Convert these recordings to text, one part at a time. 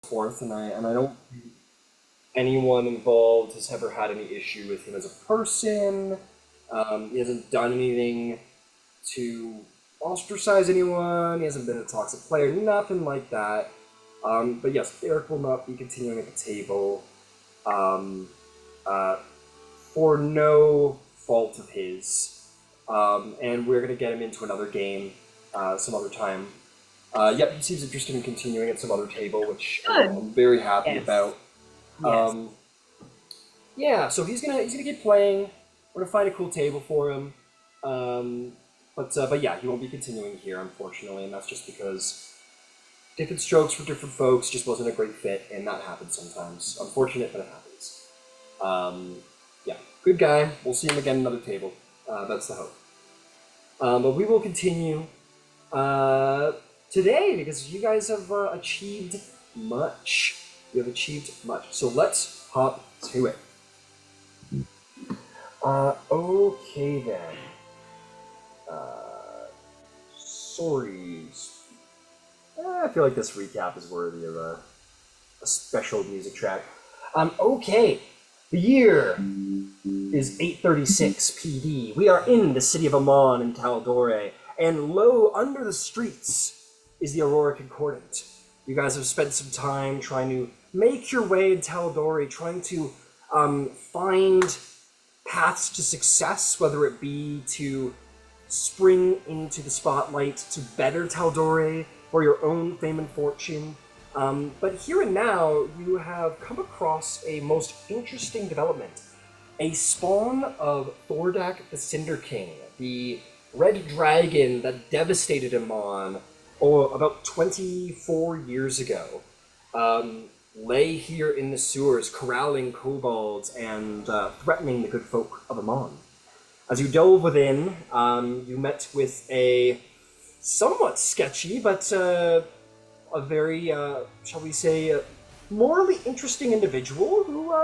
forth, and I don't think anyone involved has ever had any issue with him as a person. He hasn't done anything to ostracize anyone. He hasn't been a toxic player, nothing like that. But yes, Eric will not be continuing at the table um, uh, for no fault of his. And we're going to get him into another game some other time. Yep, he seems interested in continuing at some other table, which I'm very happy about. Yes. Yeah, so he's gonna keep playing. We're gonna find a cool table for him. But yeah, he won't be continuing here, unfortunately, and that's just because different strokes for different folks just wasn't a great fit, and that happens sometimes. Unfortunate, but it happens. Yeah, good guy. We'll see him again at another table. That's the hope. But we will continue today because you guys have achieved much. You have achieved much. So let's hop to it. Okay then. Sorry. I feel like this recap is worthy of a special music track. Okay. The year is 836 PD. We are in the city of Amon in Tal'Dorei, and low under the streets is the Aurora Concordant. You guys have spent some time trying to make your way in Tal'Dorei, trying to find paths to success, whether it be to spring into the spotlight to better Tal'Dorei for your own fame and fortune. But here and now, you have come across a most interesting development. A spawn of Thordak the Cinder King, the red dragon that devastated Amon about 24 years ago, lay here in the sewers, corralling kobolds and threatening the good folk of Amon. As you delve within, you met with a somewhat sketchy, but a very, shall we say, morally interesting individual who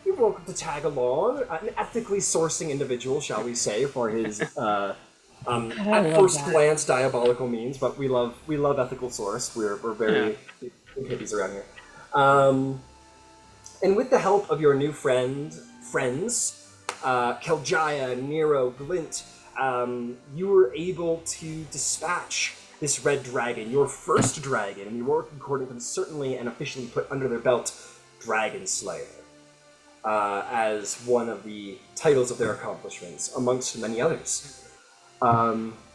you're welcome to tag along. An ethically sourcing individual, shall we say, for his at first glance diabolical means, but we love ethical source. We're very hippies around here. And with the help of your new friends, Keljaya, Nero, Glint, you were able to dispatch this red dragon, your first dragon, and the Aurora Concordant can certainly and officially put under their belt Dragon Slayer as one of the titles of their accomplishments, amongst many others.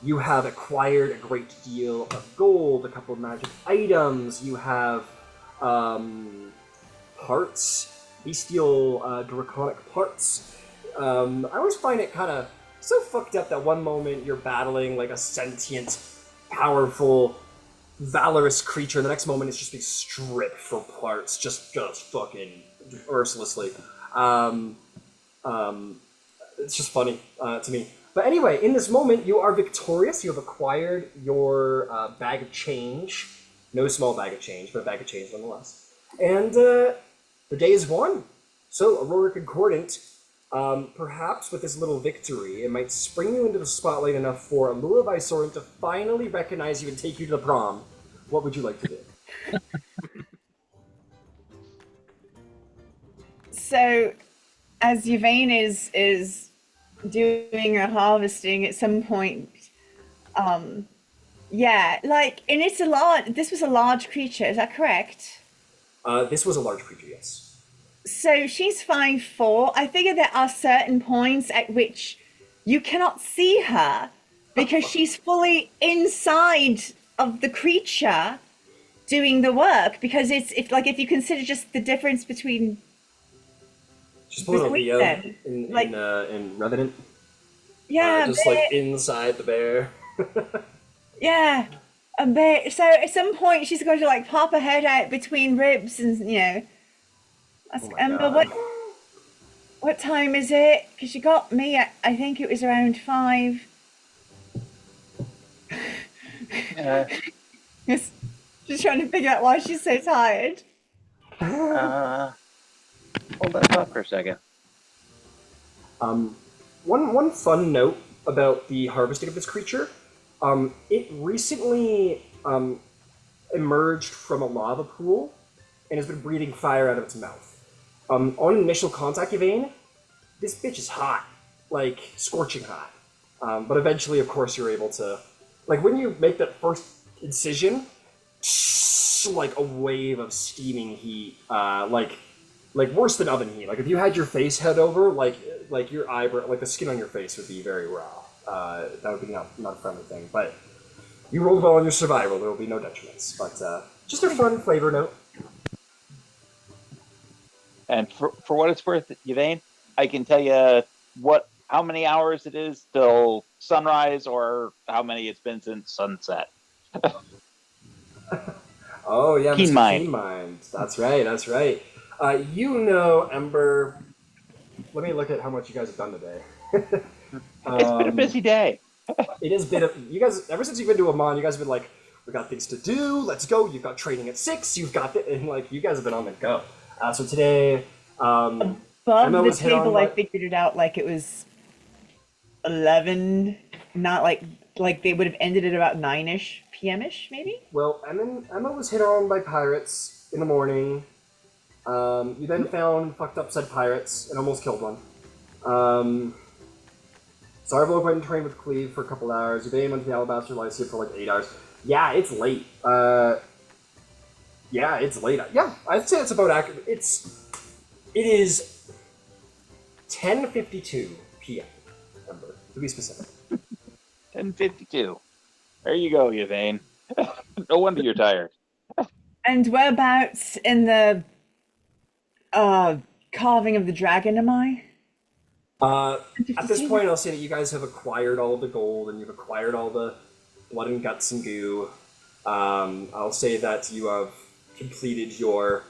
You have acquired a great deal of gold, a couple of magic items, you have parts, bestial draconic parts. I always find it kind of so fucked up that one moment you're battling like a sentient, powerful, valorous creature, and the next moment it's just being stripped for parts, just fucking mercilessly. It's just funny to me. But anyway, in this moment, you are victorious. You have acquired your bag of change. No small bag of change, but a bag of change nonetheless. And the day is won. So, Aurora Concordant, perhaps with this little victory, it might spring you into the spotlight enough for Allura Visoran to finally recognize you and take you to the prom. What would you like to do? So, as Yvain is doing her harvesting at some point, yeah, like, and it's a large. This was a large creature. Is that correct? This was a large creature, yes. So she's 5'4". I figure there are certain points at which you cannot see her because she's fully inside of the creature doing the work. Because it's like if you consider just the difference between. Just pulling a Leo in Revenant. Yeah, just like inside the bear. Yeah, a bit. So at some point she's going to like pop her head out between ribs, and you know. Ask Ember, what time is it? Because she got me at, I think it was around 5. Yes, just trying to figure out why she's so tired. Hold that thought for a second. One fun note about the harvesting of this creature, it recently emerged from a lava pool and has been breathing fire out of its mouth. On initial contact, Yvain, this bitch is hot, like scorching hot. But eventually, of course, you're able to, like when you make that first incision, like a wave of steaming heat, like worse than oven heat. Like if you had your face head over, like your eyebrow, like the skin on your face would be very raw. That would be not a friendly thing. But you rolled well on your survival. There will be no detriments. But just a fun flavor note. And for what it's worth, Yvain, I can tell you how many hours it is till sunrise, or how many it's been since sunset. Oh yeah, Keen Mr. mind. Keen Mind. That's right. That's right. You know, Ember. Let me look at how much you guys have done today. It's been a busy day. It has been you guys ever since you've been to Amman. You guys have been like, we got things to do. Let's go. You've got training at 6. You've got and like you guys have been on the go. So today, Above Emma the was hit on table, by- I figured it out like it was 11, not like they would have ended at about 9ish p.m.ish, maybe. Well, Emma was hit on by pirates in the morning. You then found fucked up said pirates and almost killed one. Zarvolg went and trained with Cleve for a couple hours. Yvain went to the Alabaster Lyceum for like 8 hours. Yeah, it's late. Yeah, it's late. Yeah, I'd say it's about accurate. It is 10:52 p.m. Remember, to be specific. 10:52. There you go, Yvain. No wonder you're tired. And whereabouts in the carving of the dragon am I? At this point, I'll say that you guys have acquired all of the gold and you've acquired all the blood and guts and goo. I'll say that you have completed your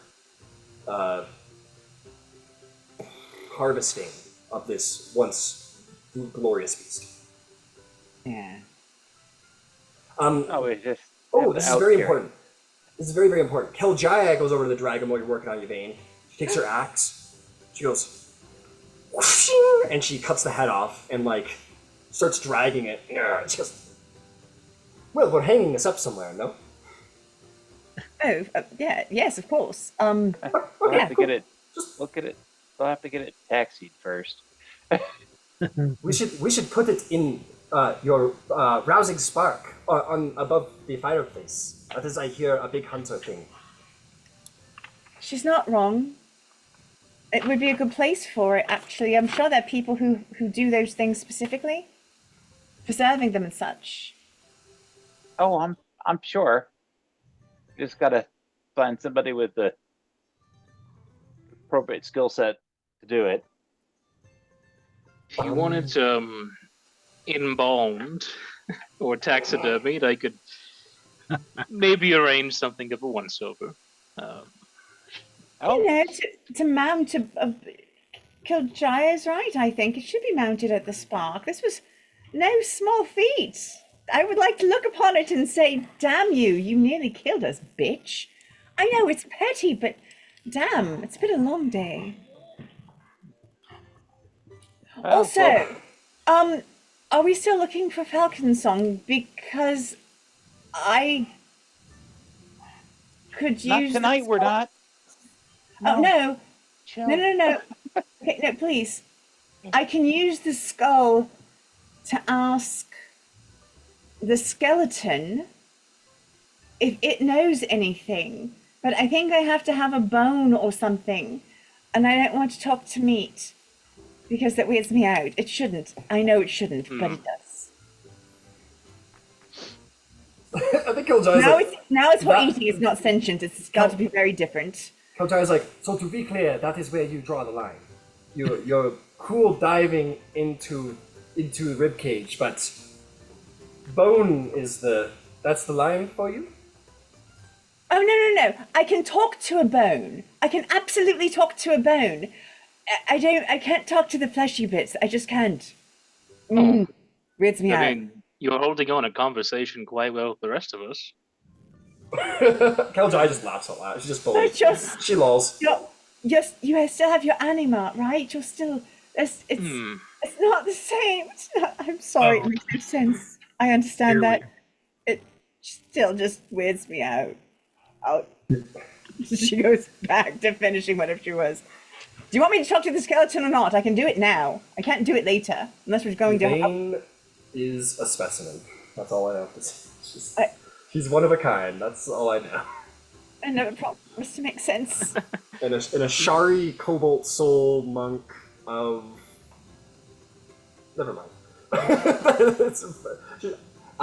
harvesting of this once glorious feast. Yeah. It's just This is very important. This is very, very important. Keljaya goes over to the dragon while you're working on Yvain. She takes her axe. She goes, whooshing, and she cuts the head off and like starts dragging it. And she goes, well, we're hanging this up somewhere, no? Oh, yeah. Yes, of course. We'll Yeah, have to get it. Look at it. We'll have to get it taxied first. We should put it in your rousing spark on above the fireplace. That is, I hear, a big hunter thing. she's not wrong. It would be a good place for it, actually. I'm sure there are people who do those things specifically, preserving them and such. Oh, I'm sure. Just gotta find somebody with the appropriate skill set to do it. If you wanted embalmed or taxidermied, I could maybe arrange something of a once-over. Oh, You know, to mount a Kiljaya's right, I think. It should be mounted at the spark. This was no small feat. I would like to look upon it and say, damn you, you nearly killed us, bitch. I know it's petty, but damn, it's been a long day. well, Also, are we still looking for Falcon Song? Because I could not use tonight. We're not. Oh no. Chill. No. Okay, no, please. I can use the skull to ask the skeleton if it knows anything, but I think I have to have a bone or something, and I don't want to talk to meat because that weirds me out. It shouldn't. I know it shouldn't, but it does. I think Keljaya's Now it's what that- eating is not sentient. It's got to be very different. Keljaya's like, so to be clear, that is where you draw the line. You're cool diving into the ribcage, but bone is that's the line for you? Oh, no. I can talk to a bone. I can absolutely talk to a bone. I can't talk to the fleshy bits. I just can't. Weirds me out. I mean, you're holding on a conversation quite well with the rest of us. Keljaya just laughs out loud. She just bullies. She lols. You still have your anima, right? You're still... It's not the same. It's not, I'm sorry, it makes no sense. I understand that. It still just weirds me out. She goes back to finishing whatever she was. Do you want me to talk to the skeleton or not? I can do it now. I can't do it later, unless we're going to... Yvain is a specimen. That's all I have to say. I- She's one of a kind. That's all I know. I never promised to make sense. And a Shari Cobalt Soul monk of... Never mind. I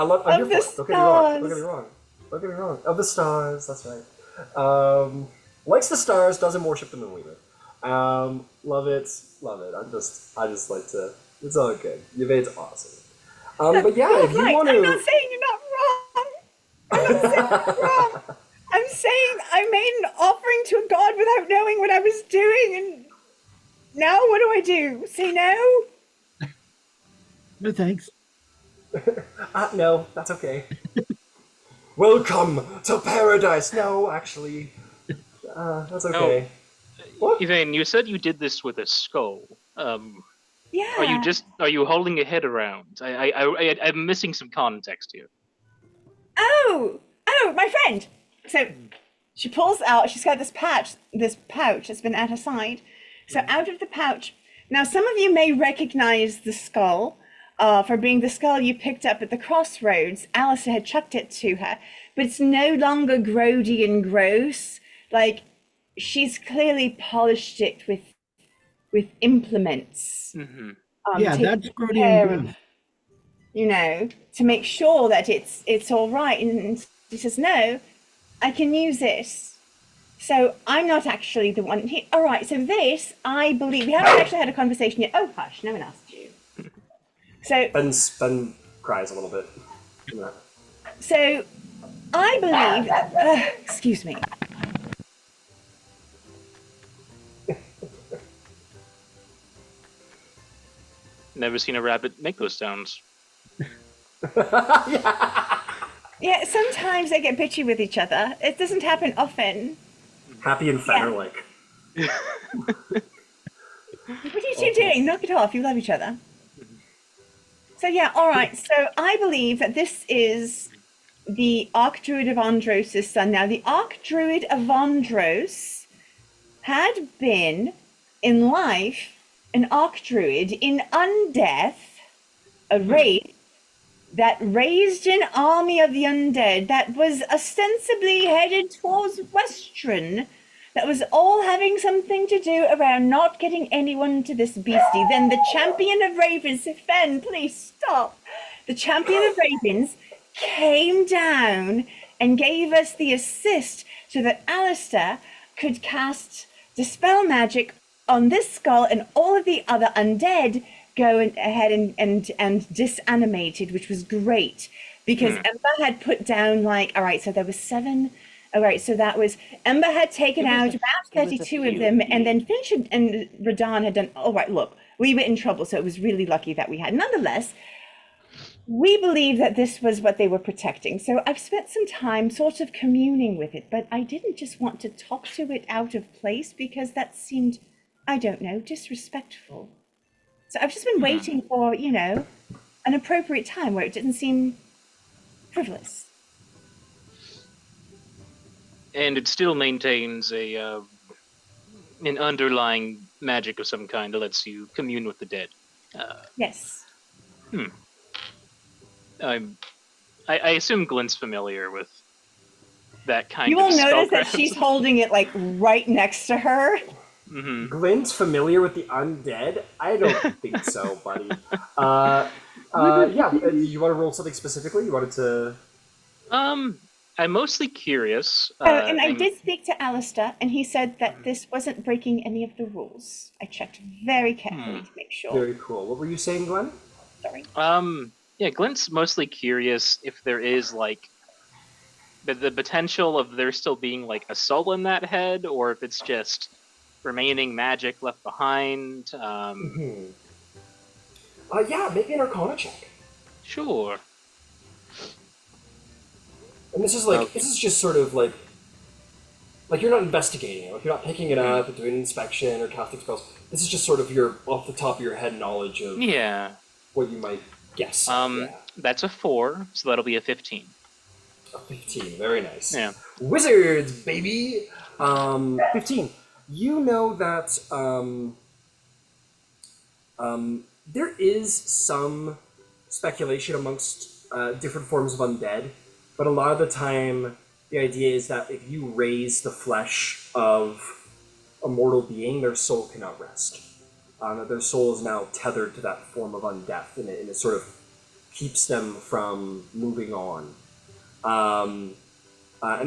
love... I'm Of here the for it. Don't get me wrong. Don't stars. get me wrong. Don't get me wrong. Of the stars, that's right. Likes the stars, doesn't worship them in Weaver. Love it. Love it. I just like to... It's all good. Yvain's awesome. But yeah, You're if you right. want to... I'm not saying you're not wrong. I'm not saying you're wrong. I'm saying I made an offering to a god without knowing what I was doing, and now what do I do? Say no? No thanks. No, that's okay. Welcome to paradise. No, actually, that's okay. What? Yvain, you said you did this with a skull. Yeah. Are you holding a head around? I'm missing some context here. Oh, my friend. So she pulls out. She's got this pouch that's been at her side. So out of the pouch. Now, some of you may recognize the skull for being the skull you picked up at the crossroads. Alistair had chucked it to her, but it's no longer grody and gross. Like, she's clearly polished it with implements. Mm-hmm. Yeah, taking that's Grody care and of, Glint. you know, to make sure that it's all right. And he says, no, I can use this. So I'm not actually the one. All right, so this, I believe, we haven't actually had a conversation yet. Oh, hush, no one asked you. So Ben cries a little bit. So I believe that, excuse me. Never seen a rabbit make those sounds. Yeah, sometimes they get bitchy with each other. It doesn't happen often. Happy and Fenner-like. What are you two doing? Knock it off. You love each other. So yeah, all right. So I believe that this is the Archdruid of Andros' son. Now, the Archdruid of Andros had been, in life, an Archdruid in undeath, a race that raised an army of the undead that was ostensibly headed towards Westron, that was all having something to do around not getting anyone to this beastie. Then the champion of ravens, Fen, please stop. The champion of ravens came down and gave us the assist so that Alistair could cast Dispel Magic on this skull, and all of the other undead go ahead and disanimated, which was great because Ember had put down, like, all right, so there was 7. All right, so that was, Ember had taken out about 32 of them, and then Finch and Radon had done, all right, look, we were in trouble, so it was really lucky that we had. Nonetheless, we believe that this was what they were protecting. So I've spent some time sort of communing with it, but I didn't just want to talk to it out of place because that seemed, I don't know, disrespectful. So I've just been waiting for, you know, an appropriate time where it didn't seem frivolous. And it still maintains an underlying magic of some kind that lets you commune with the dead. Yes. I assume Glint's familiar with that kind You of will notice that spellcraft. she's holding it like right next to her. Mm-hmm. Glint's familiar with the undead? I don't think so, buddy. Yeah, you want to roll something specifically? You wanted to... I'm mostly curious. And I did speak to Alistair, and he said that this wasn't breaking any of the rules. I checked very carefully to make sure. Very cool. What were you saying, Glenn? Sorry. Yeah, Glint's mostly curious if there is, like, the potential of there still being, like, a soul in that head, or if it's just remaining magic left behind. Yeah, make me an Arcana check. Sure. And this is like, this is just sort of like you're not investigating it. Like you're not picking it up and doing an inspection or casting spells. This is just sort of your off the top of your head knowledge of what you might guess. That's a 4, so that'll be a 15. A 15, very nice. Yeah. Wizards, baby. 15. You know that there is some speculation amongst different forms of undead, but a lot of the time the idea is that if you raise the flesh of a mortal being, their soul cannot rest. That their soul is now tethered to that form of undeath, and it sort of keeps them from moving on. And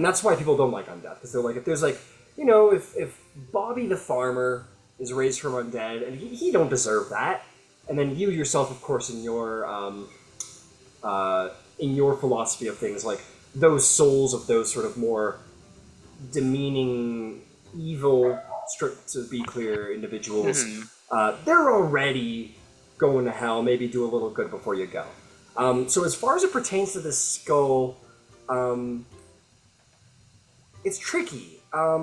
that's why people don't like undeath, because they're like, if there's like, you know, if Bobby the farmer is raised from undead, and he don't deserve that, and then you yourself, of course, in your philosophy of things, like those souls of those sort of more demeaning, evil, to be clear, individuals, they're already going to hell. Maybe do a little good before you go. So as far as it pertains to this skull, it's tricky. I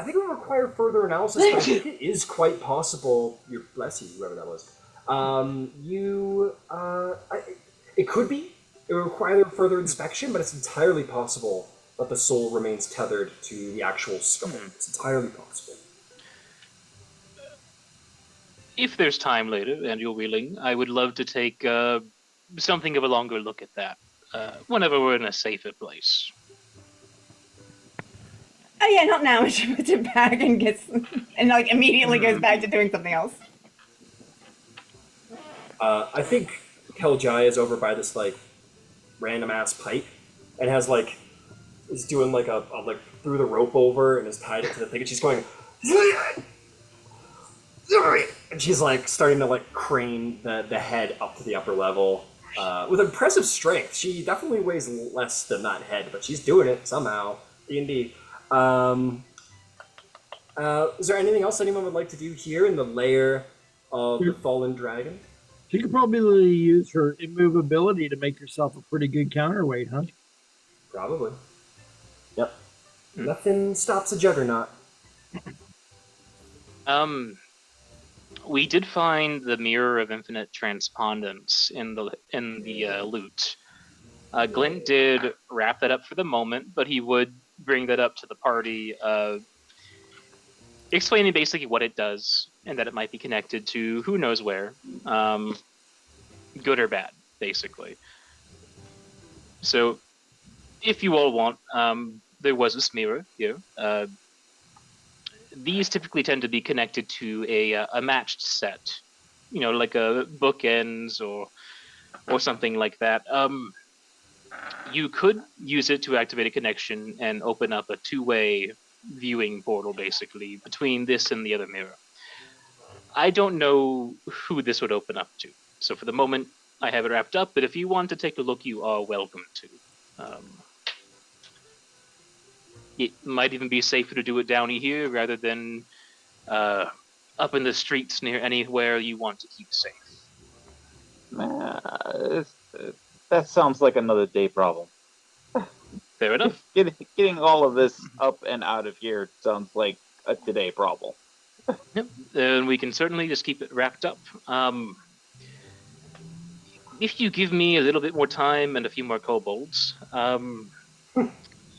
think it would require further analysis, but I think it is quite possible. Bless you, whoever that was. It could be. It would require further inspection, but it's entirely possible that the soul remains tethered to the actual skull. It's entirely possible. If there's time later and you're willing, I would love to take something of a longer look at that whenever we're in a safer place. Oh yeah, not now. She puts it back and like immediately goes back to doing something else. I think Keljai is over by this like random ass pipe and has like is doing like a like threw the rope over and is tied it to the thing, and she's going and she's like starting to like crane the head up to the upper level with impressive strength. She definitely weighs less than that head, but she's doing it somehow. D&D. Is there anything else anyone would like to do here in the lair of the fallen dragon? She could probably use her immovability to make herself a pretty good counterweight, huh? Probably. Yep. Nothing stops a juggernaut. We did find the Mirror of Infinite Transpondence in the loot. Glint did wrap that up for the moment, but he would bring that up to the party, explaining basically what it does and that it might be connected to who knows where, good or bad, basically. So, if you all want, there was this mirror here. These typically tend to be connected to a matched set, you know, like a bookends or something like that. You could use it to activate a connection and open up a two-way viewing portal, basically, between this and the other mirror. I don't know who this would open up to, so for the moment, I have it wrapped up, but if you want to take a look, you are welcome to. It might even be safer to do it down here rather than up in the streets near anywhere you want to keep safe. That sounds like another day problem. Fair enough. Getting all of this up and out of here sounds like a today problem. Yep, and we can certainly just keep it wrapped up. If you give me a little bit more time and a few more kobolds,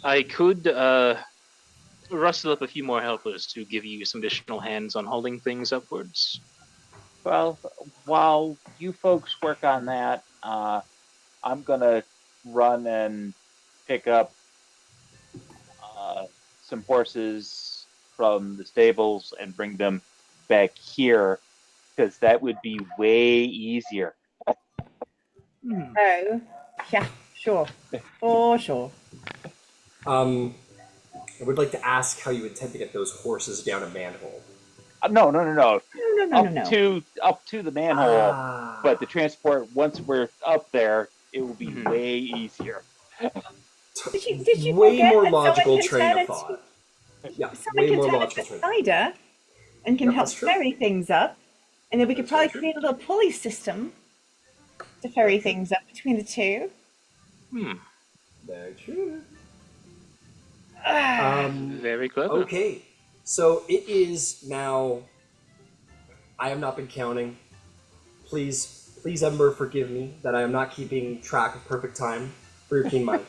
I could rustle up a few more helpers to give you some additional hands on holding things upwards. Well, while you folks work on that, I'm gonna run and pick up some horses from the stables and bring them back here, because that would be way easier. Oh, yeah, sure. For sure. I would like to ask how you intend to get those horses down a manhole. No. No. Up to the manhole, but the transport, once we're up there, it will be way easier. Did you way forget more that logical someone can train turn of it- thought. Yeah, Someone way can more turn it logical to train. cider and can Yep, help that's true. ferry things up. And then we could That's probably very true. create a little pulley system to ferry things up between the two. Very true. Very clever. Okay, so it is now. I have not been counting. Please, Ember, forgive me that I am not keeping track of perfect time for your keen mind.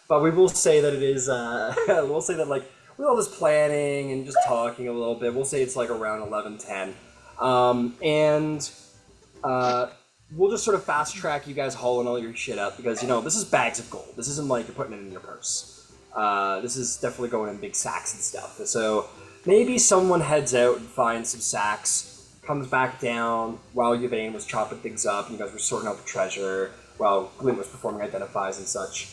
But we will say that it is. We'll say that like with all this planning and just talking a little bit, we'll say it's like around 11:10, and we'll just sort of fast track you guys hauling all your shit up because this is bags of gold. This isn't like you're putting it in your purse. This is definitely going in big sacks and stuff. So maybe someone heads out and finds some sacks, comes back down while Yvain was chopping things up, and you guys were sorting out the treasure while Glint was performing identifies and such.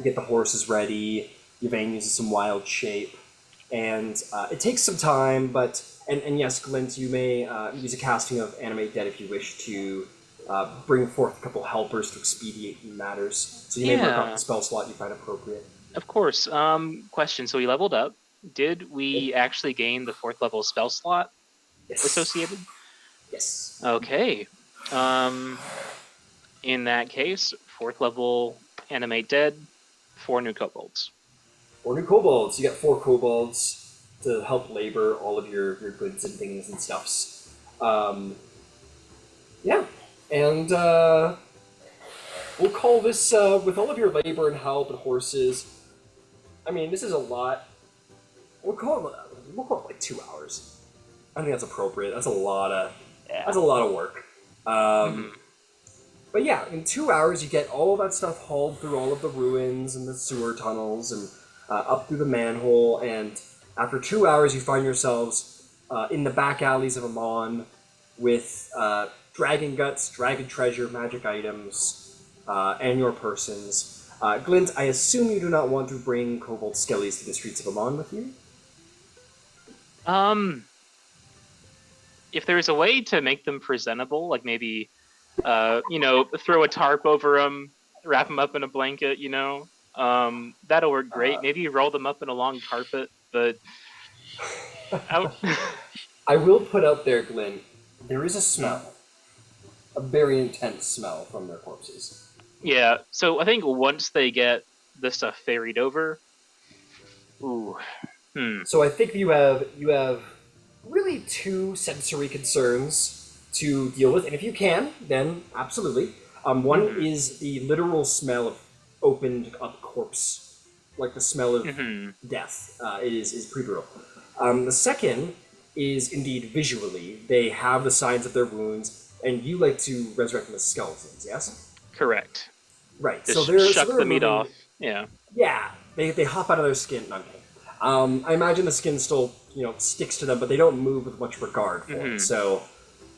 Get the horses ready. Yvain uses some wild shape, and it takes some time, but and yes, Glint, you may use a casting of Animate Dead if you wish to bring forth a couple helpers to expedite matters. So you may work off the spell slot you find appropriate. Of course. Question. So we leveled up. Did we actually gain the 4th level spell slot associated? Yes. Okay. In that case, 4th level Animate Dead, 4 new kobolds. 4 new kobolds. You got 4 kobolds to help labor all of your goods and things and stuffs. Yeah. And we'll call this, with all of your labor and help and horses, I mean, this is a lot. We'll call it like 2 hours. I think that's appropriate. That's a lot of work. But yeah, in 2 hours you get all of that stuff hauled through all of the ruins and the sewer tunnels and up through the manhole, and after 2 hours you find yourselves in the back alleys of Amon with dragon guts, dragon treasure, magic items, and your persons. Glint, I assume you do not want to bring kobold skellies to the streets of Amon with you? If there's a way to make them presentable, like maybe, throw a tarp over them, wrap them up in a blanket, that'll work great. Maybe roll them up in a long carpet, but out. I will put out there, Glint, there is a smell. A very intense smell from their corpses. Yeah, so I think once they get the stuff ferried over, So I think you have really 2 sensory concerns to deal with, and if you can, then absolutely. One is the literal smell of opened up corpse, like the smell of death. It is pretty brutal. The second is indeed visually. They have the signs of their wounds, and you like to resurrect them as skeletons, yes? Correct. Right. Just so shuck they're the meat moving, off. Yeah. Yeah, they hop out of their skin. No, I'm kidding. I imagine the skin still, sticks to them, but they don't move with much regard for it. So,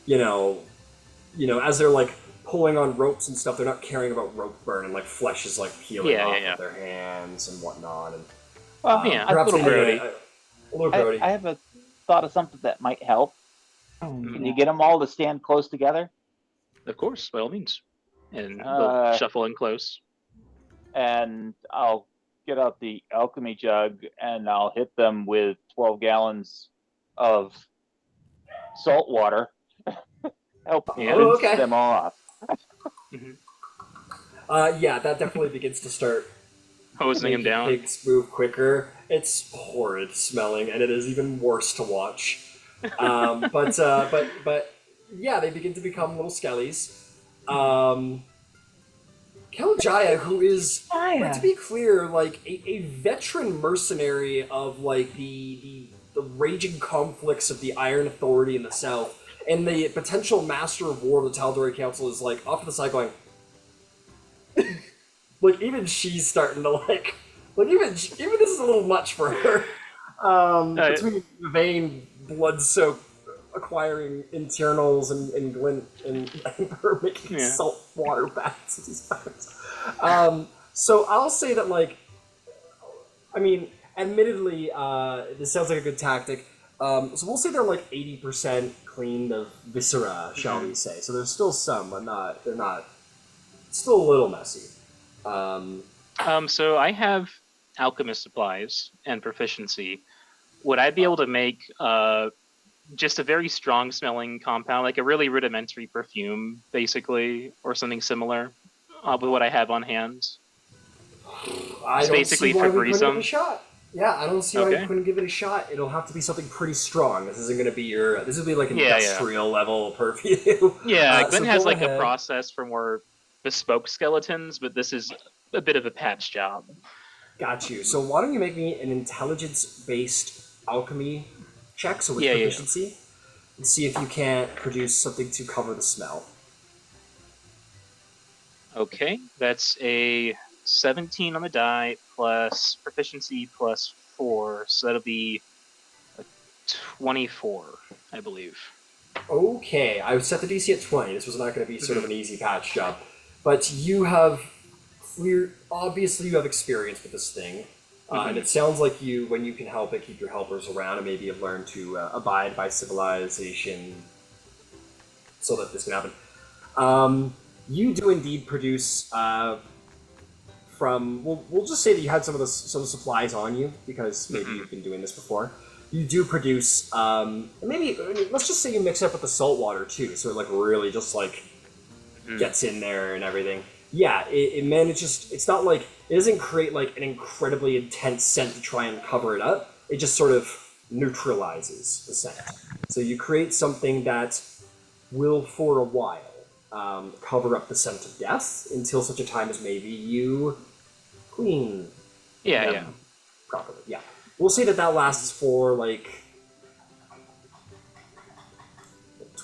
as they're like pulling on ropes and stuff, they're not caring about rope burn and like flesh is like peeling off of their hands and whatnot. And perhaps a little grody. A little grody. I have a thought of something that might help. Can you get them all to stand close together? Of course, by all means. And they'll shuffle in close. And I'll get out the alchemy jug and I'll hit them with 12 gallons of salt water. Help rinse them off. Yeah, that definitely begins to start hosing him down. Pigs move quicker. It's horrid smelling, and it is even worse to watch. But yeah, they begin to become little skellies. Keljaya, who is, to be clear, like a veteran mercenary of like the raging conflicts of the Iron Authority in the South, and the potential master of war of the Tal'Dorei Council, is like off to the side going. Like even she's starting to like even this is a little much for her. Between vein blood-soaked acquiring internals and Glint and her making salt water baths at these times. So I'll say that, like, I mean, admittedly, this sounds like a good tactic. So we'll say they're like 80% cleaned of viscera, shall we say. So there's still some, but they're not, still a little messy. So I have alchemist supplies and proficiency. Would I be able to make just a very strong smelling compound, like a really rudimentary perfume, basically, or something similar, with what I have on hand? I don't basically see why we couldn't Febreze give it a shot. Yeah, I don't see why we couldn't give it a shot. It'll have to be something pretty strong. This isn't going to be your. This will be like an industrial level perfume. Yeah, Glint has like a process for more bespoke skeletons, but this is a bit of a patch job. Got you. So why don't you make me an intelligence-based alchemy check, so with Yeah, yeah, yeah. proficiency, and see if you can't produce something to cover the smell. Okay, that's a 17 on the die plus proficiency plus 4, so that'll be a 24, I believe. Okay, I would set the DC at 20. This was not going to be sort of an easy patch job. But you have obviously you have experience with this thing. And it sounds like you, when you can help it, keep your helpers around and maybe have learned to abide by civilization so that this can happen. You do indeed produce from, we'll just say that you had some supplies on you because maybe you've been doing this before. You do produce, maybe, let's just say you mix it up with the salt water too, so it like really just like gets in there and everything. Yeah, it manages, it's not like, it doesn't create like an incredibly intense scent to try and cover it up. It just sort of neutralizes the scent. So you create something that will, for a while, cover up the scent of death until such a time as maybe you clean them properly. Yeah. We'll say that lasts for like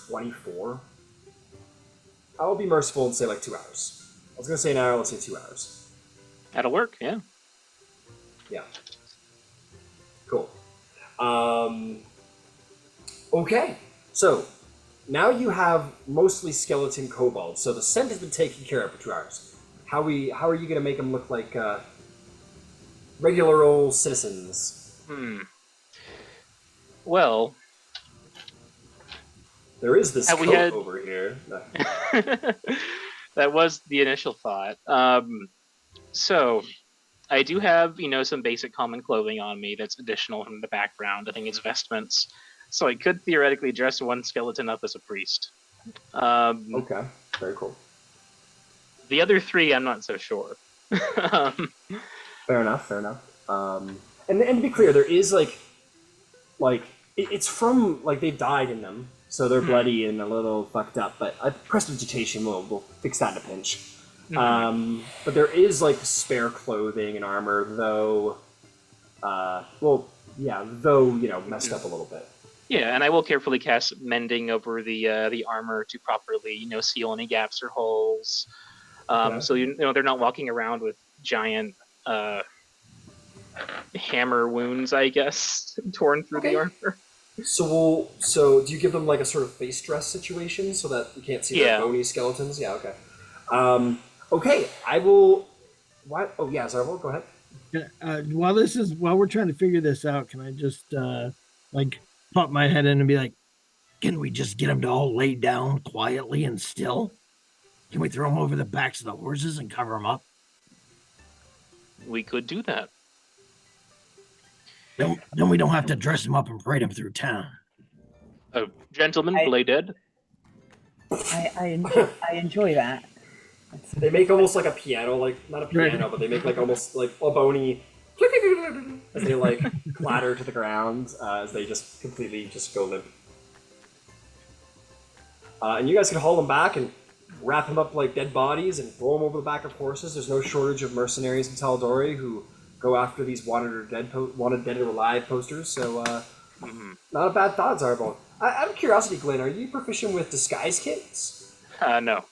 24. I'll be merciful and say like 2 hours. I was gonna say an hour, let's say 2 hours. That'll work, yeah. Yeah. Cool. Okay, so now you have mostly skeleton kobolds, so the scent has been taken care of for 2 hours. How are you gonna make them look like regular old citizens? Well, there is this Have we coat had- over here. No. that was the initial thought. So, I do have, some basic common clothing on me that's additional from the background. I think it's vestments. So I could theoretically dress one skeleton up as a priest. Okay, very cool. The other 3, I'm not so sure. Fair enough. And to be clear, there is it's from like they've died in them, so they're bloody and a little fucked up. But prestidigitation will fix that in a pinch. But there is like spare clothing and armor, though. Messed up a little bit. Yeah, and I will carefully cast mending over the armor to properly, seal any gaps or holes. So they're not walking around with giant hammer wounds, I guess, torn through the armor. So do you give them like a sort of face dress situation so that you can't see their bony skeletons? Yeah, okay. Okay, I will. What? Oh yeah, Zarvolg, go ahead. While we're trying to figure this out, can I just pop my head in and be like, can we just get them to all lay down quietly and still? Can we throw them over the backs of the horses and cover them up? We could do that. Then we don't have to dress them up and parade them through town. Oh, gentlemen, play dead. I enjoy that. They make almost like a piano, like not a piano, but they make like almost like a bony as they like clatter to the ground as they just completely just go limp. And you guys can haul them back and wrap them up like dead bodies and throw them over the back of horses. There's no shortage of mercenaries in Tal'Dorei who go after these wanted dead or alive posters. So not a bad thought, Zarvolg. Out of curiosity, Glint, are you proficient with disguise kits? No.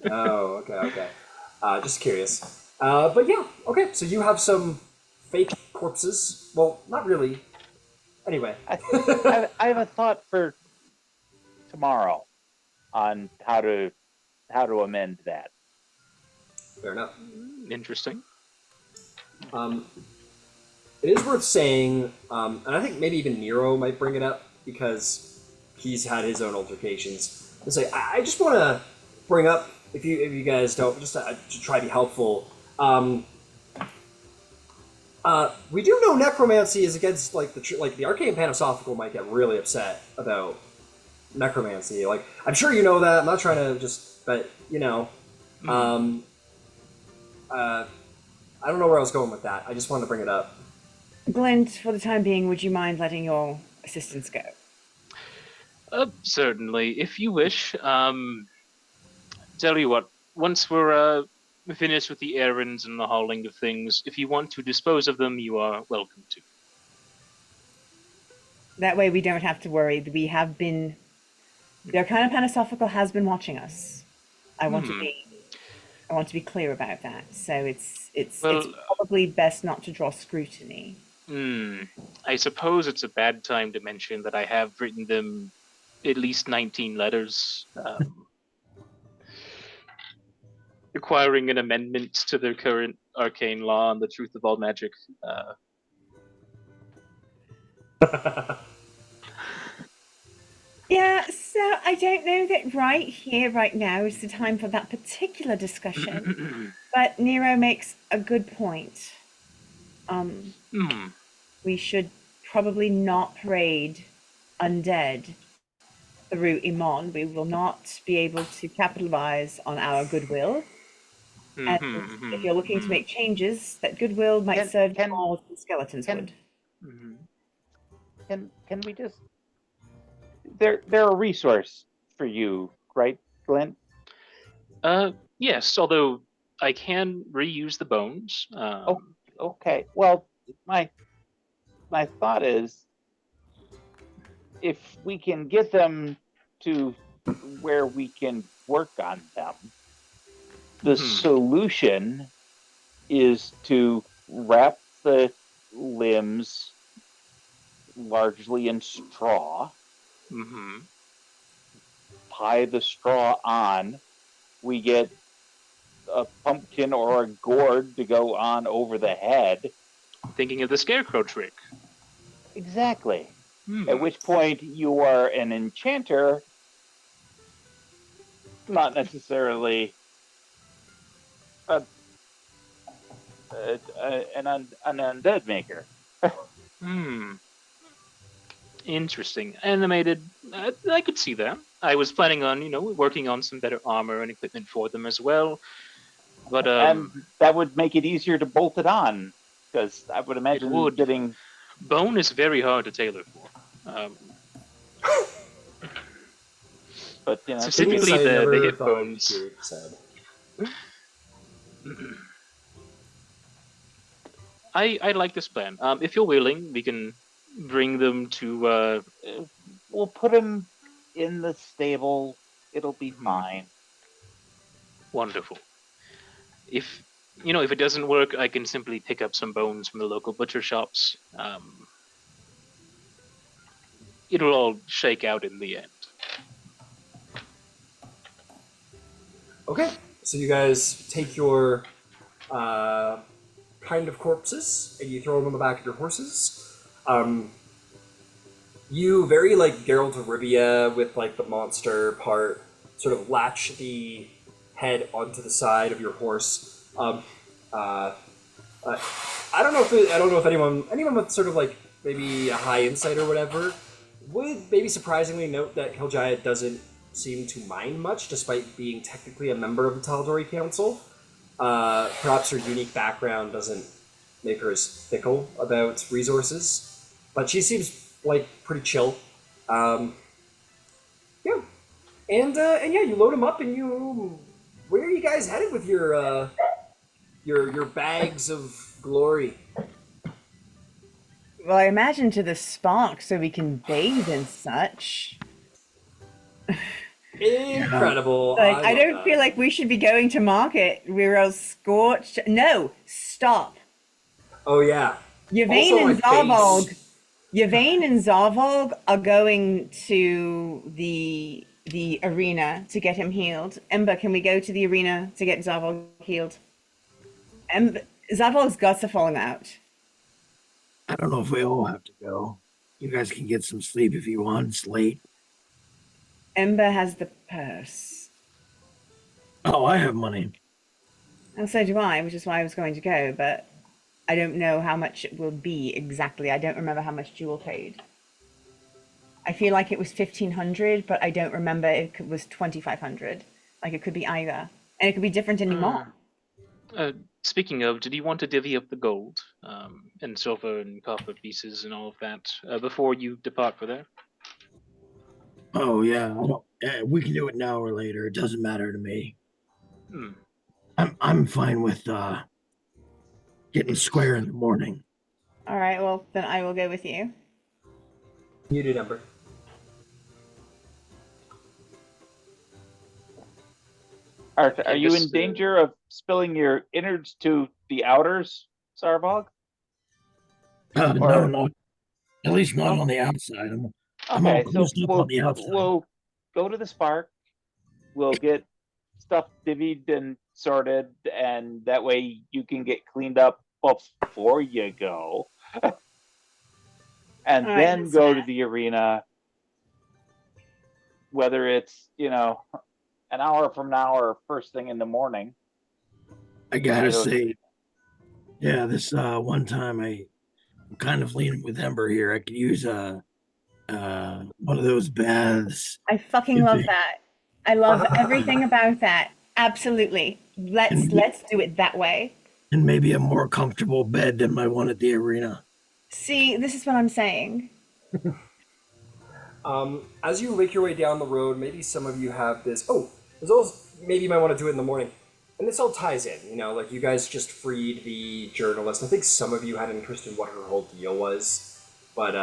Oh, okay. Just curious. But yeah, okay. So you have some fake corpses. Well, not really. Anyway, I have a thought for tomorrow on how to amend that. fair enough. Interesting. It is worth saying, and I think maybe even Nero might bring it up because he's had his own altercations. And say, I just want to bring up, if you guys don't, just to try to be helpful. We do know necromancy is against the arcane panopsophical might get really upset about necromancy. Like, I'm sure you know that. I'm not trying to but you know, I don't know where I was going with that. I just wanted to bring it up. Glint, for the time being, would you mind letting your assistants go? Certainly, if you wish. Tell you what, once we're finished with the errands and the hauling of things. If you want to dispose of them, you are welcome to. That way we don't have to worry. We have been. The Arcana Panasophical has been watching us. I want to be clear about that. So it's probably best not to draw scrutiny. I suppose it's a bad time to mention that I have written them at least 19 letters, requiring an amendment to their current arcane law on the truth of all magic. Yeah, so I don't know that right here, right now is the time for that particular discussion. But Nero makes a good point. We should probably not parade undead through Imon. We will not be able to capitalize on our goodwill. And if you're looking to make changes, that goodwill might serve you more than skeletons would. Can we just? They're a resource for you, right, Glint? Yes, although I can reuse the bones. Okay. Well, my thought is, if we can get them to where we can work on them, the solution is to wrap the limbs largely in straw, tie the straw on, we get a pumpkin or a gourd to go on over the head. Thinking of the scarecrow trick. Exactly. At which point you are an enchanter, not necessarily an undead maker. Interesting. Animated. I could see that. I was planning on, working on some better armor and equipment for them as well. But and that would make it easier to bolt it on, because I would imagine getting bone is very hard to tailor for. But specifically the hip bones. I like this plan. If you're willing, we can bring them to. We'll put them in the stable. It'll be fine. Wonderful. If it doesn't work, I can simply pick up some bones from the local butcher shops. It'll all shake out in the end. Okay, so you guys take your kind of corpses and you throw them on the back of your horses. You, very like Geralt of Rivia with like the monster part, sort of latch the head onto the side of your horse. I don't know if anyone with sort of like maybe a high insight or whatever would maybe surprisingly note that Keljaya doesn't seem to mind much, despite being technically a member of the Tal'Dorei Council. Perhaps her unique background doesn't make her as fickle about resources, but she seems like pretty chill. Yeah, and yeah, you load them up, and you. Where are you guys headed with your bags of glory? Well, I imagine to the spark, so we can bathe and such. Incredible. I don't feel like we should be going to market. We're all scorched. No, stop. Oh yeah. Yvain and Zarvolg are going to the arena to get him healed. Ember, can we go to the arena to get Zarvolg healed? Zarvolg's guts are falling out. I don't know if we all have to go. You guys can get some sleep if you want. It's late. Ember has the purse. Oh, I have money. And so do I, which is why I was going to go, but I don't know how much it will be exactly. I don't remember how much Jewel paid. I feel like it was 1,500, but I don't remember if it was 2,500. Like, it could be either. And it could be different anymore. Speaking of, did you want to divvy up the gold and silver and copper pieces and all of that before you depart for there? Oh, yeah. We can do it now or later. It doesn't matter to me. I'm fine with getting square in the morning. All right, well, then I will go with you. You do, Ember. Are Okay, you this, in danger of spilling your innards to the outers, Zarvolg? No, Or not at least not oh, on the outside. I'm all okay, so closed up on the outside. we'll go to the spark. We'll get stuff divvied and sorted, and that way you can get cleaned up before you go, and All right, then that's go fair. to the arena. Whether it's an hour from now or first thing in the morning. I I gotta don't. say, yeah, this one time I'm kind of leaning with Ember here. I could use one of those baths. I fucking love that. I love everything about that. Absolutely. Let's and do it that way. and maybe a more comfortable bed than my one at the arena. See, this is what I'm saying. As you make your way down the road, maybe some of you have this. Oh, there's also maybe you might want to do it in the morning, and this all ties in. You know, like you guys just freed the journalist. I think some of you had an interest in what her whole deal was, but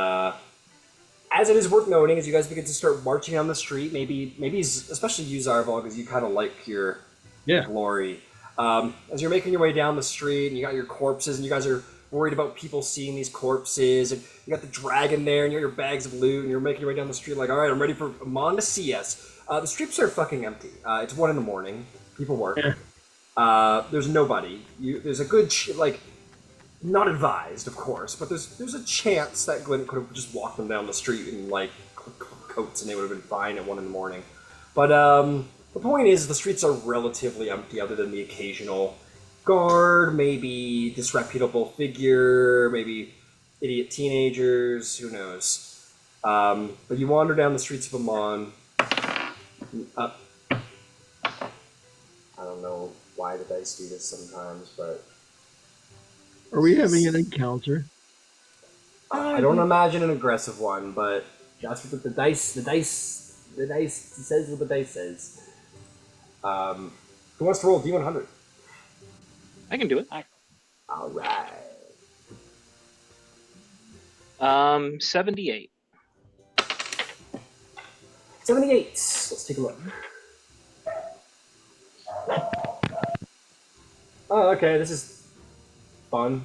as it is worth noting, as you guys begin to start marching down the street, maybe especially you, Zarvolg, because you kind of like your glory. As you're making your way down the street, and you got your corpses, and you guys are worried about people seeing these corpses, and you got the dragon there, and you got your bags of loot, and you're making your way down the street like, all right, I'm ready for Amon to see us. The streets are fucking empty. It's 1 a.m. People work. There's nobody. There's a good not advised, of course, but there's a chance that Glint could have just walked them down the street in like coats, and they would have been fine at 1 a.m. But the point is, the streets are relatively empty, other than the occasional guard, maybe disreputable figure, maybe idiot teenagers, who knows. But you wander down the streets of Amon. I don't know why the dice do this sometimes, but Are we having an encounter? I don't imagine an aggressive one, but that's what the dice says what the dice says. Who wants to roll D100? I can do it. All right. 78. 78. Let's take a look. Oh, okay. This is fun.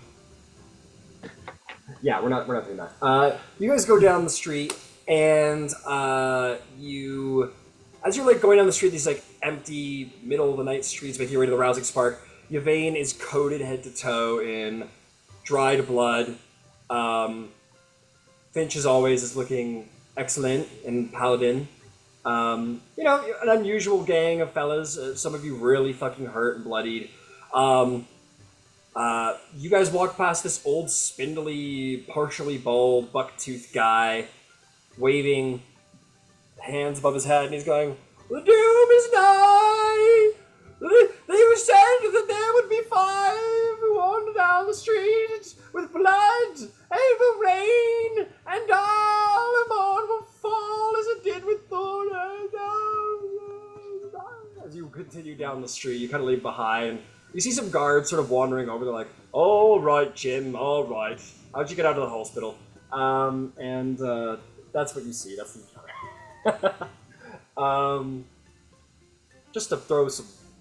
Yeah, we're not doing that. You guys go down the street, and as you're like going down the street, these like empty middle of the night streets, making your way to the rousing spark. Yvain is coated head to toe in dried blood. Finch, as always, is looking excellent in Paladin. An unusual gang of fellas. Some of you really fucking hurt and bloodied. You guys walk past this old, spindly, partially bald, buck-toothed guy, waving hands above his head, and he's going, "The doom is nigh! They were said that there would be 5 who wander down the street with blood and will rain, and all of on will fall as it did with Thorn." As you continue down the street, you kind of leave behind. You see some guards sort of wandering over. They're like, "All right, Jim, all right. How'd you get out of the hospital?" And that's what you see. That's the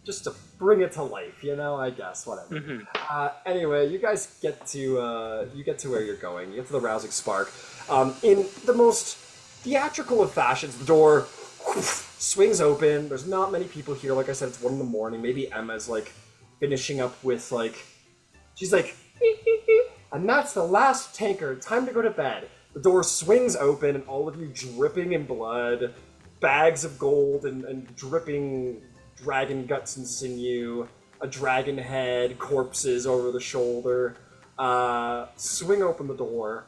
just to bring it to life, I guess, whatever. Mm-hmm. Anyway, you guys get to where you're going. You get to the rousing spark. In the most theatrical of fashions, the door swings open. There's not many people here. Like I said, it's 1 a.m. Maybe Emma's like finishing up with she's like, and that's the last tanker. Time to go to bed. The door swings open, and all of you dripping in blood, bags of gold and dripping dragon guts and sinew, a dragon head, corpses over the shoulder, swing open the door,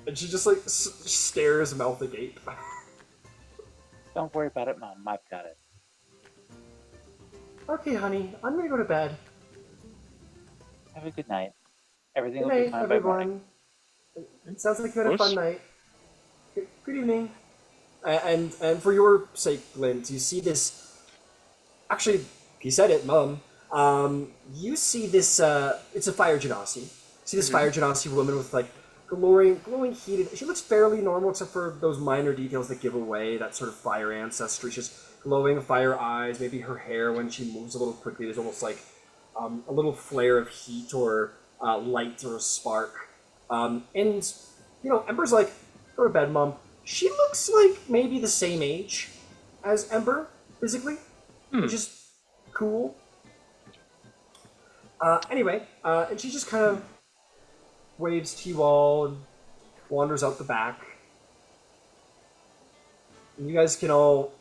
and she just stares mouth agape. Don't worry about it, Mom. I've got it. Okay, honey, I'm gonna go to bed. Have a good night. Everything Good will be night, fine by morning. everyone. It sounds like you had a fun night. Good evening. And for your sake, Glint, you see this actually He said it, Mum. You see this, it's a fire genasi. See this fire genasi woman with, like, glowing heated... She looks fairly normal, except for those minor details that give away that sort of fire ancestry. She's just glowing fire eyes, maybe her hair, when she moves a little quickly, there's almost like a little flare of heat or light or a spark. And, you know, Ember's like, go to bed, Mum. She looks like maybe the same age as Ember, physically. Which is cool. Anyway, and she just kind of waves to you all and wanders out the back. And you guys can all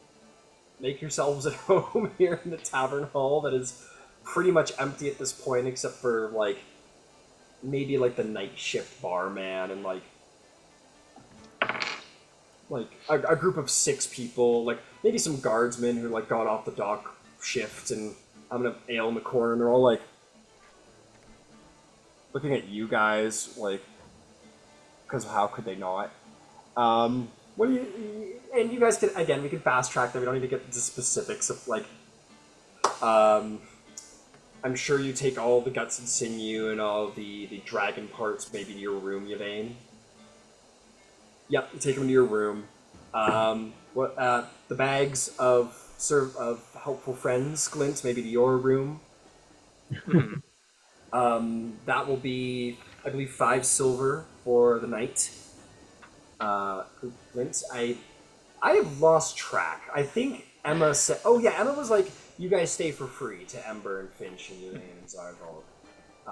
make yourselves at home here in the tavern hall that is pretty much empty at this point, except for, like, maybe, like, the night shift barman and, like a group of 6 people, like, maybe some guardsmen who, like, got off the dock shift and having an ale in the corner, and they're all, like, looking at you guys, like, because how could they not? What do you... And you guys can, again, we can fast-track them, we don't need to get into specifics of, like, I'm sure you take all the guts and sinew and all the dragon parts maybe to your room, Yvain. Yep, you take them to your room. The bags of helpful friends, Glint, maybe to your room. That will be, I believe, 5 silver for the night. Glint, I have lost track. I think Emma said, oh yeah, Emma was like, you guys stay for free to Ember and Finch and Yvain and Zarvolg.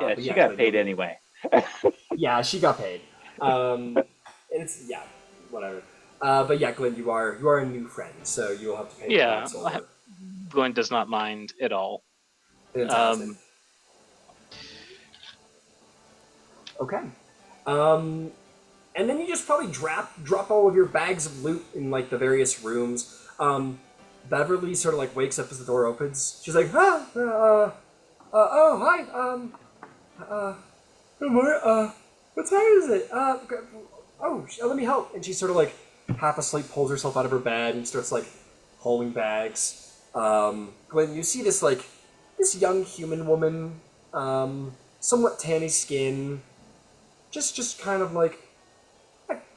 Yeah, she got paid anyway. Yeah, she got paid. It's, yeah, whatever. But yeah, Glint, you are a new friend, so you'll have to pay. Yeah, Glint does not mind at all. Fantastic. Okay. And then you just probably drop all of your bags of loot in, like, the various rooms. Beverly sort of, like, wakes up as the door opens. She's like, oh, hi, good morning, what time is it? Let me help. And she sort of, like, half asleep, pulls herself out of her bed and starts, like, hauling bags. Glenn, you see this, like, this young human woman, somewhat tanny skin, just kind of, like,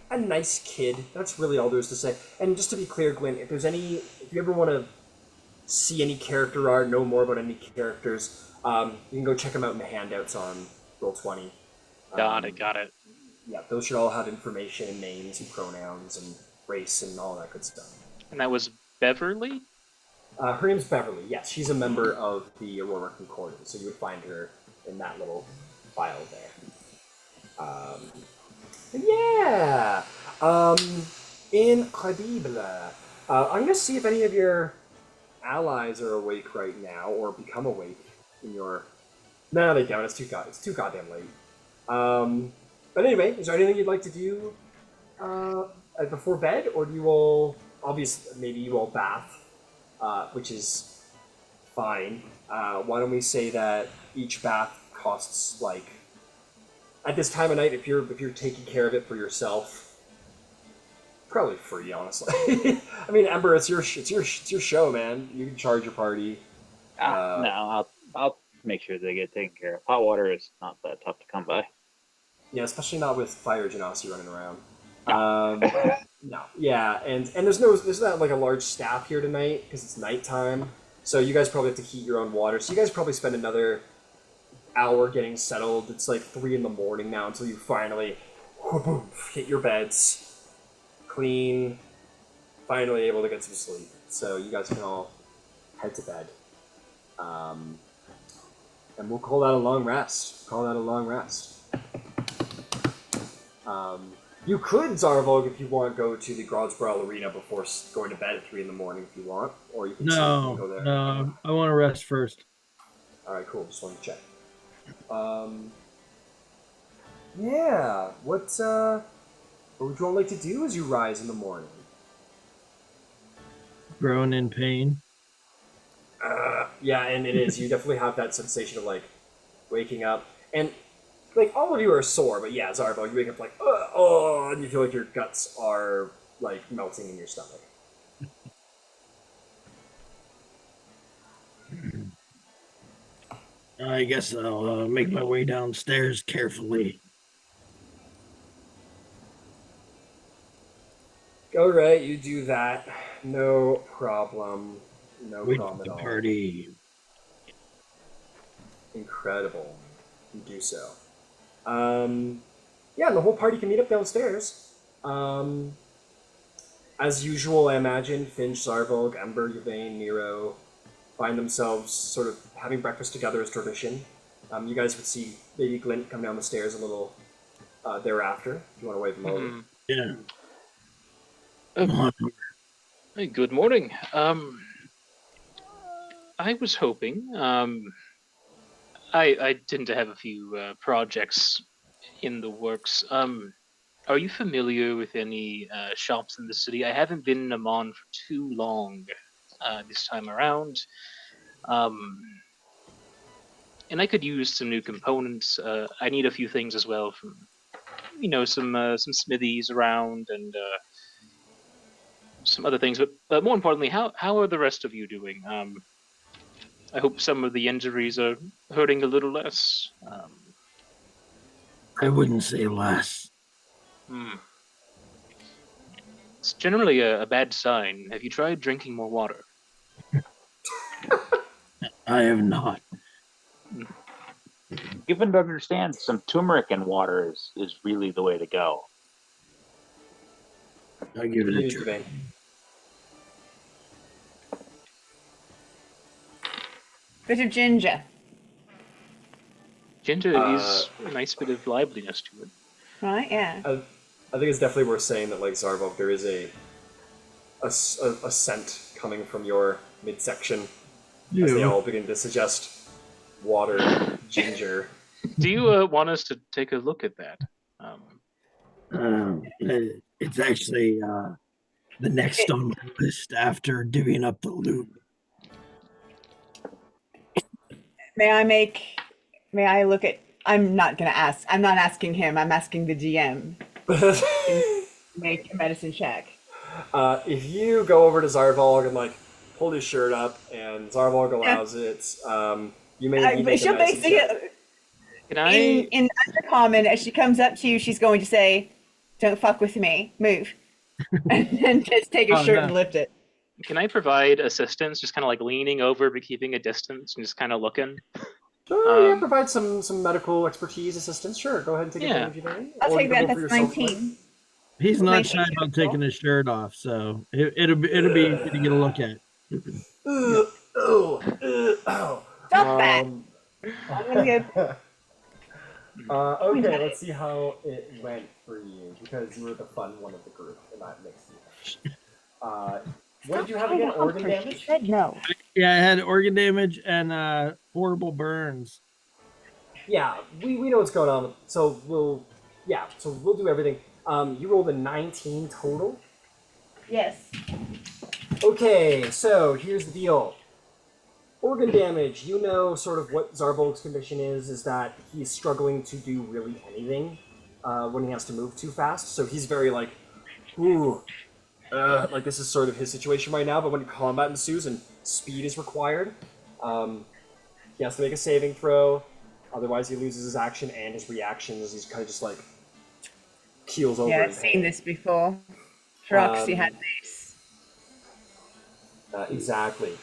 a nice kid. That's really all there is to say. And just to be clear, Glenn, if you ever want to see any character art, know more about any characters, you can go check them out in the handouts on Roll20. Got it. Yeah, those should all have information and names and pronouns and race and all that good stuff. And that was Beverly? Her name's Beverly, yes. She's a member of the Aurora Concordant, so you would find her in that little file there. Yeah! In Credible, I'm going to see if any of your allies are awake right now, or become awake in your... No, they don't. It's too goddamn late. But anyway, is there anything you'd like to do before bed, or do you all... Obviously, maybe you all bath, which is fine. Why don't we say that each bath costs, like... At this time of night, if you're taking care of it for yourself, probably free, honestly. I mean, Ember, it's your show, man. You can charge your party. No, I'll make sure they get taken care of. Hot water is not that tough to come by. Yeah, especially not with fire genasi running around. No, yeah, and there's not like a large staff here tonight because it's nighttime. So you guys probably have to heat your own water. So you guys probably spend another hour getting settled. It's like 3 a.m. now until you finally hit your beds, clean, finally able to get some sleep. So you guys can all head to bed. And we'll call that a long rest. You could, Zarvolg, if you want, go to the Grodsborough Arena before going to bed at 3 a.m. if you want, or you can go there. No, I want to rest first. All right, cool. Just wanted to check. Yeah. What would you all like to do as you rise in the morning? Groan in pain. Yeah, and it is. You definitely have that sensation of, like, waking up. And, like, all of you are sore, but yeah, Zarbo, you wake up like, and you feel like your guts are, like, melting in your stomach. I guess I'll make my way downstairs carefully. All right, you do that. No problem. No Wait problem for at the all. party. Incredible. You do so. Yeah, the whole party can meet up downstairs. As usual, I imagine Finch, Zarvolg, Ember, Yvain, Nero find themselves sort of having breakfast together as tradition. You guys would see maybe Glint come down the stairs a little thereafter, if you want to wave him over. Mhm. Yeah. Um, Come on. Hey, good morning. I was hoping. I tend to have a few projects in the works. Are you familiar with any shops in the city? I haven't been in Amon for too long this time around. Um, and I could use some new components. I need a few things as well from, some smithies around and some other things. But more importantly, how are the rest of you doing? I hope some of the injuries are hurting a little less. I wouldn't say less. Hmm. It's generally a bad sign. Have you tried drinking more water? I have not. Given to understand, some turmeric in water is really the way to go. I'll give it a try. Yvain. Bit of ginger, Ginger is a nice bit of liveliness to it. right? Yeah. I think it's definitely worth saying that, like Zarvolg, there is a scent coming from your midsection as they You. all begin to suggest water, ginger. Do you want us to take a look at that? It's actually the next on my list after divvying up the loot. May I look at? I'm not gonna ask. I'm not asking him. I'm asking the DM. Make a medicine check. If you go over to Zarvolg and like pull his shirt up, and Zarvolg allows it, you may need to make a She'll medicine basically, check. Can I? in undercommon, as she comes up to you, she's going to say, "Don't fuck with me. Move," and then just take her Oh, shirt no. and lift it. Can I provide assistance? Just kind of like leaning over, but keeping a distance and just kind of looking. Sure, yeah, provide some medical expertise assistance. Sure, go ahead and take Yeah. advantage of that. I'll Or take you can that. go for That's yourself, 19. He's not Make shy it about beautiful. taking his shirt off, so it'll be easy to get a look at. Ugh, oh. Stop that! I'm gonna go. Okay, let's see how it went for you, because you were the fun one of the group, and that makes you. What did you have again? Organ damage? She said no. Yeah, I had organ damage and horrible burns. Yeah, we know what's going on. So we'll do everything. You rolled a 19 total. Yes. Okay, so here's the deal. Organ damage. You know sort of what Zarvolg's condition is that he's struggling to do really anything when he has to move too fast. So he's very like, ooh, like this is sort of his situation right now. But when combat ensues and speed is required, he has to make a saving throw. Otherwise, he loses his action and his reactions. He's kind of just like keels over. Yeah, in I've pain. seen this before. Roxy had this. Exactly.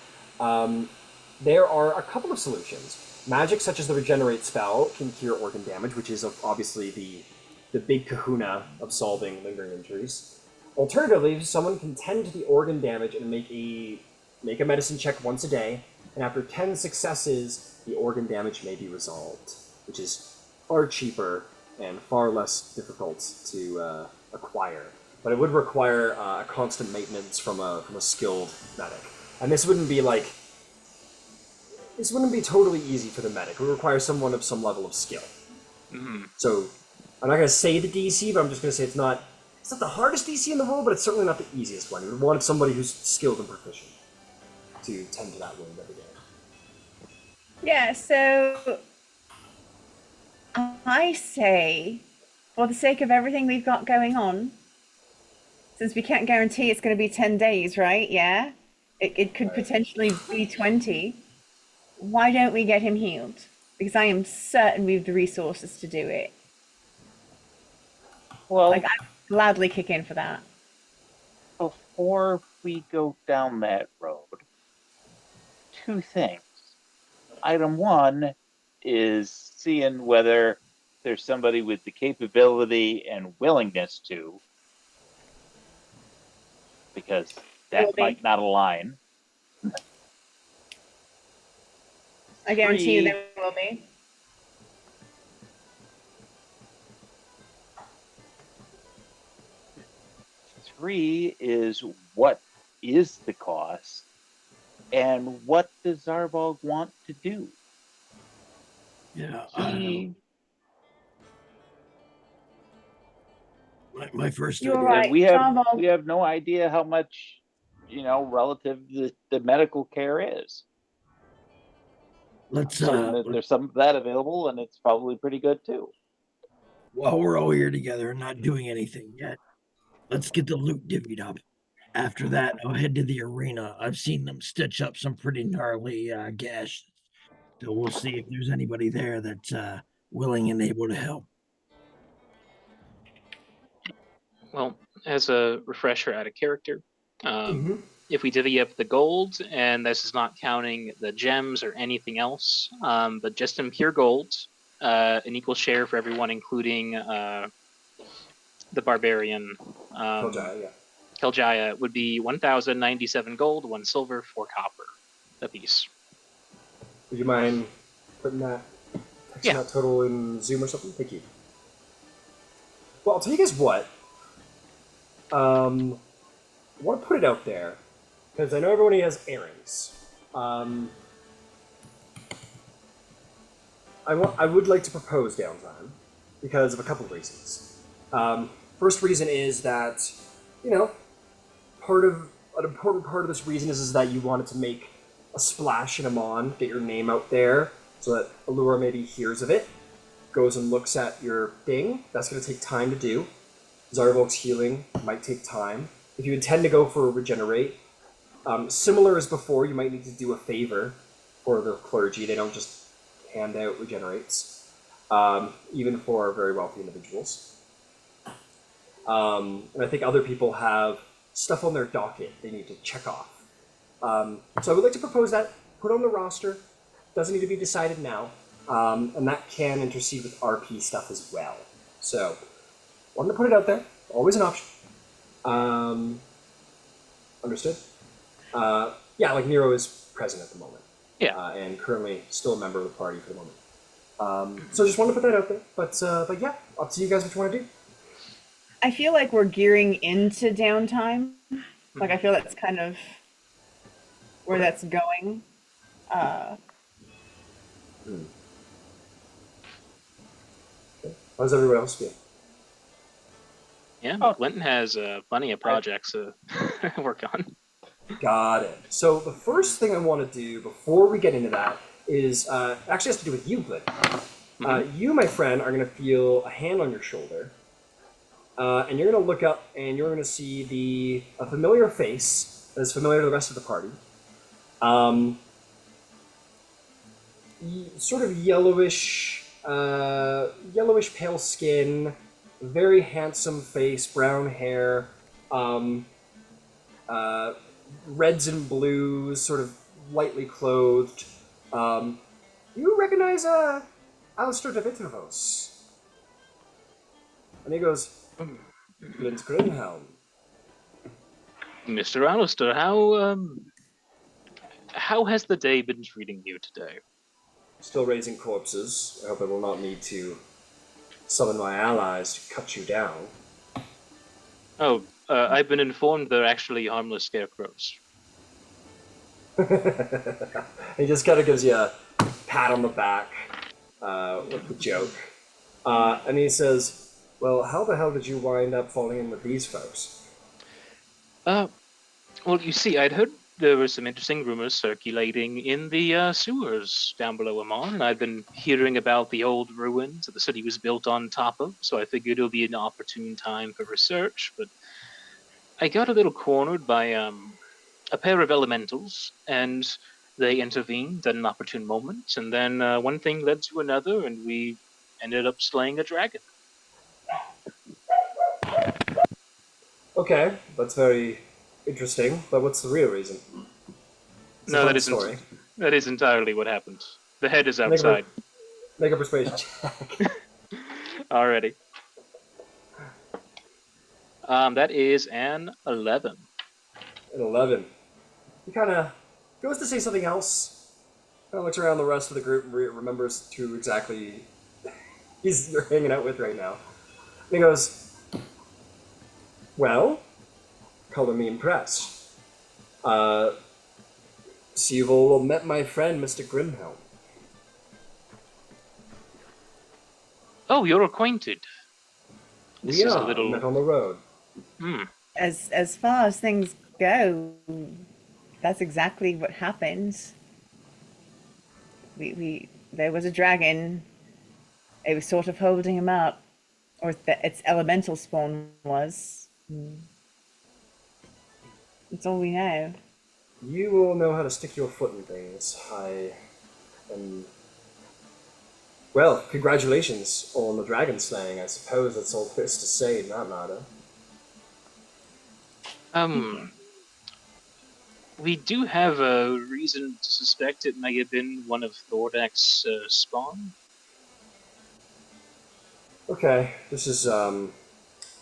There are a couple of solutions. Magic, such as the Regenerate spell, can cure organ damage, which is obviously the big kahuna of solving lingering injuries. Alternatively, someone can tend to the organ damage and make a medicine check once a day, and after 10 successes, the organ damage may be resolved, which is far cheaper and far less difficult to acquire. But it would require a constant maintenance from a skilled medic, and this wouldn't be totally easy for the medic. It would require someone of some level of skill. Mm-hmm. So I'm not going to say the DC, but I'm just going to say it's not the hardest DC in the world, but it's certainly not the easiest one. You would want somebody who's skilled and proficient to tend to that wound every day. Yeah, so I say, for the sake of everything we've got going on, since we can't guarantee it's going to be 10 days, right? It could potentially be 20. Why don't we get him healed? because I am certain we have the resources to do it. Well, Like, I'd gladly kick in for that. before we go down that road, two things. Item one is seeing whether there's somebody with the capability and willingness to, because that Will be. might not align. I guarantee you Three, there will be. three is what is the cost and what does Zarvolg want to do? Yeah, He, my first You're idea. right. we Zarvolg. have no idea how much, relative the medical care is. Let's Certain that there's some of that available, and it's probably pretty good too. while we're all here together and not doing anything yet, let's get the loot divvied up. After that, I'll head to the arena. I've seen them stitch up some pretty gnarly gashes. So we'll see if there's anybody there that's willing and able to help. Well, as a refresher out of character, Mm-hmm. if we divvy up the gold, and this is not counting the gems or anything else, but just in pure gold, an equal share for everyone, including the barbarian Keljaya, would be 1,097 gold, 1 silver, 4 copper apiece. Would you mind putting that, texting that total in Zoom or something? Thank you. Well, I'll tell you guys what. I want to put it out there because I know everybody has errands. I would like to propose downtime because of a couple of reasons. First reason is that, an important part of this reason is that you wanted to make a splash in Amon, get your name out there so that Allura maybe hears of it, goes and looks at your thing. That's going to take time to do. Zarvolg's healing might take time. If you intend to go for a regenerate, similar as before, you might need to do a favor for the clergy. They don't just hand out regenerates, even for very wealthy individuals. And I think other people have stuff on their docket they need to check off. So I would like to propose that, put on the roster. Doesn't need to be decided now. And that can intercede with RP stuff as well. So, wanted to put it out there. Always an option. Understood? Like Nero is present at the moment. Yeah. And currently still a member of the party for the moment. So just wanted to put that out there. But yeah, up to you guys what you want to do. I feel like we're gearing into downtime. Like, I feel that's kind of where that's going. How's everyone else feel? Yeah, Glint has plenty of projects to work on. Got it. So the first thing I want to do before we get into that is actually has to do with you, Glint. You, my friend, are going to feel a hand on your shoulder, and you're going to look up and you're going to see a familiar face that is familiar to the rest of the party. Sort of yellowish pale skin, very handsome face, brown hair, reds and blues, sort of lightly clothed. You recognize Alistair de Vitrovos. And he goes, Glint Grinhelm. Mr. Alistair, how has the day been treating you today? Still raising corpses. I hope I will not need to summon my allies to cut you down. Oh, I've been informed they're actually harmless scarecrows. He just kind of gives you a pat on the back with the joke. And he says, well, how the hell did you wind up falling in with these folks? Well, you see, I'd heard there were some interesting rumors circulating in the sewers down below Amon, and I've been hearing about the old ruins that the city was built on top of, so I figured it would be an opportune time for research, but I got a little cornered by a pair of elementals, and they intervened at an opportune moment, and then one thing led to another, and we ended up slaying a dragon. Okay, that's very interesting. But what's the real reason? It's a No, fun that isn't. story. That is entirely what happened. The head is Make a- outside. Make a persuasion check. Already. That is an 11. An 11. He kind of goes to say something else. Kind of looks around the rest of the group and remembers who exactly you're hanging out with right now. And he goes, "Well, color me impressed. So you've all met my friend, Mr. Grimhelm." Oh, you're acquainted. This We is are a little. met on the road. Hmm. As far as things go, that's exactly what happened. There was a dragon. It was sort of holding him up, or its elemental spawn was. That's all we know. You all know how to stick your foot in things. I am. Well, congratulations on the dragon slaying. I suppose that's all there is to say in that matter. We do have a reason to suspect it may have been one of Thordak's spawn. Okay, this is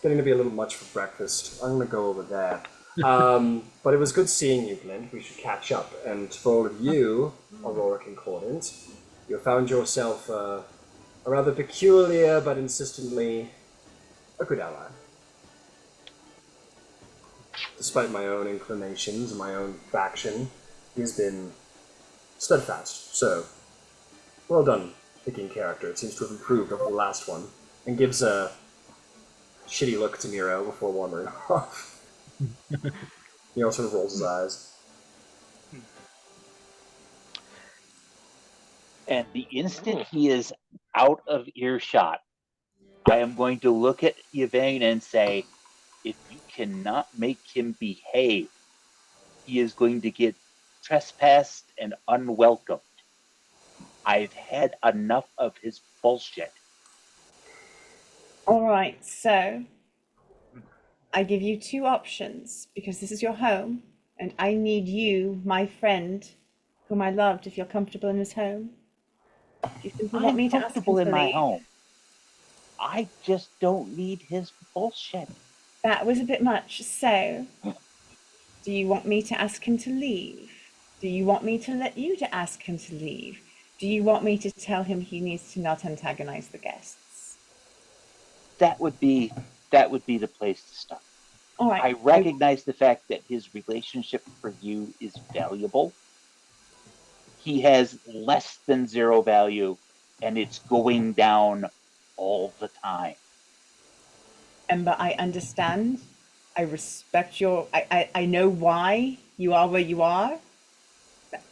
getting to be a little much for breakfast. I'm gonna go over there. But it was good seeing you, Glint. We should catch up. And for all of you, Aurora Concordant, you found yourself a rather peculiar but insistently a good ally. Despite my own inclinations and my own faction, he's been steadfast. So, well done picking character. It seems to have improved over the last one. And gives a shitty look to Nero before wandering off. Nero sort of rolls his eyes. And the instant he is out of earshot, I am going to look at Yvain and say, if you cannot make him behave, he is going to get trespassed and unwelcomed. I've had enough of his bullshit. All right, so I give you two options because this is your home, and I need you, my friend, whom I love, to feel comfortable in his home. Do you simply want I'm me to ask him comfortable to in my leave? home. I just don't need his bullshit. That was a bit much. So, do you want me to ask him to leave? Do you want me to let you to ask him to leave? Do you want me to tell him he needs to not antagonize the guests? That would be the place to start. All right. I recognize the fact that his relationship for you is valuable. He has less than zero value, and it's going down all the time. Ember, I understand. I respect your. I know why you are where you are. But,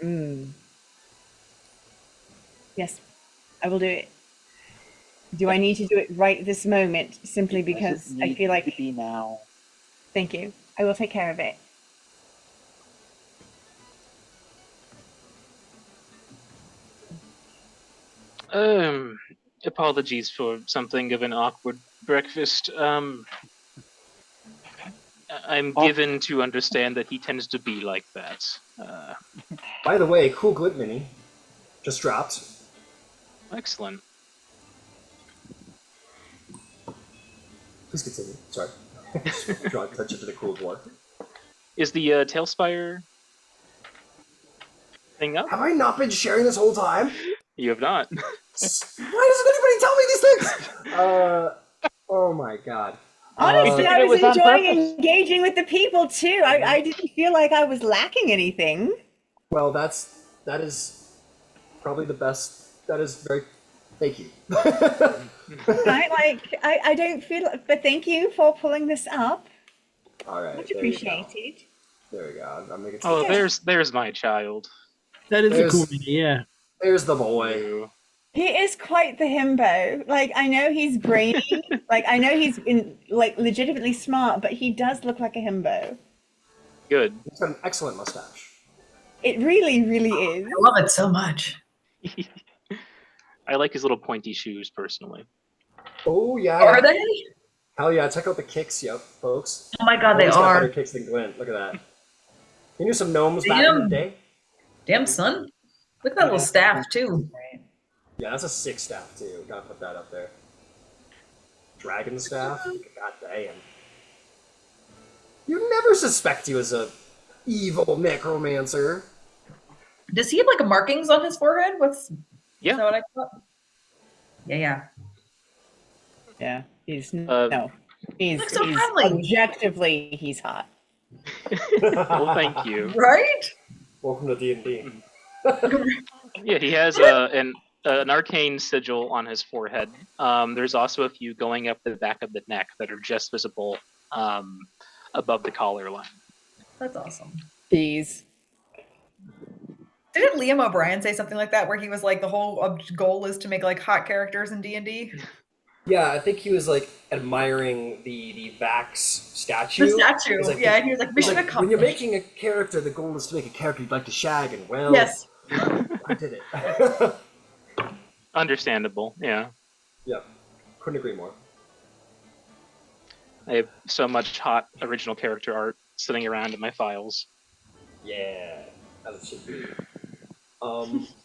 Yes, I will do it. Do I need to do it right this moment? Simply because I feel like. To be now. Thank you. I will take care of it. Apologies for something of an awkward breakfast. I'm given to understand that he tends to be like that. By the way, cool Glint Mini just dropped. Excellent. Please continue. Sorry. Draw attention to the cool dwarf. Is the Tailspire thing up? Have I not been sharing this whole time? You have not. Why doesn't anybody tell me these things? Oh my god. Honestly, I it was was on enjoying purpose. engaging with the people too. I didn't feel like I was lacking anything. Well, that is probably the best. That is very. Thank you. I don't feel. But thank you for pulling this up. All right. Much there you go. appreciated. There we go. I'm making. Oh, there's my child. That is There's- a cool mini, yeah. There's the boy. Ew. He is quite the himbo. Like, I know he's brainy. Like, I know he's legitimately smart, but he does look like a himbo. Good. He's got an excellent mustache. It really, really is. I love it so much. I like his little pointy shoes personally. Oh yeah. Are they? Hell yeah! Check out the kicks, yep, folks. Oh my god, they Always got are. better kicks than Glint. Look at that. You knew some gnomes back in the Damn. day. Damn, son. Look at that little staff, too. Yeah, that's a 6 staff too. Gotta put that up there. Dragon staff. God damn. You never suspect you as a evil necromancer. Does he have like markings on his forehead? Is Yeah. that what I thought? Yeah. Yeah, he's no. He's, Looks so he's friendly. objectively he's hot. Well, thank you. Right? Welcome to D&D. Yeah, he has an arcane sigil on his forehead. There's also a few going up the back of the neck that are just visible above the collar line. That's awesome. He's Didn't Liam O'Brien say something like that, where he was like, the whole goal is to make like hot characters in D&D? Yeah, I think he was like admiring the Vax statue. The statue, He's like, yeah. He was like, mission when accomplished. you're making a character, the goal is to make a character you'd like to shag, and well, Yes. I did it. Understandable, yeah. Yep, couldn't agree more. I have so much hot original character art sitting around in my files. Yeah, as it should be.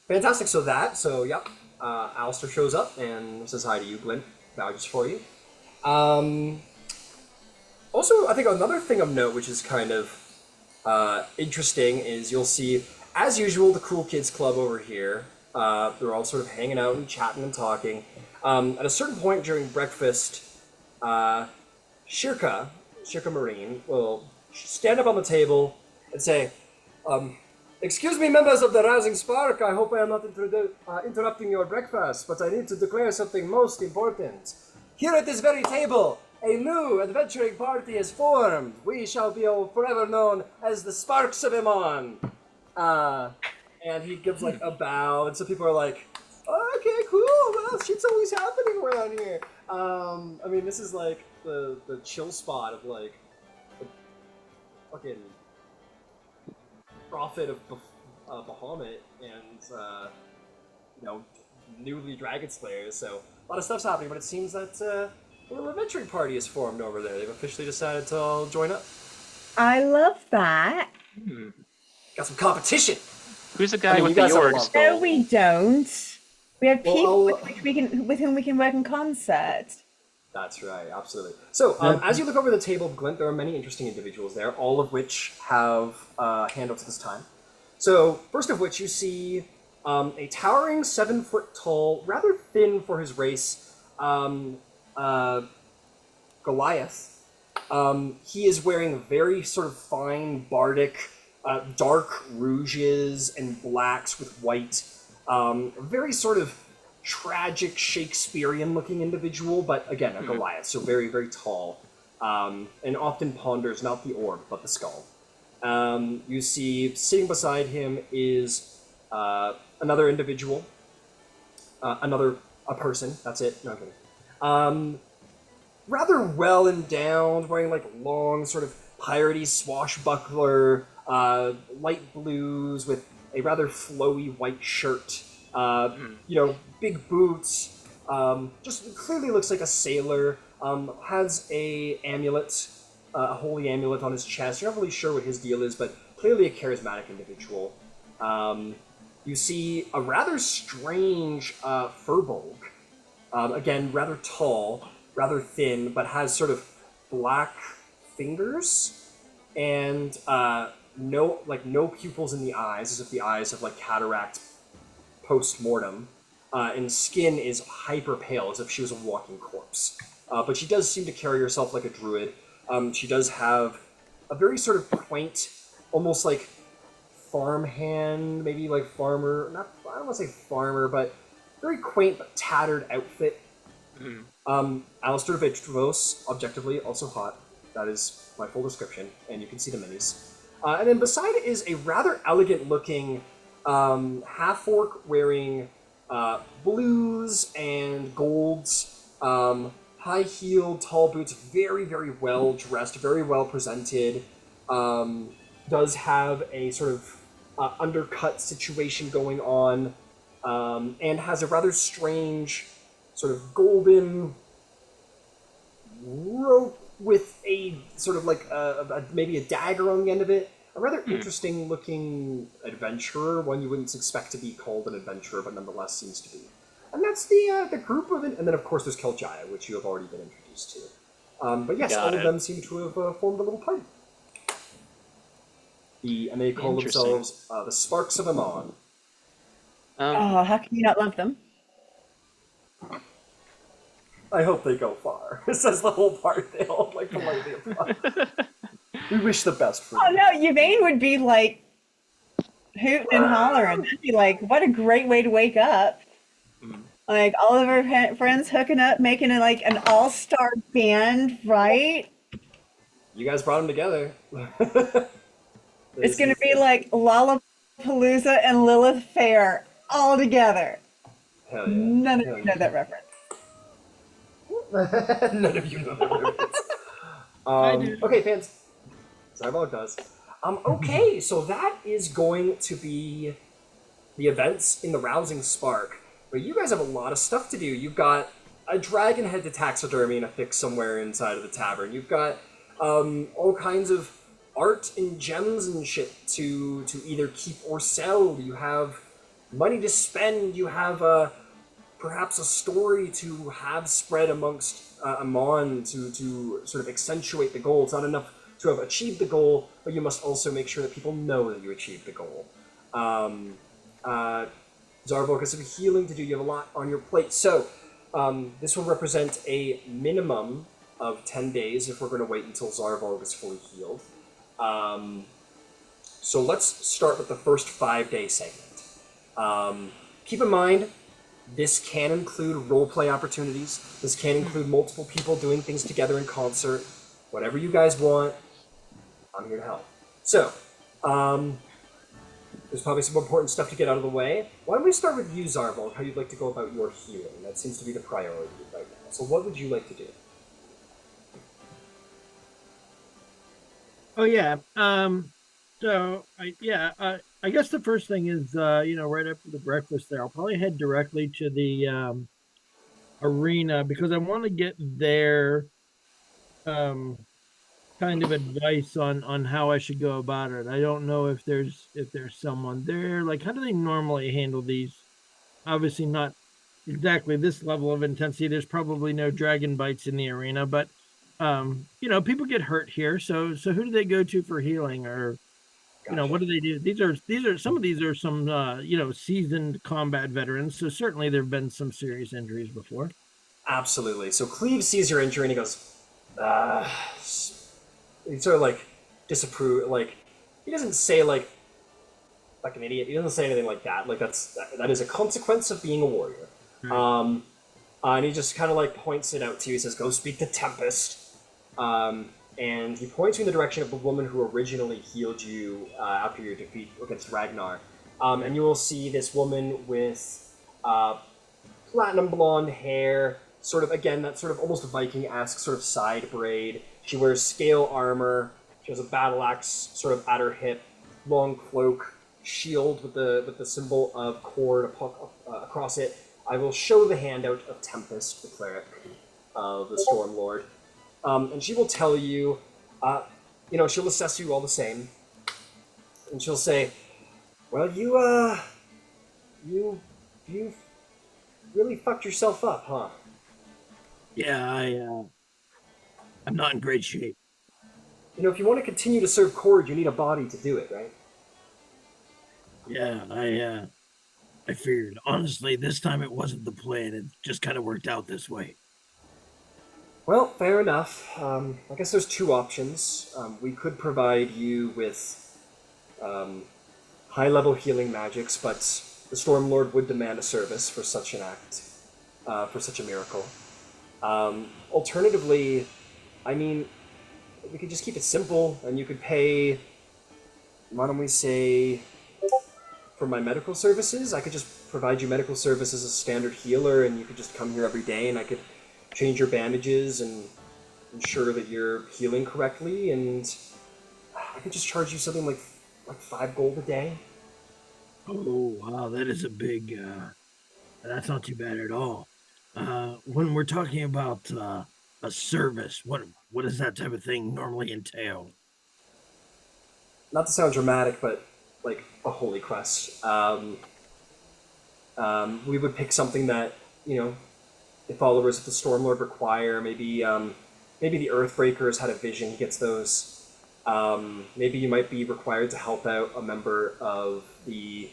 Fantastic. So yep. Alistair shows up and says hi to you, Glint. Vouches for you. Also, I think another thing of note, which is kind of interesting, is you'll see, as usual, the Cool Kids Club over here. They're all sort of hanging out and chatting and talking. At a certain point during breakfast, Shirka Marine will stand up on the table and say, excuse me, members of the Rising Spark, I hope I am not interrupting your breakfast, but I need to declare something most important. Here at this very table, a new adventuring party is formed. We shall be forever known as the Sparks of Iman. And he gives like a bow, and some people are like, oh, okay, cool, well, shit's always happening around here. I mean, this is like the chill spot of like the fucking prophet of Bahamut and newly dragon slayers. So a lot of stuff's happening, but it seems that a little adventuring party is formed over there. They've officially decided to all join up. I love that. Got some competition. Who's the guy you with the guys have a Yorks? lot. No, we don't. We have Well, people I'll- with whom we can work in concert. That's right, absolutely. So, as you look over the table of Glint, there are many interesting individuals there, all of which have handouts at this time. So, first of which you see a towering 7-foot-tall, rather thin for his race, Goliath. He is wearing very sort of fine bardic, dark rouges and blacks with white. Very sort of tragic Shakespearean-looking individual, but again, a Goliath, so very, very tall, and often ponders not the orb, but the skull. You see, sitting beside him is another individual, a person, that's it, no, I'm kidding. Rather well endowed, wearing like long, sort of piratey swashbuckler, light blues with a rather flowy white shirt. Big boots, just clearly looks like a sailor, has a amulet, a holy amulet on his chest. You're not really sure what his deal is, but clearly a charismatic individual. You see a rather strange Furbolg, again, rather tall, rather thin, but has sort of black fingers, and no pupils in the eyes, as if the eyes have like cataract post-mortem, and skin is hyper pale, as if she was a walking corpse. But she does seem to carry herself like a druid. She does have a very sort of quaint, almost like farmhand, maybe like farmer, I don't want to say farmer, but very quaint but tattered outfit. Alistair Vitrovos, objectively, also hot. That is my full description, and you can see the minis. And then beside it is a rather elegant-looking half-orc wearing blues and golds, high-heeled, tall boots, very, very well-dressed, very well-presented. Does have a sort of undercut situation going on, and has a rather strange sort of golden rope with a sort of like maybe a dagger on the end of it. A rather interesting looking adventurer, one you wouldn't expect to be called an adventurer, but nonetheless seems to be. And that's the group of it. And then of course there's Keljaya, which you have already been introduced to. But yes, all of them seem to have formed a little party. And they call themselves the Sparks of Amon. Oh, how can you not love them? I hope they go far. Says the whole party. They all like politely apply. We wish the best for them. Oh no, Yvain would be like hooting and hollering. That'd be like, what a great way to wake up. Like all of our friends hooking up, making it like an all-star band, right? You guys brought them together. It's gonna be like Lollapalooza and Lilith Fair all together. Hell yeah. None of you know that reference. None of you know that reference. I do. Okay, fans. Zarvolg does. Okay, so that is going to be the events in the Rousing Spark. But you guys have a lot of stuff to do. You've got a dragon head to taxidermy and affix somewhere inside of the tavern. You've got all kinds of art and gems and shit to either keep or sell. You have money to spend. You have perhaps a story to have spread amongst Amon to sort of accentuate the goal. It's not enough to have achieved the goal, but you must also make sure that people know that you achieved the goal. Zarvolg has some healing to do. You have a lot on your plate. So this will represent a minimum of 10 days if we're going to wait until Zarvolg is fully healed. So let's start with the first 5-day segment. Keep in mind, this can include roleplay opportunities. This can include multiple people doing things together in concert. Whatever you guys want, I'm here to help. So, there's probably some important stuff to get out of the way. Why don't we start with you, Zarvolg, how you'd like to go about your healing? That seems to be the priority right now. So what would you like to do? Oh yeah. I guess the first thing is right after the breakfast there, I'll probably head directly to the arena because I want to get their kind of advice on how I should go about it. I don't know if there's someone there. Like, how do they normally handle these? Obviously not exactly this level of intensity. There's probably no dragon bites in the arena, but people get hurt here. So who do they go to for healing, or Gotcha. what do they do? These are some of these are some seasoned combat veterans. So certainly there have been some serious injuries before. Absolutely. So Cleve sees your injury and he goes, he sort of like disapprove. Like, he doesn't say like an idiot. He doesn't say anything like that. Like that is a consequence of being a warrior. Right. And he just kind of like points it out to you. He says, "Go speak to Tempest." And he points you in the direction of the woman who originally healed you after your defeat against Ragnar. And you will see this woman with platinum blonde hair, sort of, again, that sort of almost Viking-esque sort of side braid. She wears scale armor. She has a battle axe sort of at her hip, long cloak, shield with the symbol of cord across it. I will show the handout of Tempest, the cleric of the Storm Lord. And she will tell you, she'll assess you all the same. And she'll say, "Well, you really fucked yourself up, huh?" Yeah, I'm not in great shape. If you want to continue to serve Cord, you need a body to do it, right? Yeah, I figured. Honestly, this time it wasn't the plan. It just kind of worked out this way. Well, fair enough. I guess there's two options. We could provide you with high-level healing magics, but the Stormlord would demand a service for such an act, for such a miracle. Alternatively, I mean, we could just keep it simple, and you could pay, why don't we say, for my medical services? I could just provide you medical services as a standard healer, and you could just come here every day, and I could change your bandages and ensure that you're healing correctly, and I could just charge you something like 5 gold a day. Oh, wow, that is a big. That's not too bad at all. When we're talking about a service, what does that type of thing normally entail? Not to sound dramatic, but like a holy quest. We would pick something that the followers of the Stormlord require. Maybe the Earthbreakers had a vision. He gets those. Maybe you might be required to help out a member of the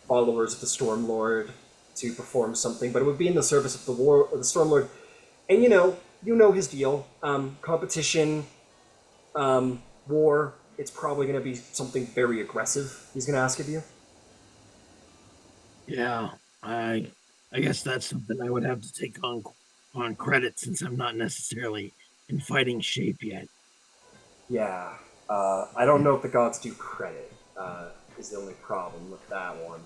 followers of the Stormlord to perform something, but it would be in the service of the war or the Stormlord. And his deal. Competition, war. It's probably going to be something very aggressive. He's going to ask of you. Yeah, I guess that's something I would have to take on credit since I'm not necessarily in fighting shape yet. Yeah. I don't know if the gods do credit. Is the only problem with that one.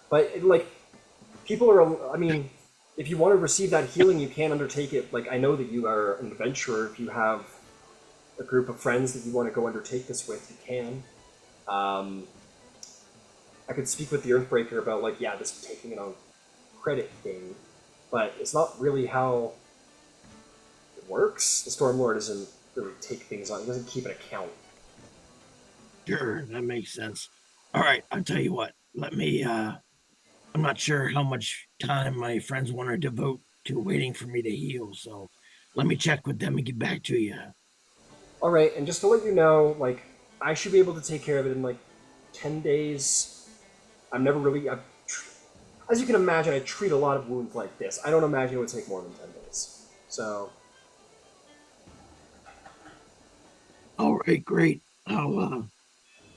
But like, people are. I mean, if you want to receive that healing, you can undertake it. Like, I know that you are an adventurer. If you have a group of friends that you want to go undertake this with, you can. I could speak with the Earthbreaker about this taking it on credit thing, but it's not really how it works. The Stormlord doesn't really take things on. He doesn't keep an account. Sure, that makes sense. All right, I'll tell you what. Let me. I'm not sure how much time my friends want to devote to waiting for me to heal, so let me check with them and get back to you. All right, and just to let you know, I should be able to take care of it in 10 days. I'm never really. As you can imagine, I treat a lot of wounds like this. I don't imagine it would take more than 10 days. So. All right, great. I'll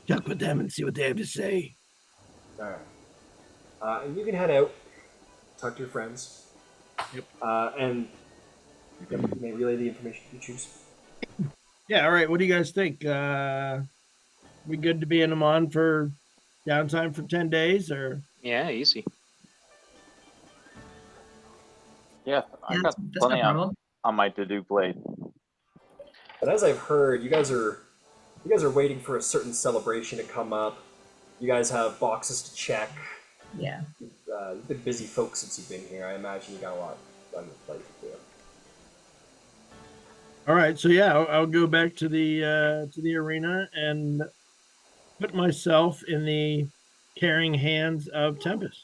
check with them and see what they have to say. All right. And you can head out, talk to your friends. Yep. And you may relay the information you choose. Yeah, all right. What do you guys think? We good to be in them on for downtime for 10 days or Yeah, easy. Yeah, I Yeah, got that's no plenty problem. on my to-do plate. But as I've heard, you guys are waiting for a certain celebration to come up. You guys have boxes to check. Yeah. You've been busy folks since you've been here. I imagine you got a lot on your plate to do. all right. So yeah, I'll go back to the arena and put myself in the caring hands of Tempest.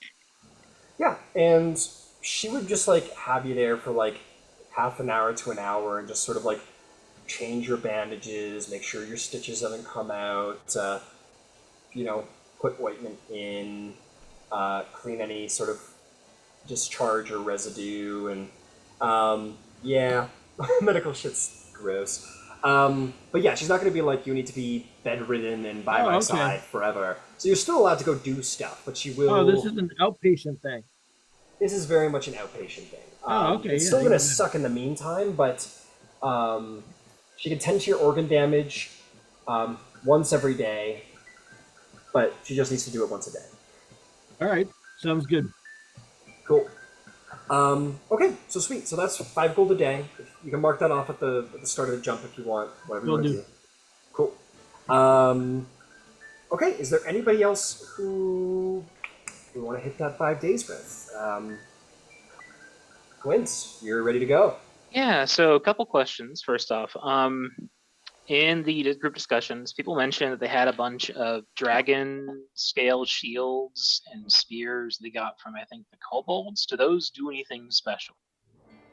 Yeah, and she would just have you there for half an hour to an hour and just sort of change your bandages, make sure your stitches haven't come out, put ointment in, clean any sort of discharge or residue, and yeah, medical shit's gross. But yeah, she's not going to be like, you need to be bedridden and by my Okay. side forever. So you're still allowed to go do stuff, but she will. Oh, this is an outpatient thing. This is very much an outpatient thing. Okay, It's yeah, still going to even suck in the meantime, but she can tend to your organ damage once every day, but she just needs to do it once a day. All right, sounds good. Cool. Okay, so sweet. So that's 5 gold a day. You can mark that off at the start of the jump if you want, whatever you Will want to do. do. Cool. Okay, is there anybody else who we want to hit that 5 days with? Glint, you're ready to go. Yeah, so a couple questions. First off, in the group discussions, people mentioned that they had a bunch of dragon scale shields and spears they got from, I think, the kobolds. Do those do anything special?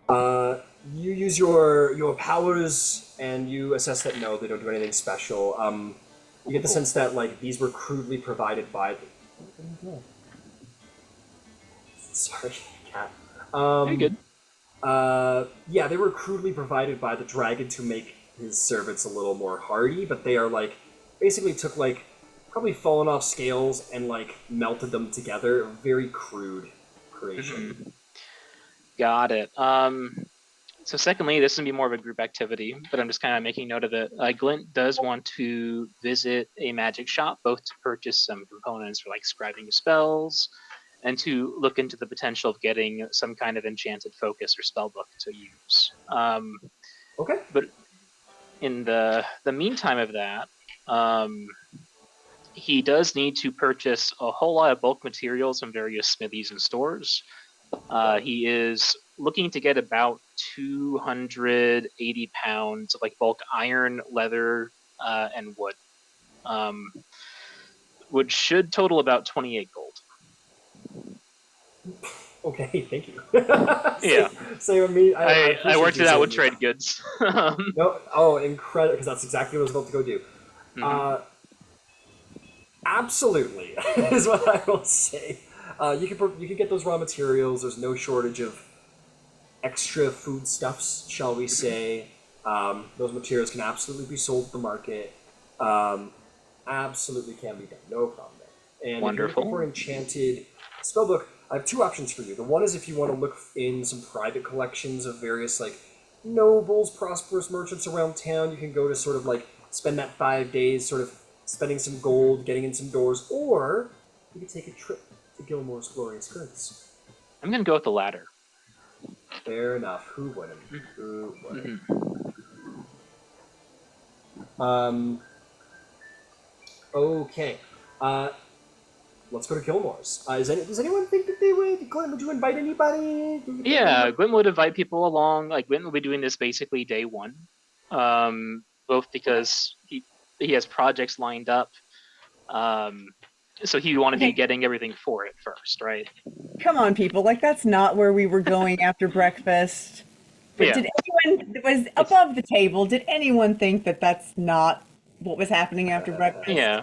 You use your powers, and you assess that no, they don't do anything special. You get the sense that these were crudely provided by. Sorry, cat. Very good. Yeah, they were crudely provided by the dragon to make his servants a little more hardy, but they are basically took probably fallen off scales and melted them together. Very crude creation. Mhm. Got it. So secondly, this is gonna be more of a group activity, but I'm just kind of making note of it. Glint does want to visit a magic shop, both to purchase some components for scribing spells, and to look into the potential of getting some kind of enchanted focus or spell book to use. Okay. But in the meantime of that, he does need to purchase a whole lot of bulk materials from various smithies and stores. He is looking to get about 280 pounds of like bulk iron, leather, and wood, which should total about 28 gold. Okay, thank you. Yeah. Same with me. I worked it out with trade goods. No, oh, incredible! Because that's exactly what I was about to go do. Mhm. Absolutely, is what I will say. You can get those raw materials. There's no shortage of extra foodstuffs, shall we say. Those materials can absolutely be sold to the market. Absolutely can be done. No problem there. And Wonderful. if you're looking for enchanted spellbook, I have two options for you. The one is if you want to look in some private collections of various like nobles, prosperous merchants around town, you can go to sort of like spend that 5 days sort of spending some gold, getting in some doors, or you could take a trip to Gilmore's glorious goods. I'm gonna go with the latter. Fair enough. Who wouldn't? Who wouldn't? Okay. Let's go to Gilmore's. Does anyone think that they would? Glint, would you invite anybody? Yeah, Glint would invite people along. Like Glint will be doing this basically day one, both because he has projects lined up, so he wanted to be getting everything for it first, right? Come on, people. Like, that's not where we were going after breakfast. But Yeah. did anyone that was above the table, did anyone think that that's not what was happening after breakfast? Yeah.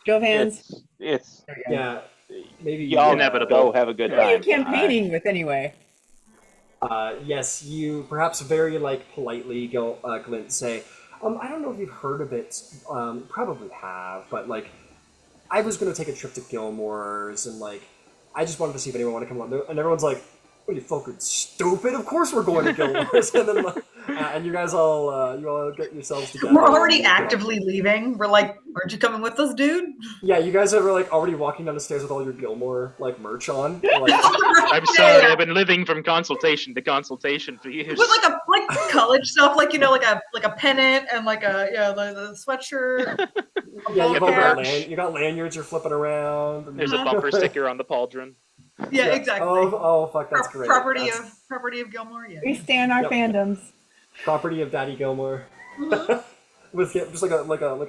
Show of hands. It's Yeah. Maybe y'all Inevitable. go have a good Who are you time. campaigning with anyway? Yes, you perhaps very like politely go Glint say, I don't know if you've heard of it. Probably have, but like, I was gonna take a trip to Gilmore's and like, I just wanted to see if anyone wanted to come along. And everyone's like, "What are you fucking stupid? Of course we're going to Gilmore's." And then and you guys all you all get yourselves together. We're already actively leaving. We're like, aren't you coming with us, dude? Yeah, you guys are like already walking down the stairs with all your Gilmore like merch on. You're like, I'm sorry, I've been living from consultation to consultation for years. With like college stuff, like like a pennant and like the sweatshirt. yeah, Patch. you got lanyards you're flipping around. And There's a bumper sticker on the pauldron. Yeah, exactly. Oh, fuck, that's great. Property That's of Gilmore. Yeah. We stand our Yep. fandoms. property of Daddy Gilmore. With him, just like a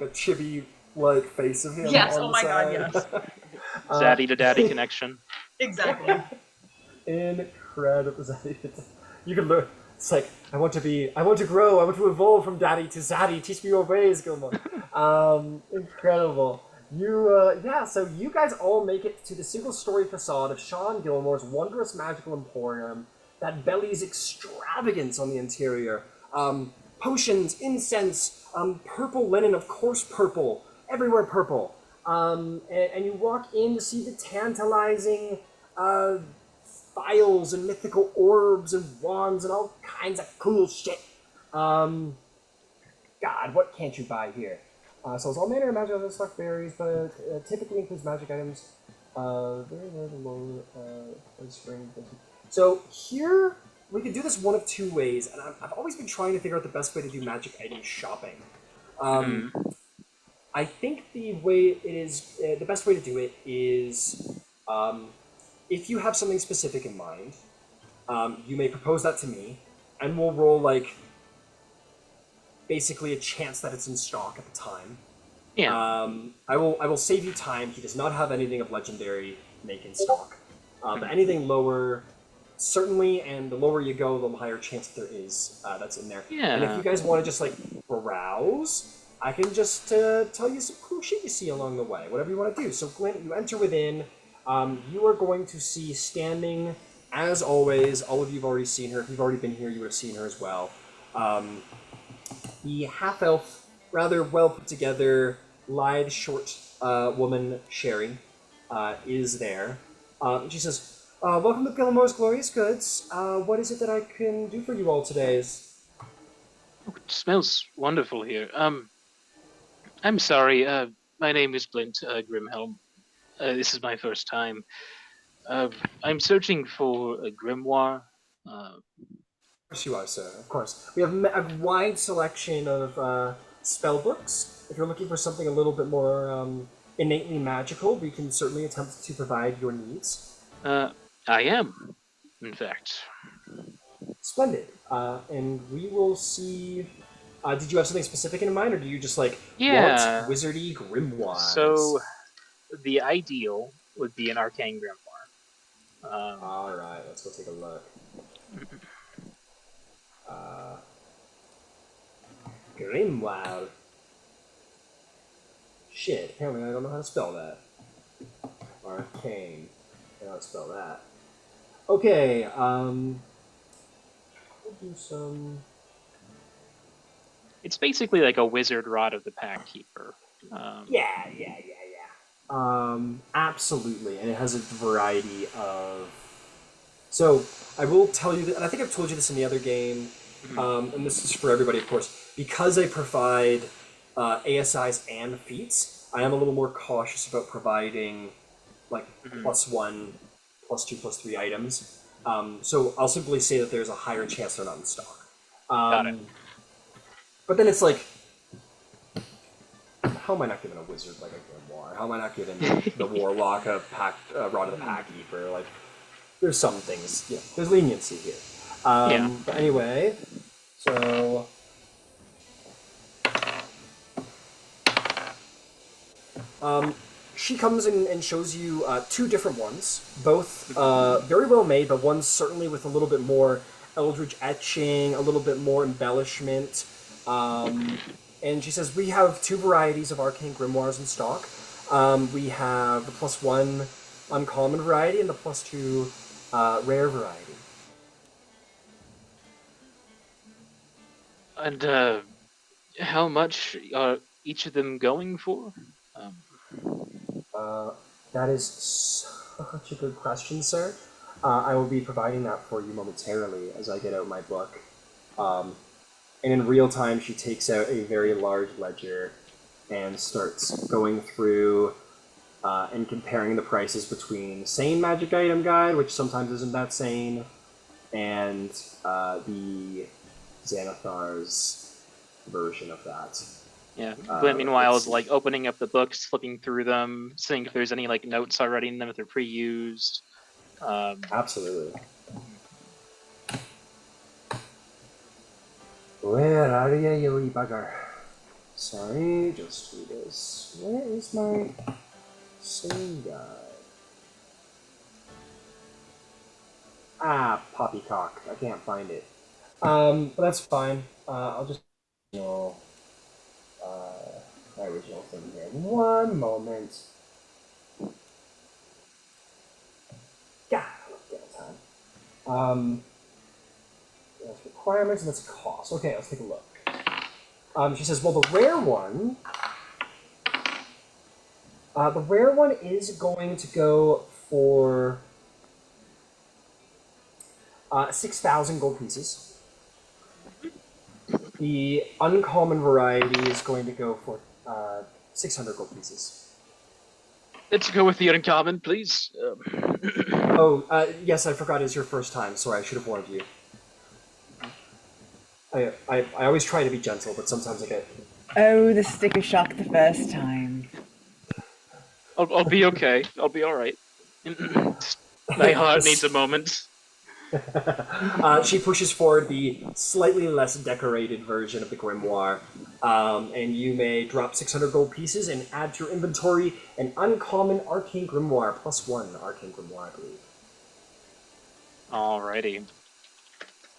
chibi like face of him. Yes, on oh the my God, side. yes. Zaddy to daddy connection. Exactly. Incredible. You can learn. It's like I want to grow. I want to evolve from Daddy to Zaddy. Teach me your ways, Gilmore. Incredible. So you guys all make it to the single-story facade of Sean Gilmore's wondrous magical emporium that bellies extravagance on the interior. Potions, incense, purple linen, of course purple, everywhere purple. And you walk in to see the tantalizing files and mythical orbs and wands and all kinds of cool shit. God, what can't you buy here? So it's all manner of magic items, stuff varies, but typically includes magic items. Very low spring. So here we could do this one of two ways, and I've always been trying to figure out the best way to do magic item shopping. I think the way it is, the best way to do it is, if you have something specific in mind, you may propose that to me, and we'll roll like basically a chance that it's in stock at the time. Yeah. I will save you time. He does not have anything of legendary make in stock. But anything lower, certainly, and the lower you go, the higher chance that there is that's in there. Yeah. And if you guys want to just like browse, I can just tell you some cool shit you see along the way. Whatever you want to do. So Glint, you enter within. You are going to see standing, as always. All of you have already seen her. If you've already been here, you would have seen her as well. The half-elf, rather well put together, lithe, short woman, Sherry, is there. She says, "Welcome to Gilmore's Glorious Goods. What is it that I can do for you all today?" It smells wonderful here. I'm sorry. My name is Glint Grimhelm. This is my first time. I'm searching for a grimoire. Of course you are, sir. Of course. We have a wide selection of spell books. If you're looking for something a little bit more innately magical, we can certainly attempt to provide your needs. I am, in fact. Splendid. And we will see. Did you have something specific in mind, or do you just like Yeah. want wizardy grimoires? So, the ideal would be an arcane grimoire. All right, let's go take a look. Grimoire. Shit, apparently I don't know how to spell that. Arcane. I know how to spell that. Okay, we'll do some. It's basically like a wizard rod of the pack keeper. Yeah. Absolutely, and it has a variety of. So I will tell you that, and I think I've told you this in the other game, and this is for everybody, of course. Because I provide ASIs and feats, I am a little more cautious about providing like +1, +2, +3 items. So I'll simply say that there's a higher chance they're not in stock. Got it. But then it's like, how am I not giving a wizard like a grimoire? How am I not giving the warlock a rod of the pack keeper? Like, there's some things, there's leniency here. But anyway, so she comes in and shows you two different ones, both very well made, but one certainly with a little bit more eldritch etching, a little bit more embellishment. And she says, we have two varieties of arcane grimoires in stock. We have the +1 uncommon variety and the +2 rare variety. And how much are each of them going for? That is such a good question, sir. I will be providing that for you momentarily as I get out my book. And in real time, she takes out a very large ledger and starts going through and comparing the prices between Sane Magic Item Guide, which sometimes isn't that sane, and the Xanathar's version of that. Yeah. Glint, meanwhile, is like opening up the books, flipping through them, seeing if there's any like notes already in them, if they're pre-used. Absolutely. Where are you, you wee bugger? Sorry, just do this. Where is my same guy? Ah, poppycock. I can't find it. But that's fine. I'll just, my original thing here. One moment. God, damn time. That's requirements, and that's cost. Okay, let's take a look. She says, well, the rare one is going to go for 6,000 gold pieces. The uncommon variety is going to go for 600 gold pieces. Let's go with the uncommon, please. Yes, I forgot it's your first time. Sorry, I should have warned you. I always try to be gentle, but sometimes I get... Oh, the sticker shock the first time. I'll be okay. I'll be alright. My heart needs a moment. She pushes forward the slightly less decorated version of the grimoire, and you may drop 600 gold pieces and add to your inventory an uncommon arcane grimoire, +1 arcane grimoire, I believe. Alrighty.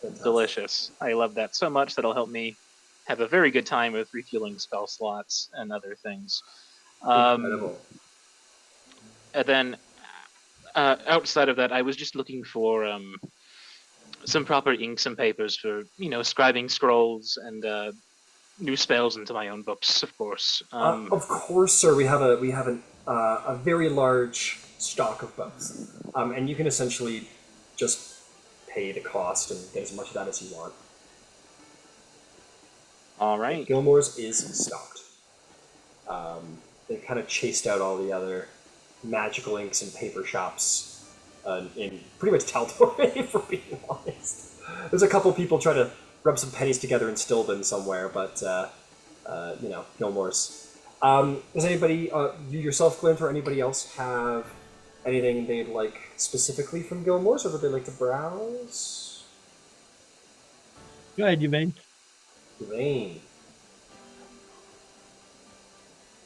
Fantastic. Delicious. I love that so much that'll help me have a very good time with refueling spell slots and other things. Incredible. And then, outside of that, I was just looking for some proper inks and papers for, scribing scrolls and new spells into my own books, of course. Of course, sir. We have a very large stock of both, and you can essentially just pay the cost and get as much of that as you want. All right. Gilmore's is stocked. They kind of chased out all the other magical inks and paper shops in pretty much Tal'Dorei, for being honest. There's a couple people trying to rub some pennies together in Stilben somewhere, but Gilmore's. Does anybody, you yourself, Glint, or anybody else have anything they'd like specifically from Gilmore's, or would they like to browse? Go ahead, Yvain. Yvain.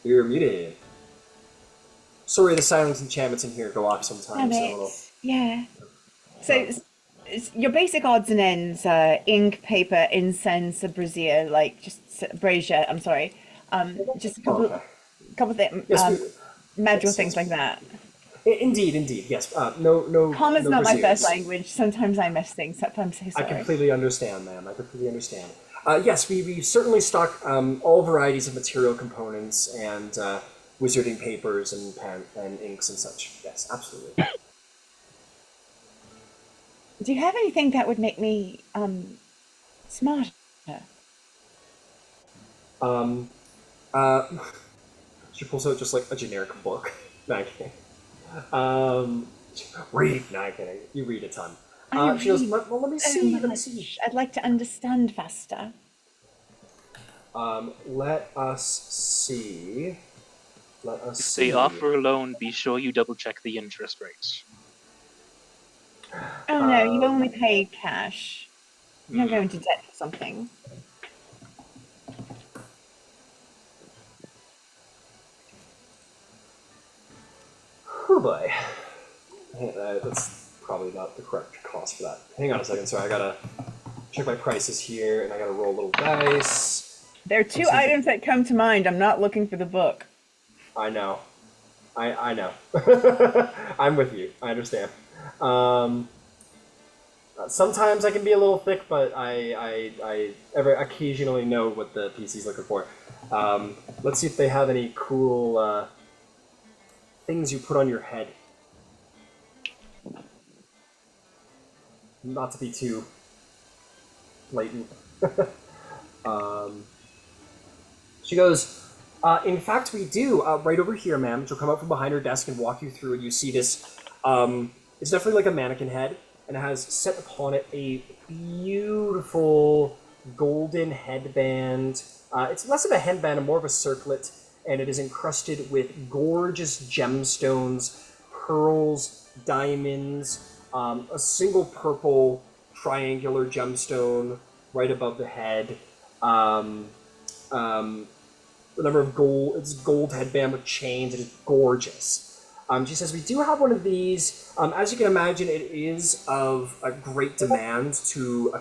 You're muted. Sorry, the silence enchantments in here go off sometimes. Damn So a it. little... Yeah. So your basic odds and ends are ink, paper, incense, a brazier, like just brazier. I'm sorry. Just a couple, okay. couple things, Yes, magical yes, things yes. like that. Indeed, yes. No. Comma's no not my braziers. first language. Sometimes I mess things up. I'm so I sorry. completely understand, ma'am. I completely understand. Yes, we certainly stock all varieties of material components and wizarding papers and pen and inks and such. Yes, absolutely. Do you have anything that would make me smarter? She pulls out just like a generic book. No, I'm kidding. Read. No, I'm kidding. You read a ton. I She goes, read well, let me so see. Let me much. see. I'd like to understand faster. Let us see. Let us If see. they offer a loan, be sure you double check the interest rates. Oh no, you only pay cash. You're not going into debt for something. Oh boy. That's probably not the correct cost for that. Hang on a second. Sorry, I gotta check my prices here, and I gotta roll a little dice. There are two items that come to mind. I'm not looking for the book. I know. I know. I'm with you. I understand. Sometimes I can be a little thick, but I ever occasionally know what the PC's looking for. Let's see if they have any cool things you put on your head. Not to be too blatant. She goes, in fact, we do. Right over here, ma'am. She'll come up from behind her desk and walk you through, and you see this. It's definitely like a mannequin head, and it has set upon it a beautiful golden headband. It's less of a headband and more of a circlet, and it is encrusted with gorgeous gemstones, pearls, diamonds, a single purple triangular gemstone right above the head. A number of gold. It's gold headband with chains. It is gorgeous. She says we do have one of these. As you can imagine, it is of a great demand to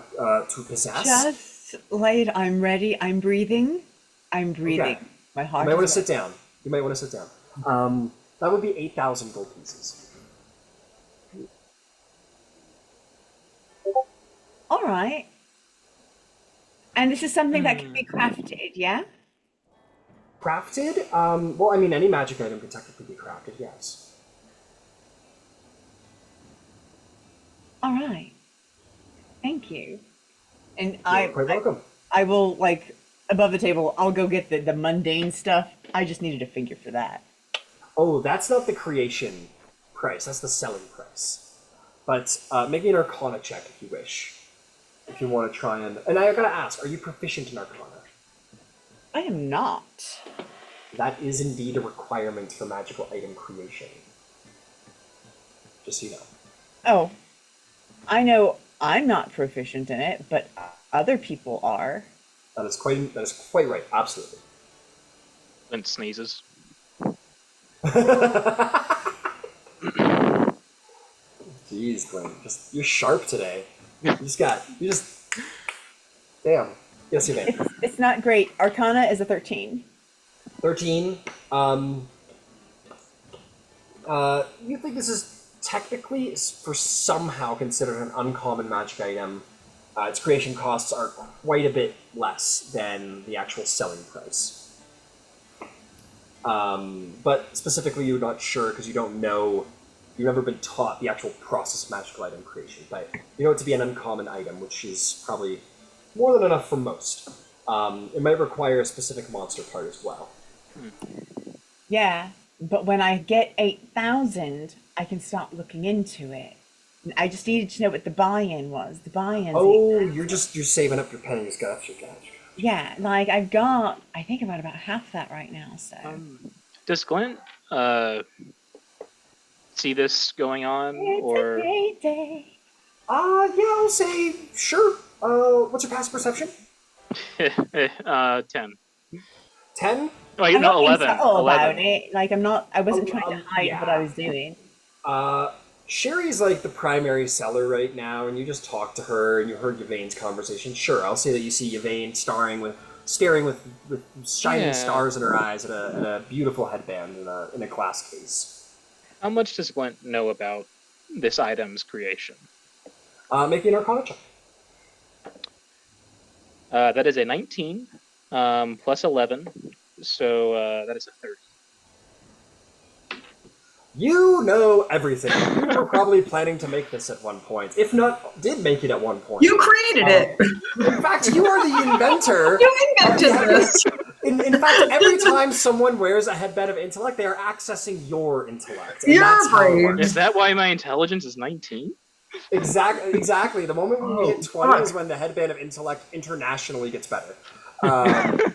possess. Just late. I'm ready. I'm breathing. I'm breathing. Okay. My You heart. might want to is sit down. You might want to sit down. That would be 8,000 gold pieces. All right. And this is something that can be crafted, yeah? Crafted? Well, I mean, any magic item can technically be crafted, yes. All right. Thank you. And You're quite welcome. I will, like, above the table, I'll go get the mundane stuff. I just needed a figure for that. Oh, that's not the creation price. That's the selling price. But make me an Arcana check if you wish. If you want to try and... And I gotta ask, are you proficient in Arcana? I am not. That is indeed a requirement for magical item creation. Just so you know. Oh. I know I'm not proficient in it, but other people are. That is quite right. Absolutely. Glint sneezes. Jeez, Glenn. You're sharp today. Damn. Yes, you may. It's not great. Arcana is a 13. 13. You think this is technically, for somehow considered an uncommon magic item. Its creation costs are quite a bit less than the actual selling price. But specifically, you're not sure because you don't know. You've never been taught the actual process of magical item creation, but you know it to be an uncommon item, which is probably more than enough for most. It might require a specific monster part as well. Yeah, but when I get 8,000, I can start looking into it. I just needed to know what the buy-in was. The buy-in. Oh, you're saving up your pennies, gotcha. yeah, like I've got, I think about half that right now. So Does Glint see this going on, it's a or great day. Yeah, I'll say sure. What's your passive perception? 10? 10? Wait, I'm no, not being 11. subtle 11. about it. Like I wasn't trying to hide what I yeah. was doing. Sherry's like the primary seller right now, and you just talked to her and you heard Yvain's conversation. Sure, I'll say that you see Yvain staring with shining Yeah. stars in her eyes at a beautiful headband in a glass case. How much does Glint know about this item's creation? Make me an Arcana check. That is a 19 plus 11, so that is a 30. You know everything. You were probably planning to make this at one point. If not, did make it at one point. You created it. In fact, you are the inventor. You invented this. In fact, every time someone wears a headband of intellect, they are accessing your intellect. And Your that's how it brain. works. Is that why my intelligence is 19? Exactly. The moment we hit 20 is when the headband of intellect internationally gets better.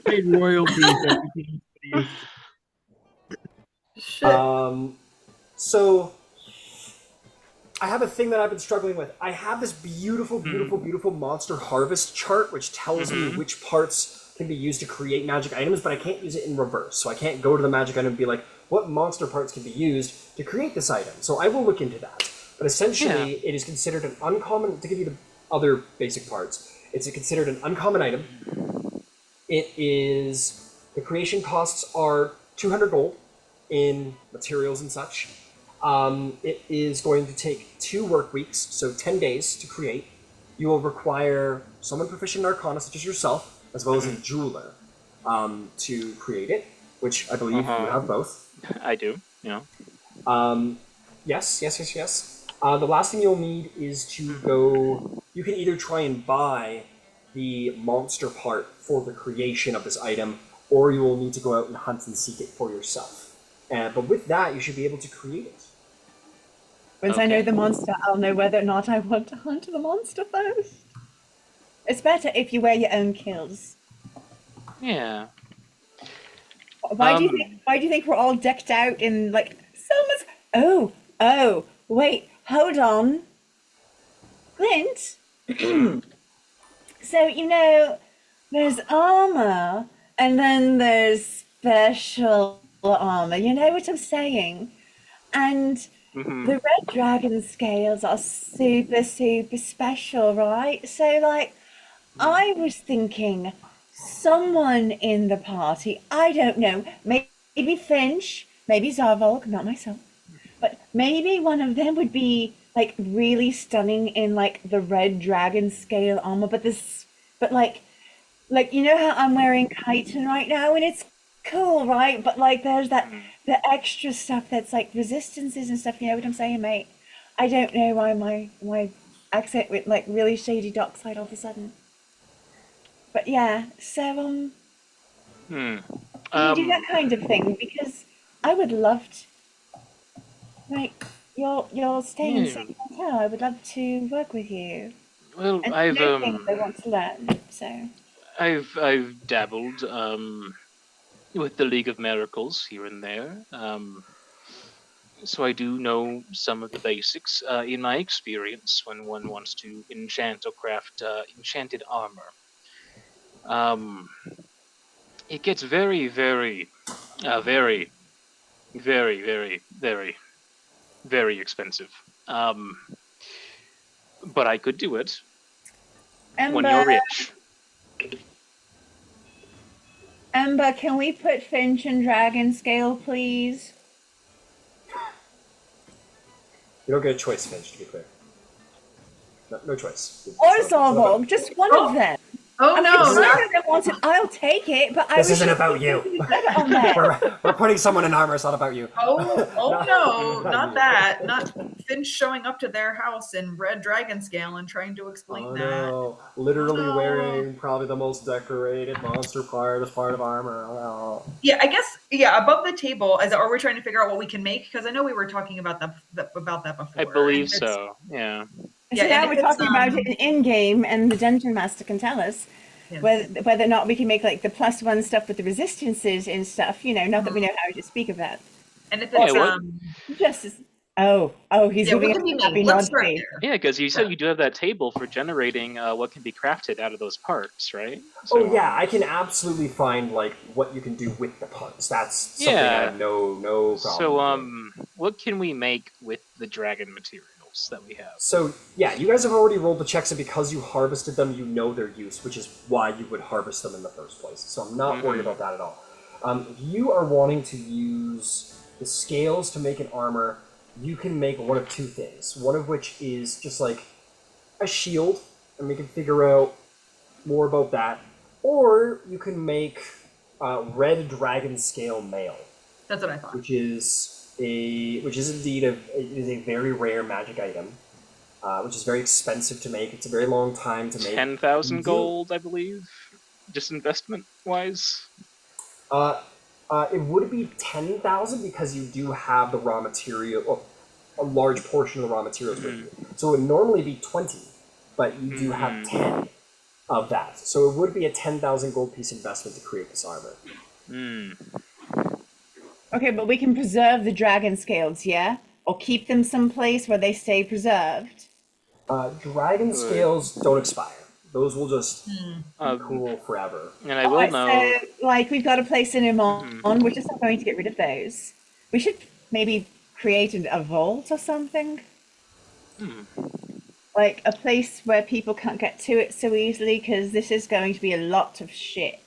Paid royalties. Everything. Shit. So I have a thing that I've been struggling with. I have this beautiful monster harvest chart, which tells me which parts can be used to create magic items, but I can't use it in reverse. So I can't go to the magic item and be like, what monster parts can be used to create this item? So I will look into that. But essentially, it is considered an uncommon, to give you the other basic parts, it's considered an uncommon item. It is, the creation costs are 200 gold in materials and such. It is going to take 2 work weeks, so 10 days to create. You will require someone proficient in Arcana, such as yourself, as well as a jeweler, to create it, which I believe you have both. I do, yeah. Yes. The last thing you'll need is to go... You can either try and buy the monster part for the creation of this item, or you will need to go out and hunt and seek it for yourself. But with that, you should be able to create it. Once I know the monster, I'll know whether or not I want to hunt the monster first. It's better if you wear your own kills. Yeah. Why do you think we're all decked out in like so much? Oh, wait, hold on, Glint. So there's armor, and then there's special armor. You know what I'm saying? And the red dragon scales are super special, right? So like, I was thinking someone in the party, I don't know, maybe Finch, maybe Zarvolg, not myself, but maybe one of them would be like really stunning in like the red dragon scale armor, but like you know how I'm wearing chitin right now, and it's cool, right? But like there's the extra stuff that's like resistances and stuff. You know what I'm saying, mate? I don't know why my accent went like really shady dockside all of a sudden. But yeah, so can you do that kind of thing? Because I would love to. Like you're staying in the same hotel. I would love to work with you. Well, And I've things I want to learn. So I've dabbled with the League of Miracles here and there. So I do know some of the basics in my experience when one wants to enchant or craft enchanted armor. It gets very, very, very, very, very, very, very expensive. But I could do it when you're rich. Ember, can we put Finch in Dragon Scale, please? You don't get a choice, Finch, to be clear. No choice. Or Zarvolg, just one of them. Oh I mean, no! if neither of them wants it, I'll take it, but This isn't about you. On there. We're putting someone in armor, it's not about you. Oh no, not that. Not Finch showing up to their house in red dragon scale and trying to explain that. No. Literally Oh, no. wearing probably the most decorated monster part as part of armor. Oh. Yeah, I guess. Yeah, above the table, or we're trying to figure out what we can make, because I know we were talking about that before. I believe so. Yeah. So now we're talking about it in game, and the Dungeon Master can tell us. Yeah. whether or not we can make like the +1 stuff with the resistances and stuff, not that we know how to speak of that. And if Yeah, it's what- Just as, he's yeah, giving what us can be a made? happy Let's nod start face. there. Yeah, because you said you do have that table for generating what can be crafted out of those parts, right? Oh yeah, I can absolutely find like what you can do with the parts. That's something I Yeah. have no problem. So, with. what can we make with the dragon materials that we have? So yeah, you guys have already rolled the checks, and because you harvested them, you know their use, which is why you would harvest them in the first place. So I'm not worried about that at all. If you are wanting to use the scales to make an armor, you can make one of two things. One of which is just like a shield, and we can figure out more about that. Or you can make red dragon scale mail, That's what I thought. which is indeed a very rare magic item, which is very expensive to make. It's a very long time to make. 10,000 You do- gold, I believe, just investment-wise. It would be 10,000 because you do have the raw material, or a large portion of the raw materials with you. So it would normally be 20, but you do have 10 of that. So it would be a 10,000 gold piece investment to create this armor. Okay, but we can preserve the dragon scales, yeah? Or keep them someplace where they stay preserved. Dragon scales don't expire. Those will just be Um, cool forever. And I will know. So, like, we've got a place in Imon. We're just not going to get rid of those. We should maybe create a vault or something. Like, a place where people can't get to it so easily, because this is going to be a lot of shit.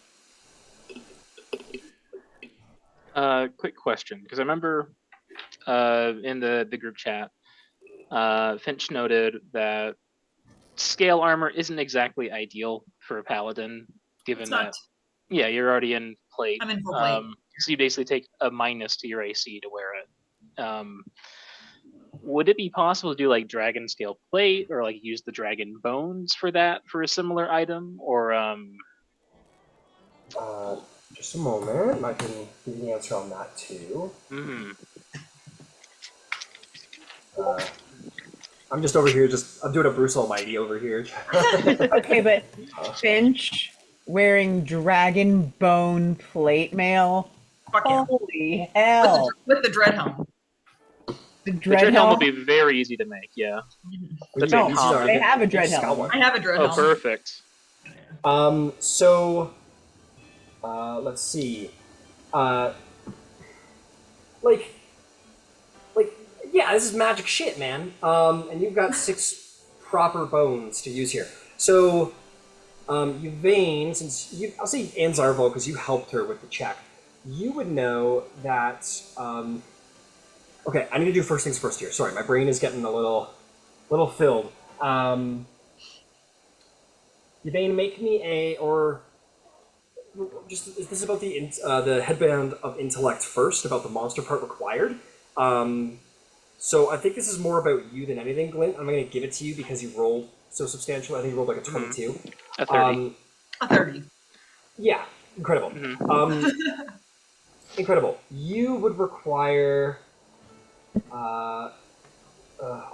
Quick question, because I remember in the group chat, Finch noted that scale armor isn't exactly ideal for a paladin, given It's not. that you're already in plate. I'm in full plate. So you basically take a minus to your AC to wear it. Would it be possible to do like dragon scale plate, or like use the dragon bones for that for a similar item, or Just a moment. I can give you the answer on that too. I'm just over here. I'm doing a Bruce Almighty over here. Okay, but Finch wearing dragon bone plate mail? Fuck yeah. Holy hell. With the dread helm. The the dread helm helm? will be very easy to make. Yeah. That's No, very common. they have a dread Just got helm. one. I have a dread Oh, helm. perfect. So, let's see. Yeah, this is magic shit, man. And you've got 6 proper bones to use here. So, Yvain, I'll say and Zarvolg, because you helped her with the check. You would know that. Okay, I need to do first things first here. Sorry, my brain is getting a little filled. Yvain, make me is this about the headband of intellect first, about the monster part required? So I think this is more about you than anything, Glint. I'm going to give it to you because you rolled so substantial. I think you rolled like a 22. A 30. A 30. Yeah, incredible. Incredible. You would require... I'll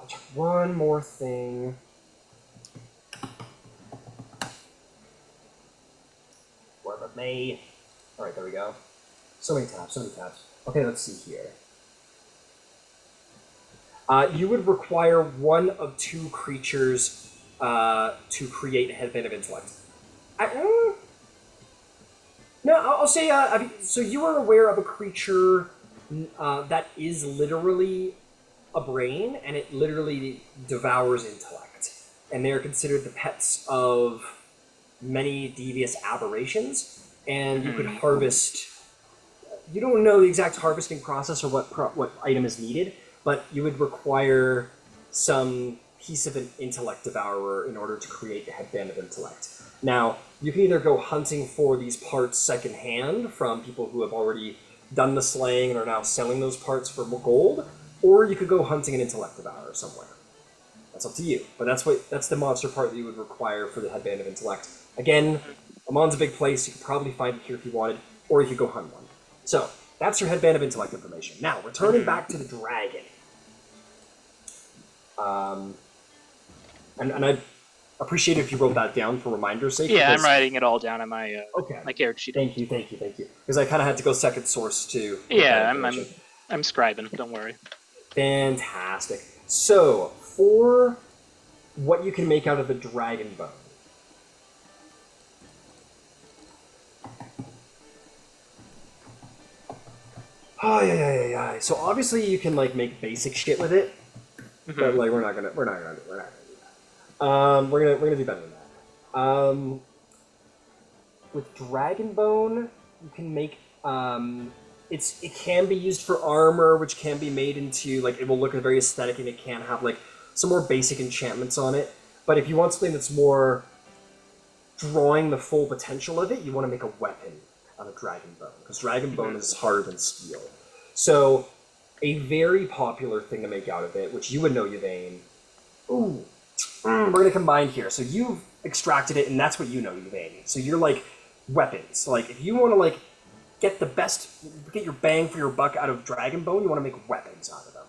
check one more thing. Where about me? Alright, there we go. So many tabs. Okay, let's see here. You would require one of 2 creatures to create a headband of intellect. No, I'll say, so you are aware of a creature that is literally a brain, and it literally devours intellect. And they are considered the pets of many devious aberrations, and you could harvest... You don't know the exact harvesting process or what item is needed, but you would require some piece of an intellect devourer in order to create the headband of intellect. Now, you can either go hunting for these parts secondhand from people who have already done the slaying and are now selling those parts for gold, or you could go hunting an intellect devourer somewhere. That's up to you, but that's the monster part that you would require for the headband of intellect. Again, Amon's a big place, you could probably find it here if you wanted, or you could go hunt one. So, that's your headband of intellect information. Now, returning back to the dragon. And appreciate it if you wrote that down for reminder's sake. Yeah, I'm because- writing it all down on my Okay. my character sheet. Thank you. Because I kind of had to go second source to. get Yeah, that I'm information. I'm scribing. Don't worry. Fantastic. So, for what you can make out of the dragon bone. Oh, yeah. So obviously you can like make basic shit with it, but like we're not gonna do that. We're gonna do better than that. With dragon bone, you can make it can be used for armor, which can be made into like it will look very aesthetic, and it can have like some more basic enchantments on it. But if you want something that's more drawing the full potential of it, you want to make a weapon out of dragon bone, because dragon bone is harder than steel. So a very popular thing to make out of it, which you would know, Yvain. Ooh, we're gonna combine here. So you've extracted it, and that's what you know, Yvain. So you're like weapons. Like if you want to like get your bang for your buck out of dragon bone, you want to make weapons out of them.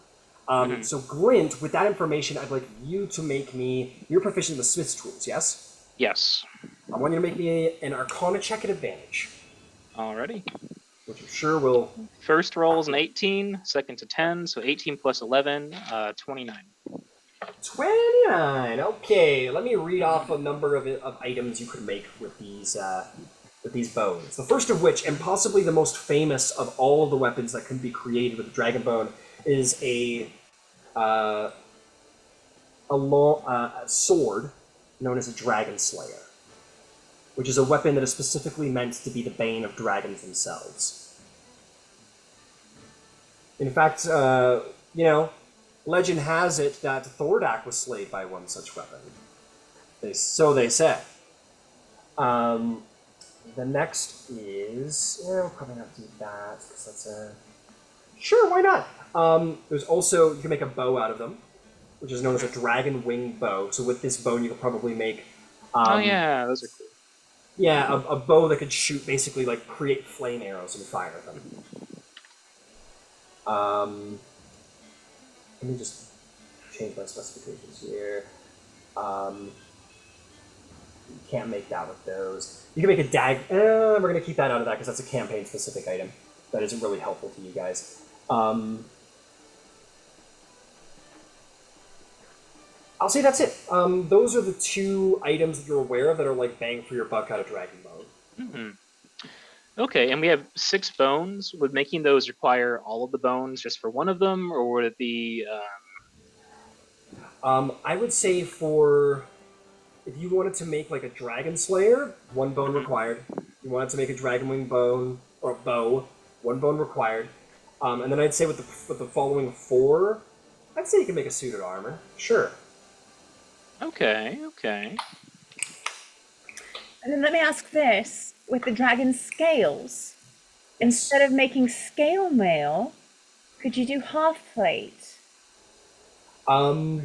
So Glint, with that information, I'd like you to make me. You're proficient with Smith's tools, yes? Yes. I want you to make me an Arcana check at advantage, Alrighty. which I'm sure will. First roll is an 18, second to 10, so 18 plus 11, 29. 29. Okay, let me read off a number of items you could make with these bones. The first of which, and possibly the most famous of all of the weapons that can be created with dragon bone, is a sword known as a dragon slayer, which is a weapon that is specifically meant to be the bane of dragons themselves. In fact, legend has it that Thordak was slayed by one such weapon. So they say. The next is... we'll probably not do that, because that's a... Sure, why not? There's also... You can make a bow out of them, which is known as a dragon wing bow. So with this bow, you could probably make... oh yeah, those are cool. Yeah, a bow that could shoot, basically, like, create flame arrows and fire them. Let me just change my specifications here. You can't make that with those. You can make a we're going to keep that out of that because that's a campaign-specific item. That isn't really helpful to you guys. I'll say that's it. Those are the two items that you're aware of that are like bang for your buck out of dragon bone. Okay, and we have 6 bones. Would making those require all of the bones just for one of them, or would it be... I would say if you wanted to make like a dragon slayer, 1 bone required. If you wanted to make a dragon wing bone or bow, 1 bone required. And then I'd say with the following 4, I'd say you can make a suit of armor. Sure. Okay. And then let me ask this: with the dragon scales, instead of making scale mail, could you do half plate? Like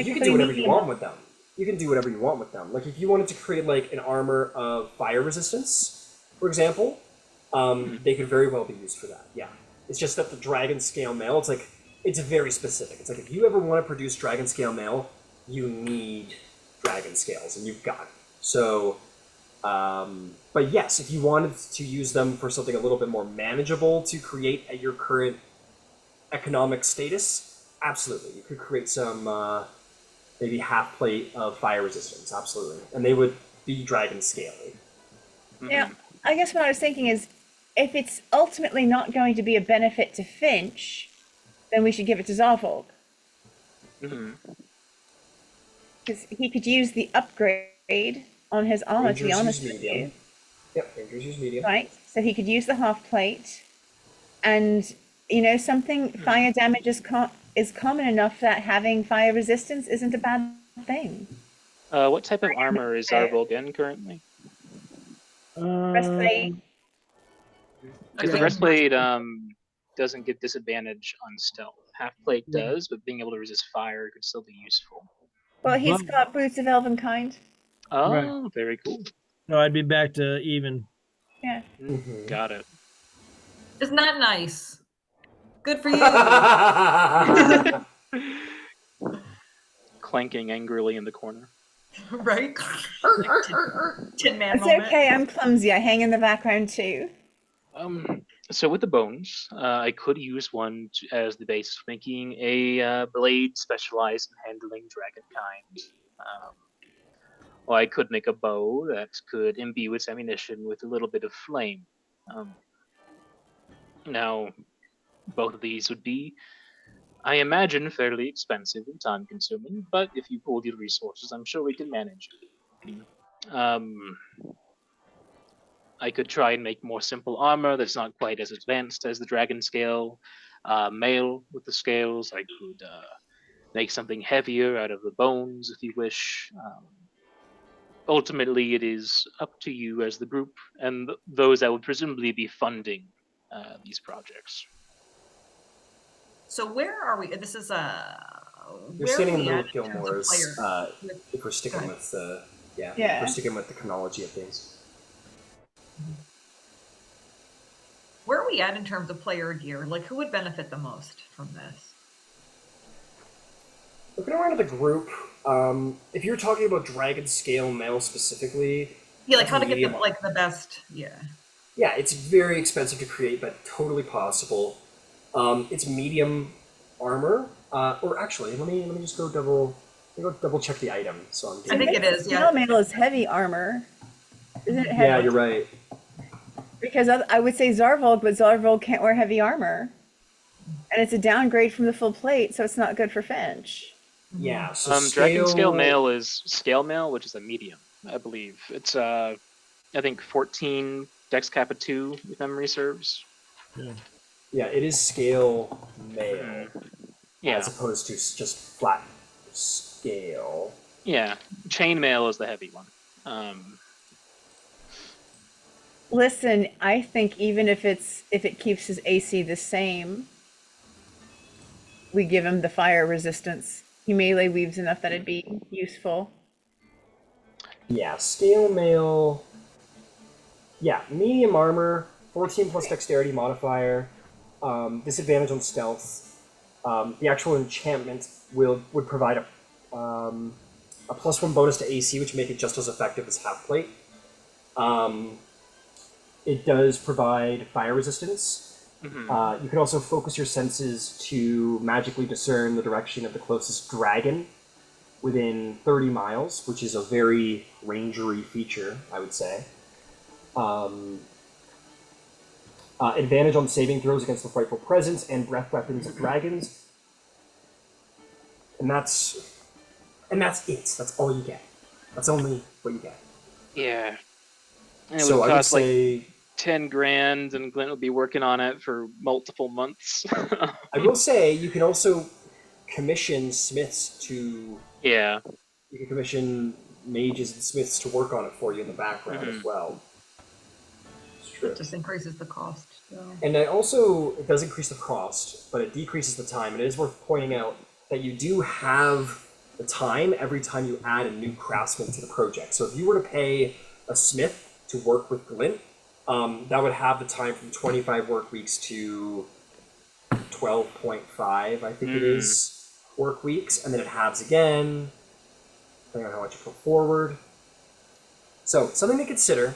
you can do whatever you want with them. You can do whatever you want with them. Like if you wanted to create like an armor of fire resistance, for example, they could very well be used for that. Yeah, it's just that the dragon scale mail, it's very specific. It's like if you ever want to produce dragon scale mail, you need dragon scales, and you've got it. So, but yes, if you wanted to use them for something a little bit more manageable to create at your current economic status, absolutely, you could create some. Maybe half plate of fire resistance, absolutely. And they would be dragon scaly. Yeah, I guess what I was thinking is, if it's ultimately not going to be a benefit to Finch, then we should give it to Zarvolg. Because he could use the upgrade on his armor, to be honest with you. Yep, Rangers use medium. Right, so he could use the half plate. And, something fire damage is common enough that having fire resistance isn't a bad thing. What type of armor is Zarvolg in currently? Breastplate. Because the breastplate doesn't give disadvantage on stealth. Half plate does, but being able to resist fire could still be useful. Well, he's got boots of elvenkind. Oh, Right. very cool. No, I'd be back to even. Yeah. Got it. Isn't that nice? Good for you. Clanking angrily in the corner. Right? Tin Man It's moment. okay. I'm clumsy. I hang in the background too. So with the bones, I could use one as the base for making a blade specialized in handling dragon kind. Or I could make a bow that could imbue its ammunition with a little bit of flame. Now, both of these would be, I imagine, fairly expensive and time consuming, but if you pool your resources, I'm sure we can manage. Um, I could try and make more simple armor that's not quite as advanced as the dragon scale mail with the scales. I could make something heavier out of the bones if you wish. Ultimately, it is up to you as the group and those that would presumably be funding these projects. So where are we? This is You're where standing are in the we middle at of in terms of Gilmore's. player? If we're sticking Go with the Yeah. if we're sticking with the chronology of things. Where are we at in terms of player gear? Like, who would benefit the most from this? Looking around at the group, if you're talking about dragon scale mail specifically, Yeah, like that's how to get medium. the best. Yeah. Yeah, it's very expensive to create, but totally possible. It's medium armor, or actually, let me just go double check the item. So I'm I think it is. Yeah. Snail mail is heavy armor. Isn't it heavy? Yeah, you're right. Because I would say Zarvolg, but Zarvolg can't wear heavy armor. And it's a downgrade from the full plate, so it's not good for Finch. Yeah, so Dragon scale mail is scale mail, which is a medium, I believe. It's I think 14 Dex Kappa 2, if memory serves. Yeah, it is scale mail, Yeah, as opposed to just flat scale. yeah. Chain mail is the heavy one. Listen, I think even if it keeps his AC the same, we give him the fire resistance. He melee weaves enough that it'd be useful. Yeah, scale mail. Yeah, medium armor, 14 plus dexterity modifier, disadvantage on stealth. The actual enchantment would provide a +1 bonus to AC, which make it just as effective as half plate. It does provide fire resistance. You can also focus your senses to magically discern the direction of the closest dragon within 30 miles, which is a very rangery feature, I would say. Advantage on saving throws against the frightful presence and breath weapons of dragons. And that's it. That's all you get. That's only what you get. Yeah. And it So would I would cost say like 10 grand, and Glint will be working on it for multiple months. I will say you can also commission smiths to. Yeah. You can commission mages and smiths to work on it for you in the background as well. It's true. It just increases the cost. So. And it does increase the cost, but it decreases the time. And it is worth pointing out that you do have the time every time you add a new craftsman to the project. So if you were to pay a smith to work with Glint, that would have the time from 25 work weeks to 12.5, I think it is, work weeks, and then it halves again, depending on how much you put forward. So, something to consider.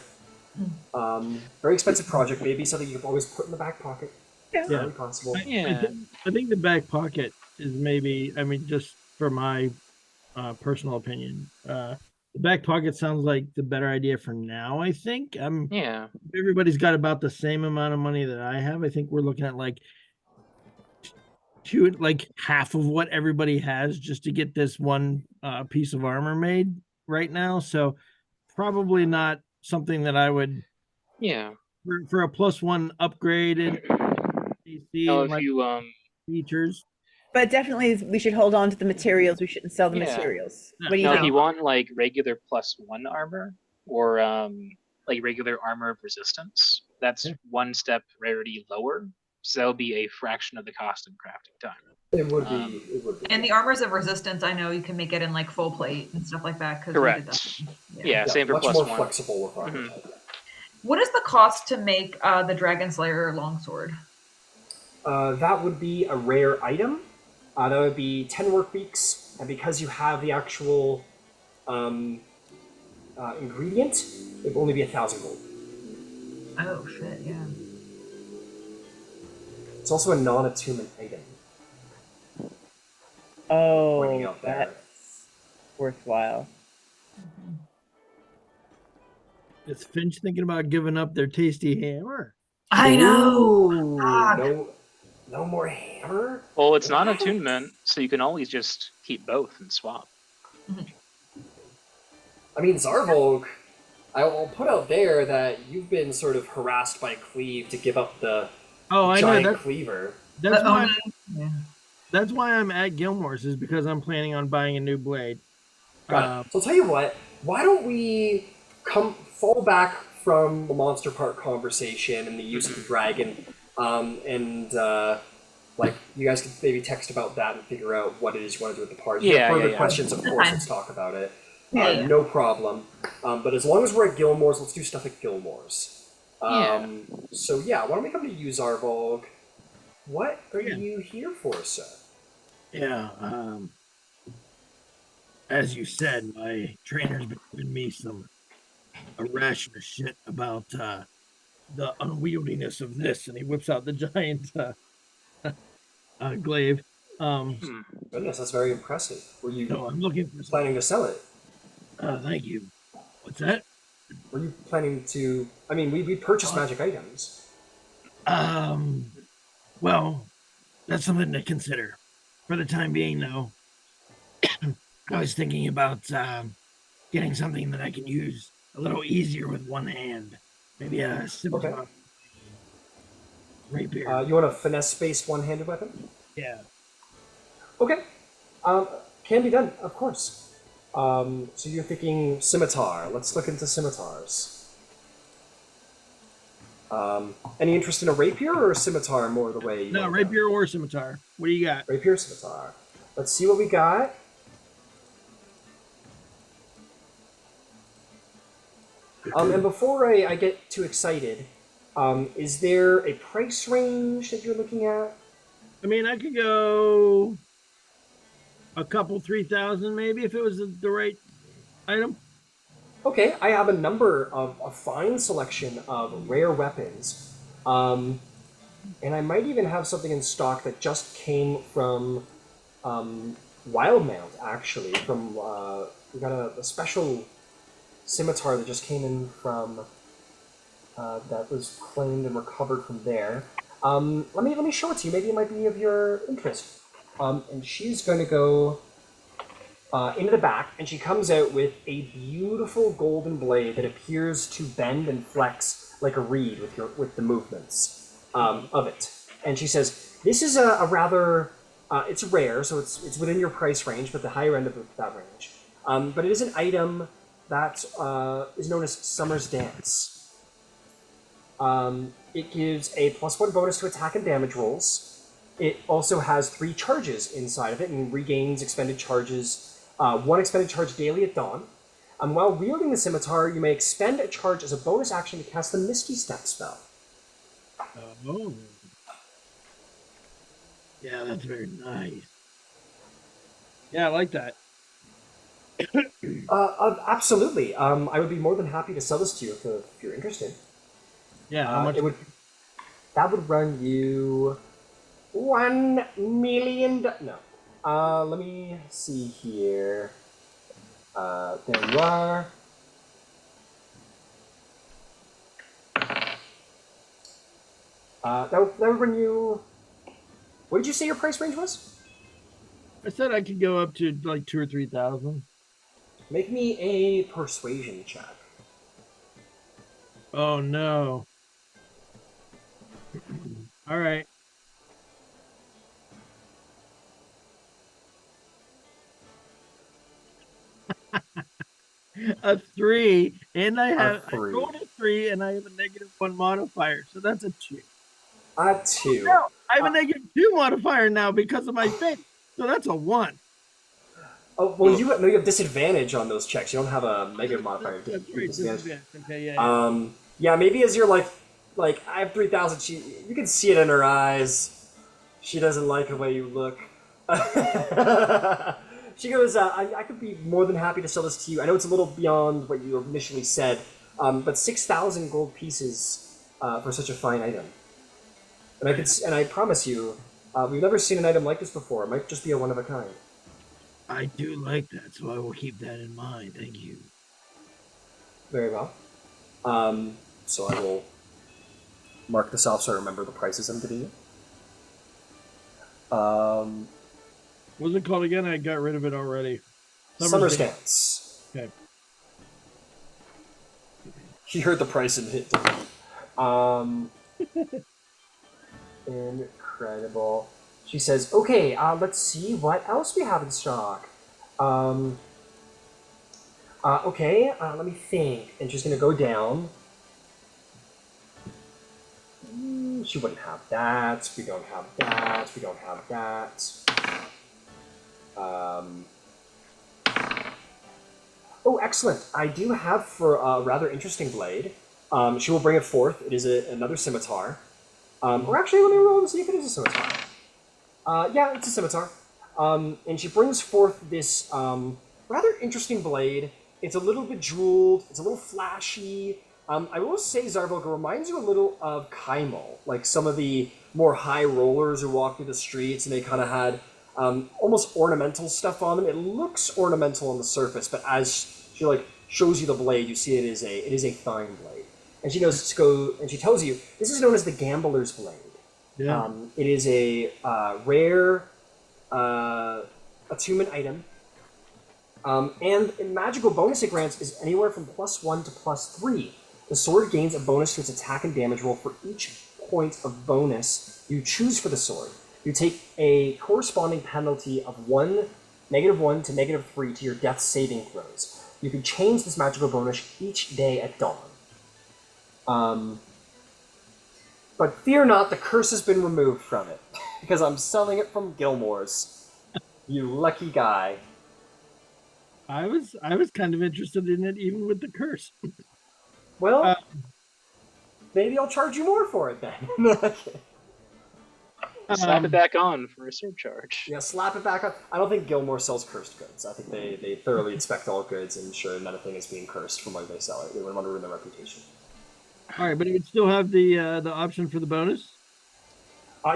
Very expensive project, maybe something you can always put in the back pocket. Yeah. Very possible. I think the back pocket is maybe, I mean, just for my personal opinion, the back pocket sounds like the better idea for now, I think. Yeah. Everybody's got about the same amount of money that I have. I think we're looking at like half of what everybody has just to get this one piece of armor made right now. So probably not something that I would for a +1 upgraded Now, AC if you features. But definitely we should hold on to the materials. We shouldn't sell the materials. What do you now, if think? you want like regular +1 armor or like regular armor of resistance, that's one step rarity lower. So that'll be a fraction of the cost of crafting time. It would be. And the armors of resistance, I know you can make it in like full plate and stuff like that. Correct. Yeah, same for much +1. more flexible with armor. What is the cost to make the Dragon Slayer longsword? That would be a rare item. That would be 10 work weeks, and because you have the actual ingredient, it will only be 1,000 gold. Oh shit, yeah. It's also a non-attunement item. Pointing Oh, out there. that's worthwhile. Is Finch thinking about giving up their tasty hammer? I know. Ooh, Fuck. no more hammer? Well, it's not attunement, so you can always just keep both and swap. I mean, Zarvolg, I'll put out there that you've been sort of harassed by Cleave to give up the I giant know. cleaver. That's why. Yeah. That's why I'm at Gilmore's, is because I'm planning on buying a new blade. Got it. So I'll tell you what, why don't we fall back from the Monster Park conversation and the use of the dragon, like, you guys could maybe text about that and figure out what it is you want to do with the party. If you have further questions, of course, let's talk about it. Yeah. No problem. But as long as we're at Gilmore's, let's do stuff at Gilmore's. So yeah, why don't we come to you, Zarvolg? What are you here for, sir? Yeah. As you said, my trainer's been giving me a ration of shit about the unwieldiness of this, and he whips out the giant glaive. Goodness, that's very impressive. Were you No, I'm looking for planning to sell it? Thank you. What's that? Were you planning to? I mean, we purchased magic items. Well, that's something to consider. For the time being, though, I was thinking about getting something that I can use a little easier with one hand. Maybe a scimitar. Rapier. You want a finesse-based one-handed weapon? Yeah. Okay. Can be done, of course. So you're thinking scimitar. Let's look into scimitars. Any interest in a rapier or a scimitar more the way you No, want rapier or scimitar. What do you got? Rapier, scimitar. Let's see what we got. And before I get too excited, is there a price range that you're looking at? I mean, I could go a couple 3,000 maybe if it was the right item. Okay, I have a number of a fine selection of rare weapons, and I might even have something in stock that just came from Wildmount. Actually, from we got a special scimitar that just came in from that was claimed and recovered from there. Let me show it to you. Maybe it might be of your interest. And she's going to go into the back, and she comes out with a beautiful golden blade that appears to bend and flex like a reed with the movements of it. And she says, "This is a rather it's rare, so it's within your price range, but the higher end of that range. But it is an item that is known as Summer's Dance. It gives a +1 bonus to attack and damage rolls. It also has 3 charges inside of it and regains expended charges, 1 expended charge daily at dawn. While wielding the scimitar, you may expend a charge as a bonus action to cast the Misty Step spell. Oh. Yeah, that's very nice. Yeah, I like that. Absolutely. I would be more than happy to sell this to you if you're interested. Yeah, how much? That would run you $1 million. No. Let me see here. There you are. That would run you. What did you say your price range was? I said I could go up to like 2,000 or 3,000. Make me a persuasion check. Oh no. All right. A 3, and I rolled a 3, and I have a -1 modifier, so that's a 2. A 2. No, I have a -2 modifier now because of my Finch, so that's a 1. Oh well, you have disadvantage on those checks. You don't have a negative modifier. That's right, disadvantage. Okay, Yeah, maybe as you're like I have 3,000. You can see it in her eyes. She doesn't like the way you look. She goes, I could be more than happy to sell this to you. I know it's a little beyond what you initially said, but 6,000 gold pieces for such a fine item. And I promise you, we've never seen an item like this before. It might just be a one of a kind. I do like that, so I will keep that in mind. Thank you. Very well. So I will mark this off so I remember the prices I'm giving you. What's it called again? I got rid of it already. Summer's Dance. Okay. He heard the price and hit delete. Incredible. She says, okay, let's see what else we have in stock. Okay, let me think. And she's going to go down. She wouldn't have that. We don't have that. We don't have that. Oh, excellent. I do have for a rather interesting blade. She will bring it forth. It is another scimitar. Or actually, let me roll and see if it is a scimitar. Yeah, it's a scimitar. And she brings forth this rather interesting blade. It's a little bit jeweled. It's a little flashy. I will say, Zarvolg, it reminds you a little of Kaimal, like some of the more high rollers who walk through the streets, and they kind of had almost ornamental stuff on them. It looks ornamental on the surface, but as she shows you the blade, you see it is a fine blade. And she knows to go, and she tells you this is known as the Gambler's Blade. Yeah. It is a rare attunement item. And in magical bonus it grants is anywhere from +1 to +3. The sword gains a bonus to its attack and damage roll for each point of bonus you choose for the sword. You take a corresponding penalty of -1 to -3 to your death saving throws. You can change this magical bonus each day at dawn. But fear not, the curse has been removed from it, because I'm selling it from Gilmore's. You lucky guy. I was kind of interested in it, even with the curse. Well, maybe I'll charge you more for it then. Slap it back on for a surcharge. Yeah, slap it back on. I don't think Gilmore sells cursed goods. I think they thoroughly inspect all goods and ensure nothing is being cursed from when they sell it. They wouldn't want to ruin their reputation. All right, but it would still have the option for the bonus?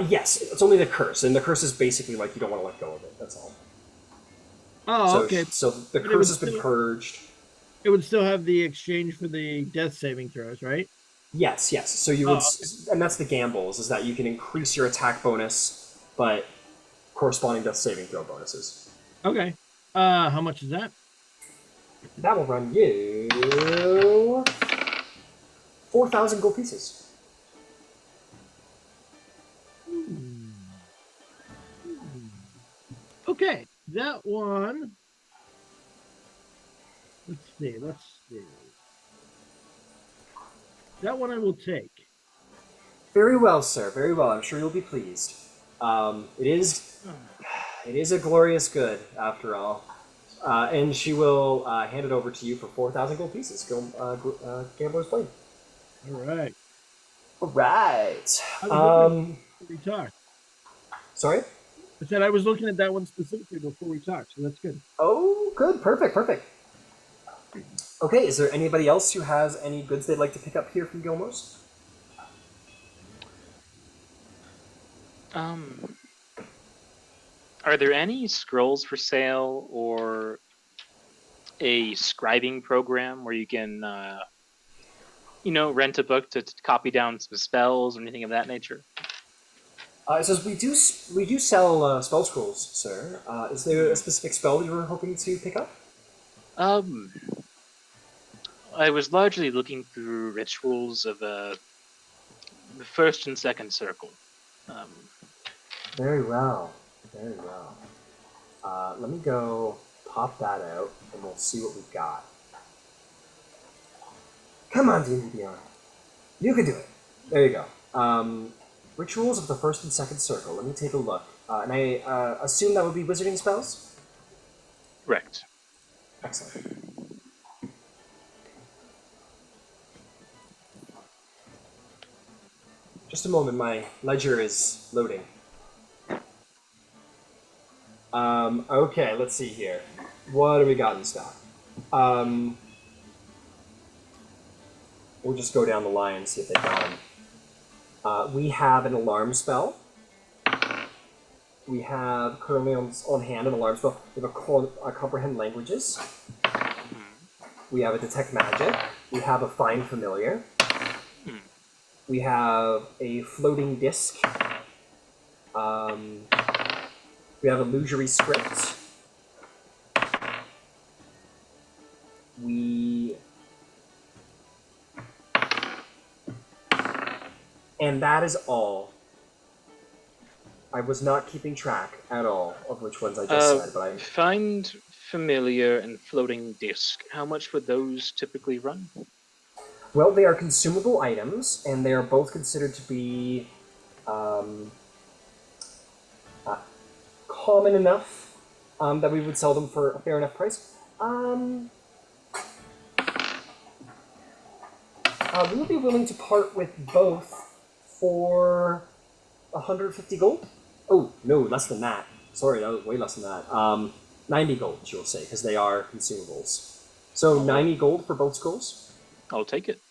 Yes, it's only the curse, and the curse is basically you don't want to let go of it. That's all. Oh, okay. So the curse has been purged. It would still have the exchange for the death saving throws, right? Yes. So you would, and that's the gambles, is that you can increase your attack bonus, but corresponding death saving throw bonuses. Okay. How much is that? That will run you 4,000 gold pieces. Okay, that one. Let's see. That one I will take. Very well, sir. Very well. I'm sure you'll be pleased. It is a glorious good, after all. And she will hand it over to you for 4,000 gold pieces. Gambler's Blade. All right. All right. We talked. Sorry? I said I was looking at that one specifically before we talked, so that's good. Oh, good. Perfect. Okay, is there anybody else who has any goods they'd like to pick up here from Gilmore's? Are there any scrolls for sale or a scribing program where you can, rent a book to copy down some spells or anything of that nature? It says we do sell spell scrolls, sir. Is there a specific spell you were hoping to pick up? I was largely looking through rituals of the first and second circle. Very well. Let me go pop that out, and we'll see what we've got. Come on, D&D Beyond. You can do it. There you go. Rituals of the first and second circle. Let me take a look. And I assume that would be wizarding spells? Correct. Excellent. Just a moment, my ledger is loading. Okay, let's see here. What do we got in stock? We'll just go down the line and see if they got them. We have an alarm spell. We have currently on hand an alarm spell. We have a comprehend languages. We have a detect magic. We have a find familiar. We have a floating disc. We have illusory script. And that is all. I was not keeping track at all of which ones I just said, but I... Find familiar and floating disc. How much would those typically run? Well, they are consumable items, and they are both considered to be common enough that we would sell them for a fair enough price. We would be willing to part with both for 150 gold. Oh, no, less than that. Sorry, that was way less than that. 90 gold, she will say, because they are consumables. So 90 gold for both scrolls. I'll take it.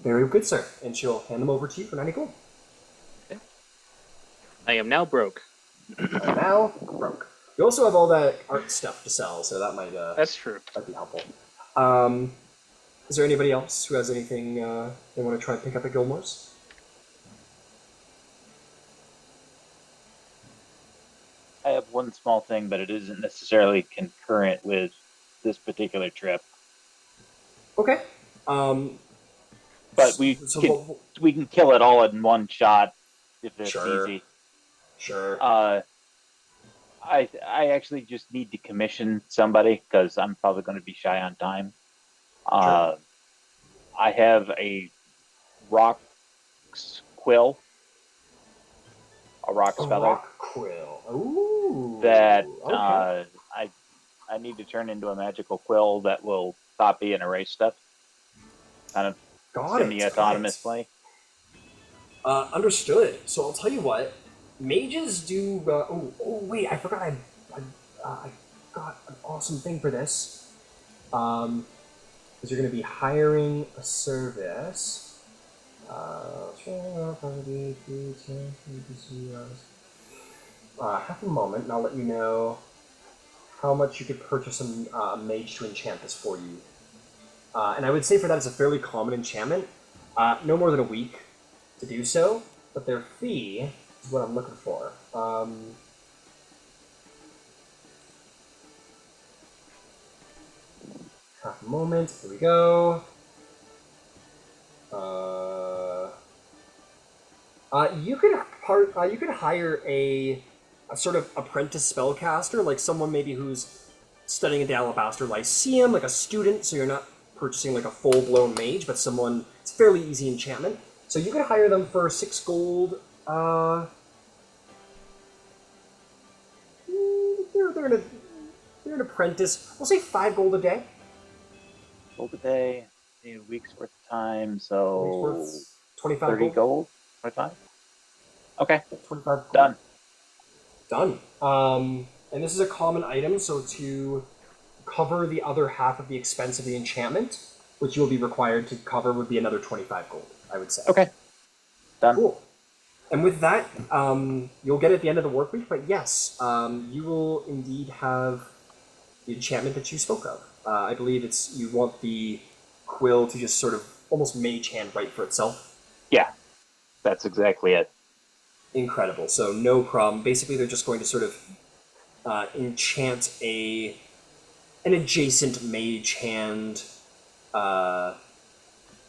Very good, sir. And she'll hand them over to you for 90 gold. Okay. I am now broke. Now broke. You also have all that art stuff to sell, so that might That's true. might be helpful. Is there anybody else who has anything they want to try and pick up at Gilmore's? I have one small thing, but it isn't necessarily concurrent with this particular trip. Okay. But we can kill it all in one shot if it's easy. Sure. I actually just need to commission somebody because I'm probably going to be shy on time. Sure. I have a rock's quill, a rock's feather. Rock quill. Ooh. That okay. I need to turn into a magical quill that will copy and erase stuff, kind of semi-autonomously. Understood. So I'll tell you what. Mages do. Wait! I forgot. I got an awesome thing for this. Because you're going to be hiring a service. Half a moment, and I'll let you know how much you could purchase a mage to enchant this for you. And I would say for that it's a fairly common enchantment. No more than a week to do so, but their fee is what I'm looking for. Half a moment. Here we go. You could hire a sort of apprentice spellcaster, like someone maybe who's studying at the Alabaster Lyceum, like a student. So you're not purchasing like a full-blown mage, but someone. It's a fairly easy enchantment. So you could hire them for 6 gold. They're an apprentice. We'll say 5 gold a day. Gold a day, a week's worth of time, so 25 30 gold. 25. Okay. 25 gold. Done. And this is a common item, so to cover the other half of the expense of the enchantment, which you'll be required to cover, would be another 25 gold, I would say. Okay. Done. Cool. And with that, you'll get it at the end of the work week, but yes, you will indeed have the enchantment that you spoke of. I believe you want the quill to just sort of almost mage hand write for itself. Yeah, that's exactly it. Incredible. So no problem. Basically, they're just going to sort of enchant an adjacent mage hand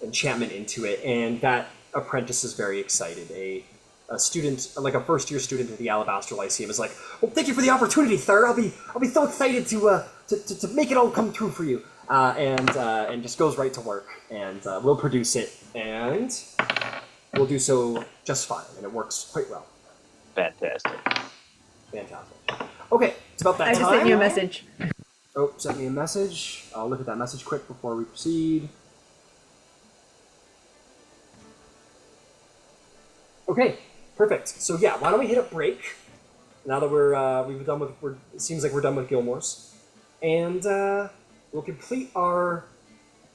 enchantment into it, and that apprentice is very excited. A student, like a first-year student at the Alabaster Lyceum, is like, "Well, thank you for the opportunity, sir. I'll be so excited to make it all come true for you." And just goes right to work, and we'll produce it, and we'll do so just fine, and it works quite well. Fantastic. Okay, it's about that I time. just sent you a message. Oh, sent me a message. I'll look at that message quick before we proceed. Okay, perfect. So yeah, why don't we hit a break? now that it seems like we're done with Gilmore's, and we'll complete our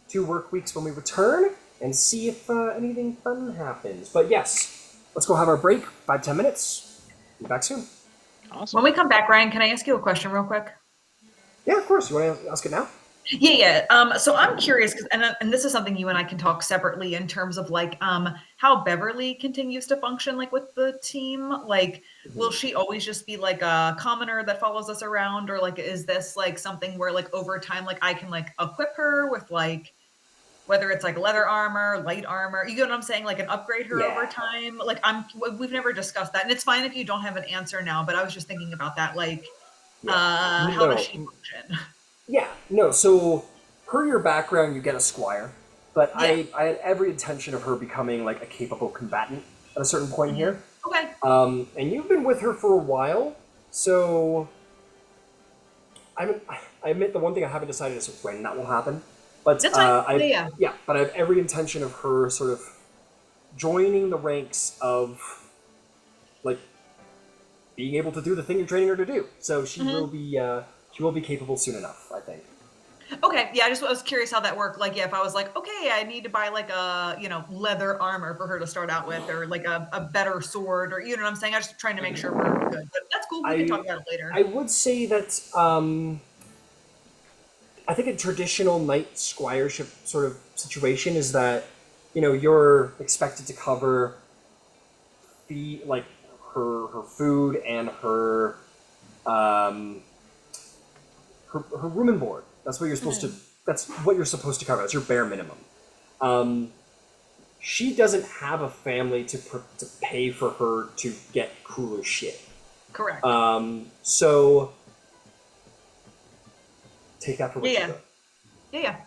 2 work weeks when we return and see if anything fun happens. But yes, let's go have our break, 5-10 minutes. Be back soon. Awesome. When we come back, Ryan, can I ask you a question real quick? Yeah, of course. You want to ask it now? Yeah. So I'm curious, and this is something you and I can talk separately in terms of like how Beverly continues to function like with the team. Like, will she always just be like a commoner that follows us around, or like is this like something where like over time like I can like equip her with like whether it's like leather armor, light armor, you get what I'm saying, like and upgrade her over time? Like we've never discussed that, and it's fine if you don't have an answer now. But I was just thinking about that, like how does she function? Yeah, no, so per your background, you get a squire, but I had every intention of her becoming like a capable combatant at a certain point here. Okay. And you've been with her for a while, so I admit the one thing I haven't decided is when that will happen. But That's fine. But I have every intention of her sort of joining the ranks of like being able to do the thing you're training her to do. So she will be capable soon enough, I think. Okay, yeah, I was curious how that worked. Like, yeah, if I was like, okay, I need to buy like a, leather armor for her to start out with, or like a better sword, or you know what I'm saying? I'm just trying to make sure we're good. But that's cool. We can talk about it later. I would say that I think a traditional knight squireship sort of situation is that, you're expected to cover her food and her room and board. That's what you're supposed to. That's what you're supposed to cover. That's your bare minimum. She doesn't have a family to pay for her to get cooler shit. Correct. So take that for what you will. Yeah.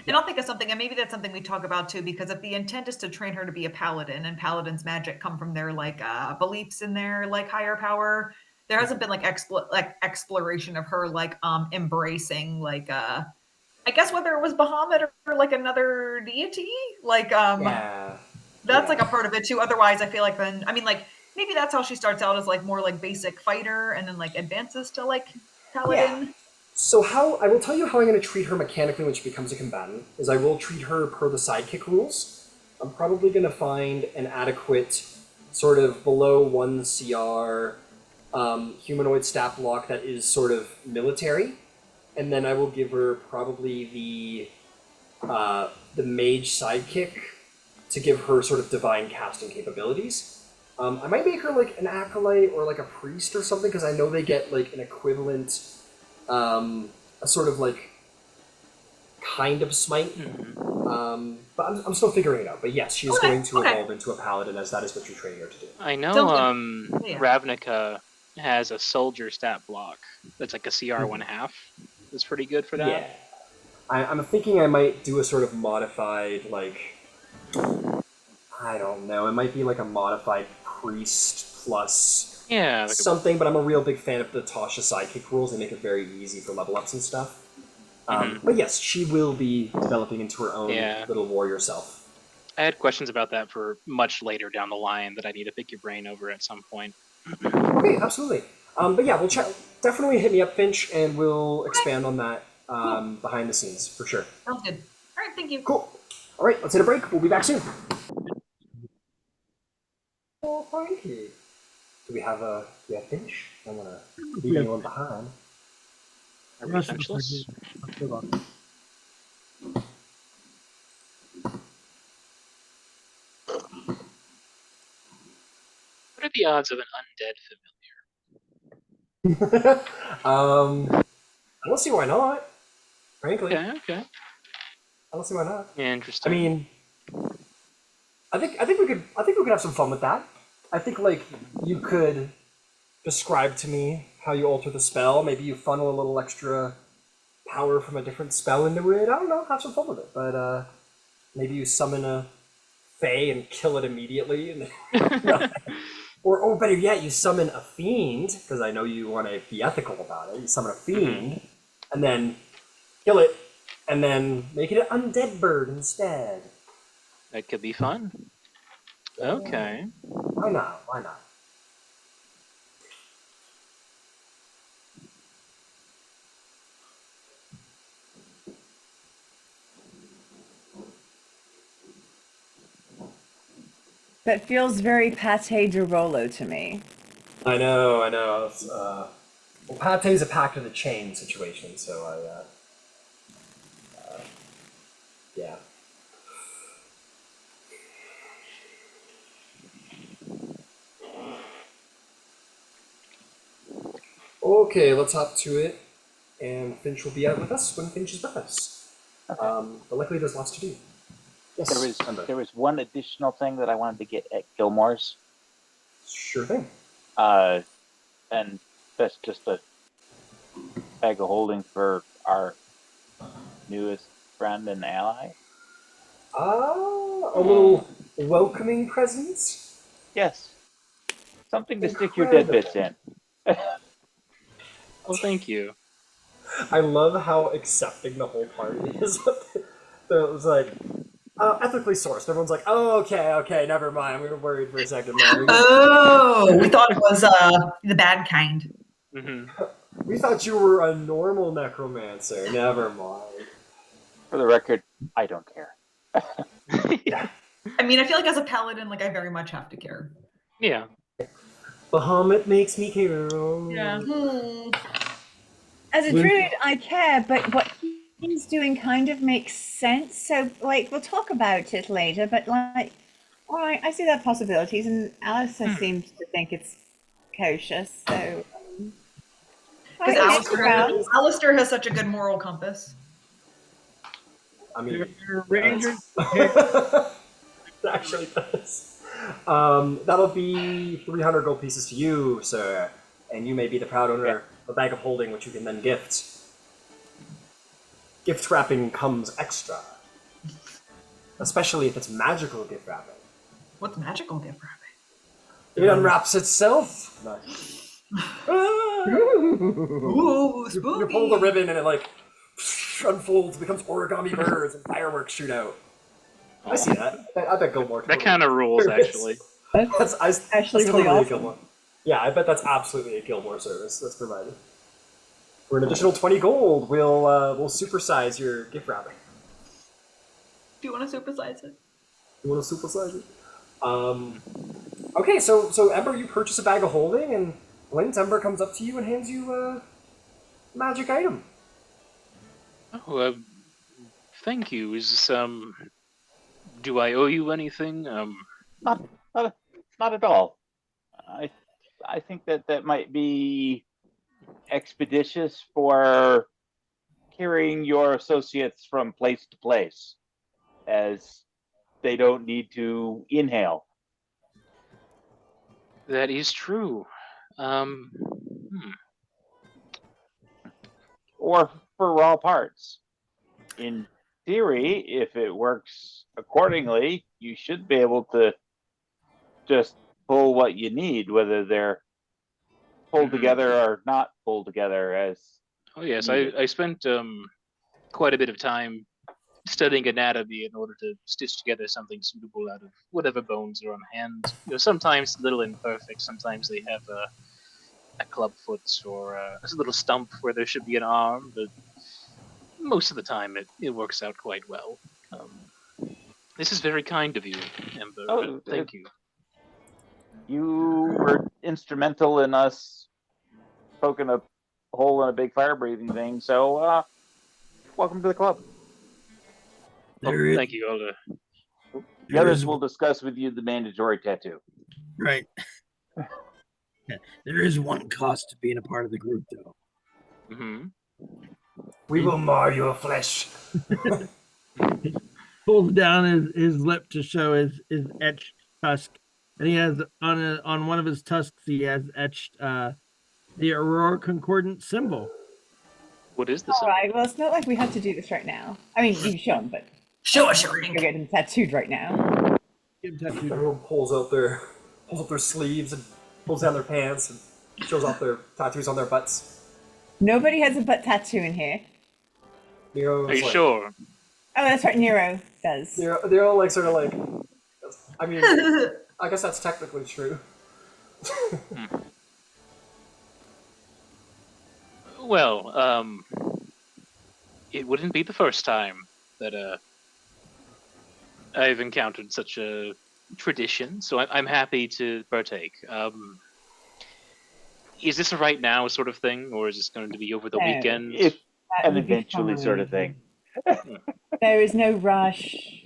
And I'll think of something, and maybe that's something we talk about too, because if the intent is to train her to be a paladin, and paladins' magic come from their like beliefs in their like higher power, there hasn't been like exploration of her like embracing like I guess whether it was Bahamut or like another deity, like that's like a part of it too. Otherwise, I feel like then like maybe that's how she starts out as like more like basic fighter, and then like advances to like paladin. Yeah. So I will tell you how I'm going to treat her mechanically when she becomes a combatant, is I will treat her per the sidekick rules. I'm probably going to find an adequate sort of below 1 CR humanoid stat block that is sort of military, and then I will give her probably the mage sidekick to give her sort of divine casting capabilities. I might make her like an acolyte or like a priest or something, because I know they get like an equivalent, a sort of like kind of smite. But I'm still figuring it out. But yes, she is going to evolve into a paladin, as that is what you're training her to do. I know Ravnica has a soldier stat block that's like a CR 1/2. That's pretty good for that. Yeah. I'm thinking I might do a sort of modified, like, I don't know, it might be like a modified priest plus something, but I'm a real big fan of the Tasha sidekick rules. They make it very easy for level ups and stuff. But yes, she will be developing into her own little warrior self. I had questions about that for much later down the line that I need to pick your brain over at some point. Okay, absolutely. But yeah, we'll chat. Definitely hit me up, Finch, and we'll expand on that behind the scenes for sure. Sounds good. All right, thank you. Cool. All right, let's hit a break. We'll be back soon. Oh, thank you. Do we have Finch? I'm gonna leave anyone behind. Are we Finchless? What are the odds of an undead familiar? I don't see why not. Frankly. Okay. I don't see why not. Interesting. I mean, I think we could have some fun with that. I think like you could describe to me how you alter the spell. Maybe you funnel a little extra power from a different spell into it. I don't know. Have some fun with it. But maybe you summon a fae and kill it immediately. And or better yet, you summon a fiend, because I know you want to be ethical about it. You summon a fiend, and then kill it, and then make it an undead bird instead. That could be fun. Okay. Why not? That feels very pate de Rolo to me. I know. It's, well, pate's a pack of the chain situation, so yeah. Okay, let's hop to it, and Finch will be out with us when Finch is with us. But luckily there's lots to do. Yes, Ember. There was one additional thing that I wanted to get at Gilmore's. Sure thing. And that's just a bag of holding for our newest friend and ally. A little welcoming presence? Yes. Something to stick your dead bits in. Oh, thank you. I love how accepting the whole party is. It was like, ethically sourced. Everyone's like, oh, okay, never mind. We were worried for a second there. Oh, we thought it was the bad kind. Hmm. We thought you were a normal necromancer. Never mind. For the record, I don't care. I mean, I feel like as a paladin, like I very much have to care. Yeah. Bahamut makes me care. Yeah. As a druid, I care, but what he's doing kind of makes sense. So, like, we'll talk about it later, but, like, all right, I see that possibilities, and Alistair seems to think it's kosher, so... Because Alistair has such a good moral compass. I mean, Rangers. it actually does. That'll be 300 gold pieces to you, sir, and you may be the proud owner of a bag of holding, which you can then gift. Gift wrapping comes extra, especially if it's magical gift wrapping. What's magical gift wrapping? It unwraps itself. Ooh, You spooky. pull the ribbon and it like unfolds, becomes origami birds, and fireworks shoot out. I see that. I bet Gilmore. That kind of rules, actually. That's actually that's really totally a awesome. Gilmore. Yeah, I bet that's absolutely a Gilmore service that's provided. For an additional 20 gold, we'll supersize your gift wrapping. Do you want to supersize it? You want to supersize it? Okay, so Ember, you purchase a bag of holding, and Glint, Ember comes up to you and hands you a magic item. Oh, thank you. Do I owe you anything? Not at all. I think that might be expeditious for carrying your associates from place to place, as they don't need to inhale. That is true. Or for raw parts. In theory, if it works accordingly, you should be able to just pull what you need, whether they're pulled together or not pulled together. As Oh yes, needed. I spent quite a bit of time studying anatomy in order to stitch together something suitable out of whatever bones are on hand. You know, sometimes a little imperfect. Sometimes they have a club foot or a little stump where there should be an arm, but most of the time it works out quite well. This is very kind of you, Ember. Oh, thank you. You were instrumental in us poking a hole in a big fire-breathing thing, so welcome to the club. Thank you, Alda. The others will discuss with you the mandatory tattoo. Right. Yeah, there is one cost to being a part of the group, though. Mm-hmm. We will mar your flesh. Pulls down his lip to show his etched tusk, and he has on one of his tusks he has etched the Aurora Concordant symbol. What is this? All right, well, it's not like we have to do this right now. I mean, you can show him, but Show us your you're ink. getting tattooed right now. Everyone pulls up their sleeves and pulls down their pants and shows off their tattoos on their butts. Nobody has a butt tattoo in here. Nero's Are you like, sure? Oh, that's right, Nero does. They're all like sort of like. I mean, I guess that's technically true. Well, it wouldn't be the first time that I've encountered such a tradition, so I'm happy to partake. Is this a right now sort of thing, or is this going to be over the No. weekend? If That an would be eventually sort of thing. fine. There is no rush.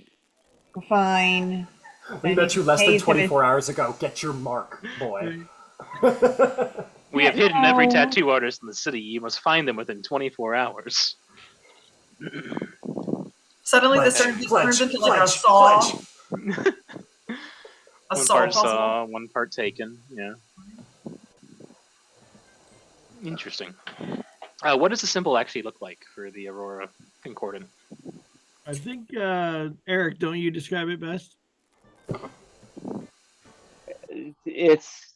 We're fine. We Don't met need you to less than pay for this. 24 hours ago. Get your mark, boy. We Yeah, have hidden every no. tattoo artist in the city. You must find them within 24 hours. Suddenly this turns into like a saw. A One saw part puzzle. saw, one part taken. Yeah. Interesting. What does the symbol actually look like for the Aurora Concordant? I think Eric, don't you describe it best? It's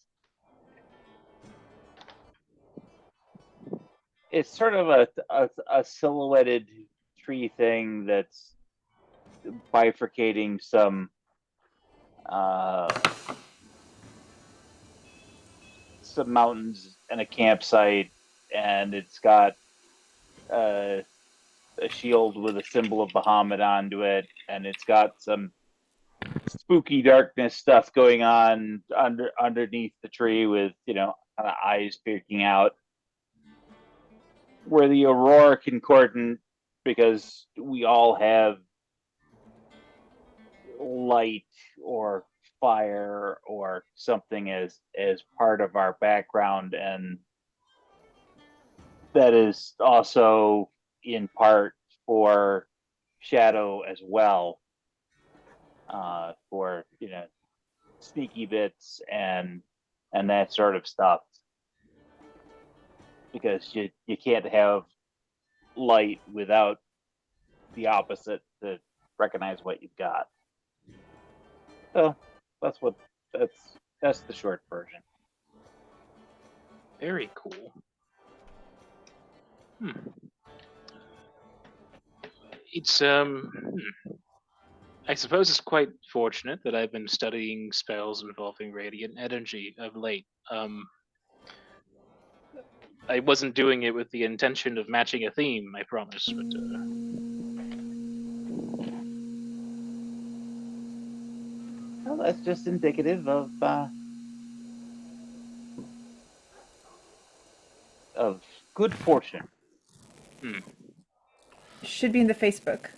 sort of a silhouetted tree thing that's bifurcating some mountains and a campsite, and it's got a shield with a symbol of Bahamut onto it, and it's got some spooky darkness stuff going on underneath the tree with kind of eyes peeking out. Where the Aurora Concordant, because we all have light or fire or something as part of our background, and that is also in part for shadow as well, for sneaky bits and that sort of stuff, because you can't have light without the opposite to recognize what you've got. So that's the short version. Very cool. It's I suppose it's quite fortunate that I've been studying spells involving radiant energy of late. I wasn't doing it with the intention of matching a theme, I promise, but Well, that's just indicative of good fortune. Should be in the Facebook.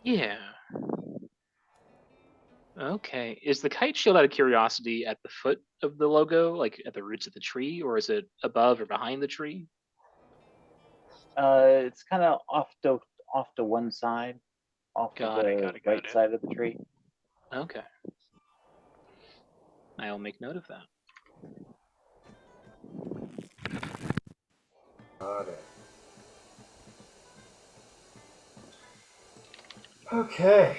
yeah. Okay. Is the kite shield, out of curiosity, at the foot of the logo, like at the roots of the tree, or is it above or behind the tree? It's kind of off to one side, off to the right side of the tree. Okay. I'll make note of that. Got it. Okay.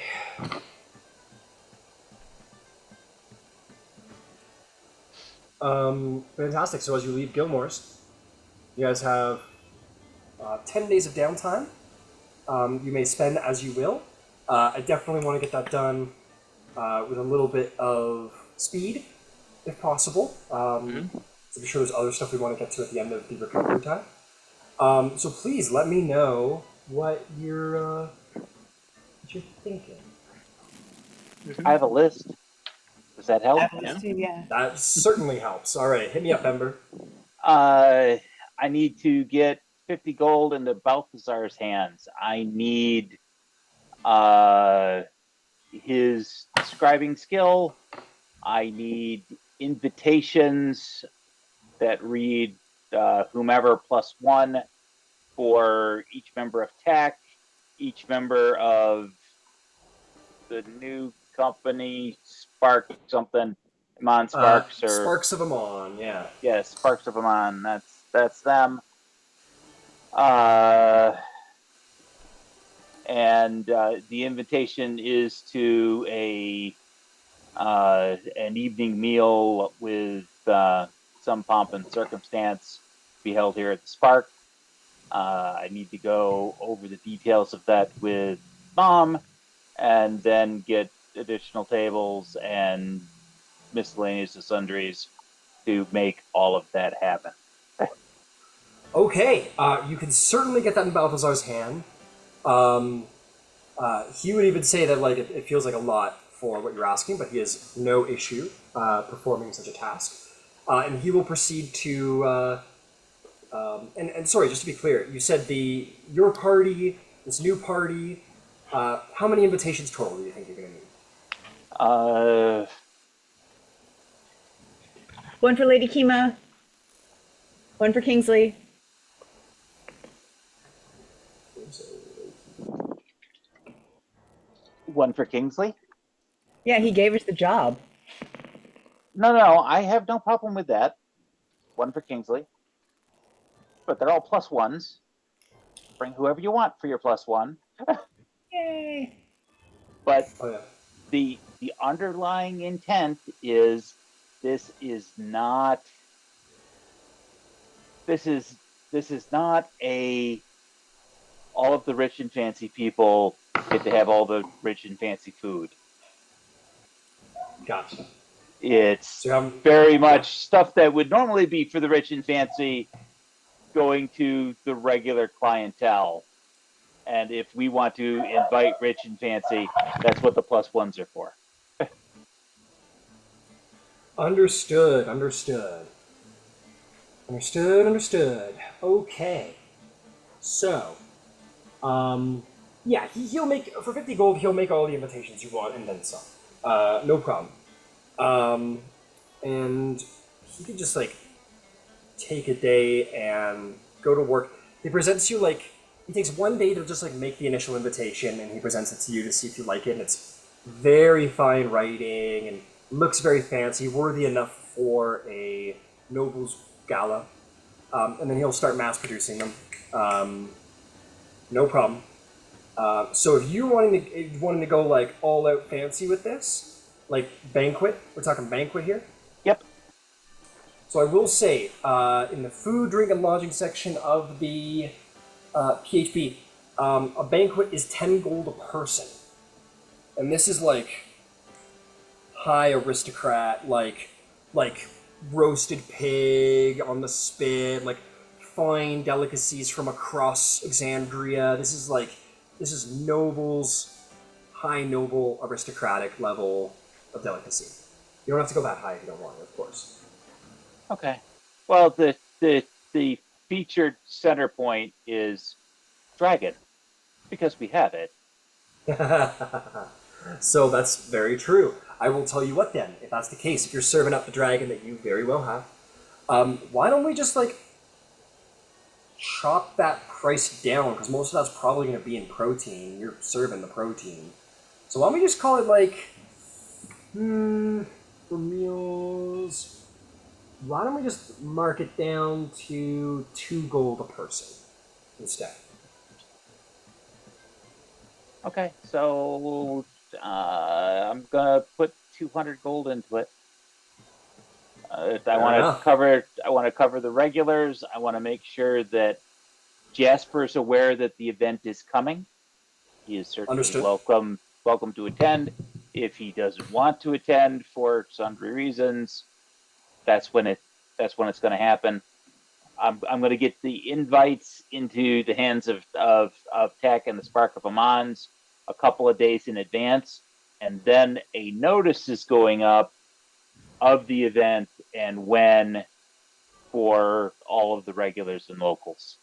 Fantastic. So as you leave Gilmore's, you guys have 10 days of downtime. You may spend as you will. I definitely want to get that done with a little bit of speed, if possible. So I'm sure there's other stuff we want to get to at the end of the recovery time. So please let me know what you're thinking. I have a list. Does that help? Yeah. That certainly helps. All right, hit me up, Ember. I need to get 50 gold into Balthazar's hands. I need his scribing skill. I need invitations that read whomever +1 for each member of tech, each member of the new company, Spark something, Amon Sparks, or Sparks of Amon, yeah. Yeah, Sparks of Amon. That's them. And the invitation is to an evening meal with some pomp and circumstance be held here at the Spark. I need to go over the details of that with Mom, and then get additional tables and miscellaneous sundries to make all of that happen. Okay, you can certainly get that in Balthazar's hand. He would even say that like it feels like a lot for what you're asking, but he has no issue performing such a task. And he will proceed to. And sorry, just to be clear, you said your party, this new party. How many invitations total do you think you're going to need? One for Lady Kima. One for Kingsley. One for Kingsley? Yeah, he gave us the job. No, I have no problem with that. One for Kingsley. But they're all plus ones. Bring whoever you want for your plus one. Yay. But Oh yeah. the underlying intent is this is not a all of the rich and fancy people get to have all the rich and fancy food. Gotcha. It's very much stuff that would normally be for the rich and fancy going to the regular clientele. And if we want to invite rich and fancy, that's what the plus ones are for. Understood. Okay. So, yeah, he'll make, for 50 gold, he'll make all the invitations you want and then some. No problem. And he could just, like, take a day and go to work. He presents you, like, he takes one day to just, like, make the initial invitation, and he presents it to you to see if you like it, and it's very fine writing, and looks very fancy, worthy enough for a noble's gala. And then he'll start mass-producing them. No problem. So if you're wanting to go, like, all-out fancy with this, like, banquet, we're talking banquet here? Yep. So I will say, in the food, drink, and lodging section of the PHP, a banquet is 10 gold a person. And this is like high aristocrat, like roasted pig on the spit, like fine delicacies from across Exandria. This is nobles, high noble aristocratic level of delicacy. You don't have to go that high if you don't want to, of course. Okay. Well, the featured center point is dragon, because we have it. So that's very true. I will tell you what then, if that's the case, if you're serving up the dragon that you very well have, why don't we just like chop that price down, because most of that's probably going to be in protein. You're serving the protein. So why don't we just call it like, for meals, why don't we just mark it down to 2 gold a person instead? Okay, so I'm gonna put 200 gold into it. I want to cover the regulars. I want to make sure that Jasper's aware that the event is coming. He is certainly welcome to attend. If he doesn't want to attend for sundry reasons, that's when it's going to happen. I'm going to get the invites into the hands of Tech and the Spark of Amans a couple of days in advance, and then a notice is going up of the event and when for all of the regulars and locals.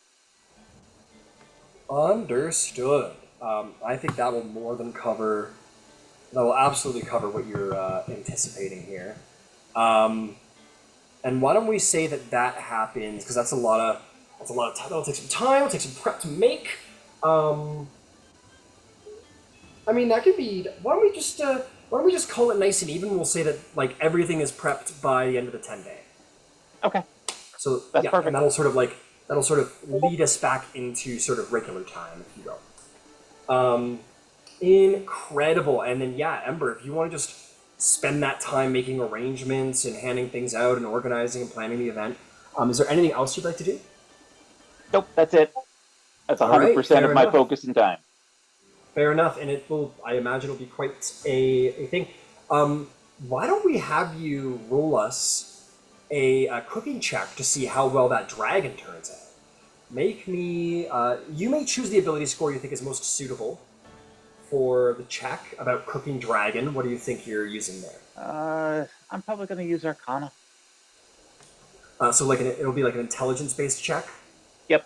Understood. I think that will more than cover. That will absolutely cover what you're anticipating here. And why don't we say that happens, because that's a lot of time. That'll take some time. It'll take some prep to make. I mean, that could be. Why don't we just call it nice and even? We'll say that like everything is prepped by the end of the 10-day. Okay. So that's perfect. And that'll sort of lead us back into sort of regular time, if you will. Incredible. And then Ember, if you want to just spend that time making arrangements and handing things out and organizing and planning the event, is there anything else you'd like to do? Nope, that's it. That's 100% of my focus and time. Fair enough, and it will. I imagine it'll be quite a thing. Why don't we have you roll us a cooking check to see how well that dragon turns out? Make me. You may choose the ability score you think is most suitable for the check about cooking dragon, what do you think you're using there? I'm probably going to use Arcana. So like it'll be like an intelligence-based check? Yep.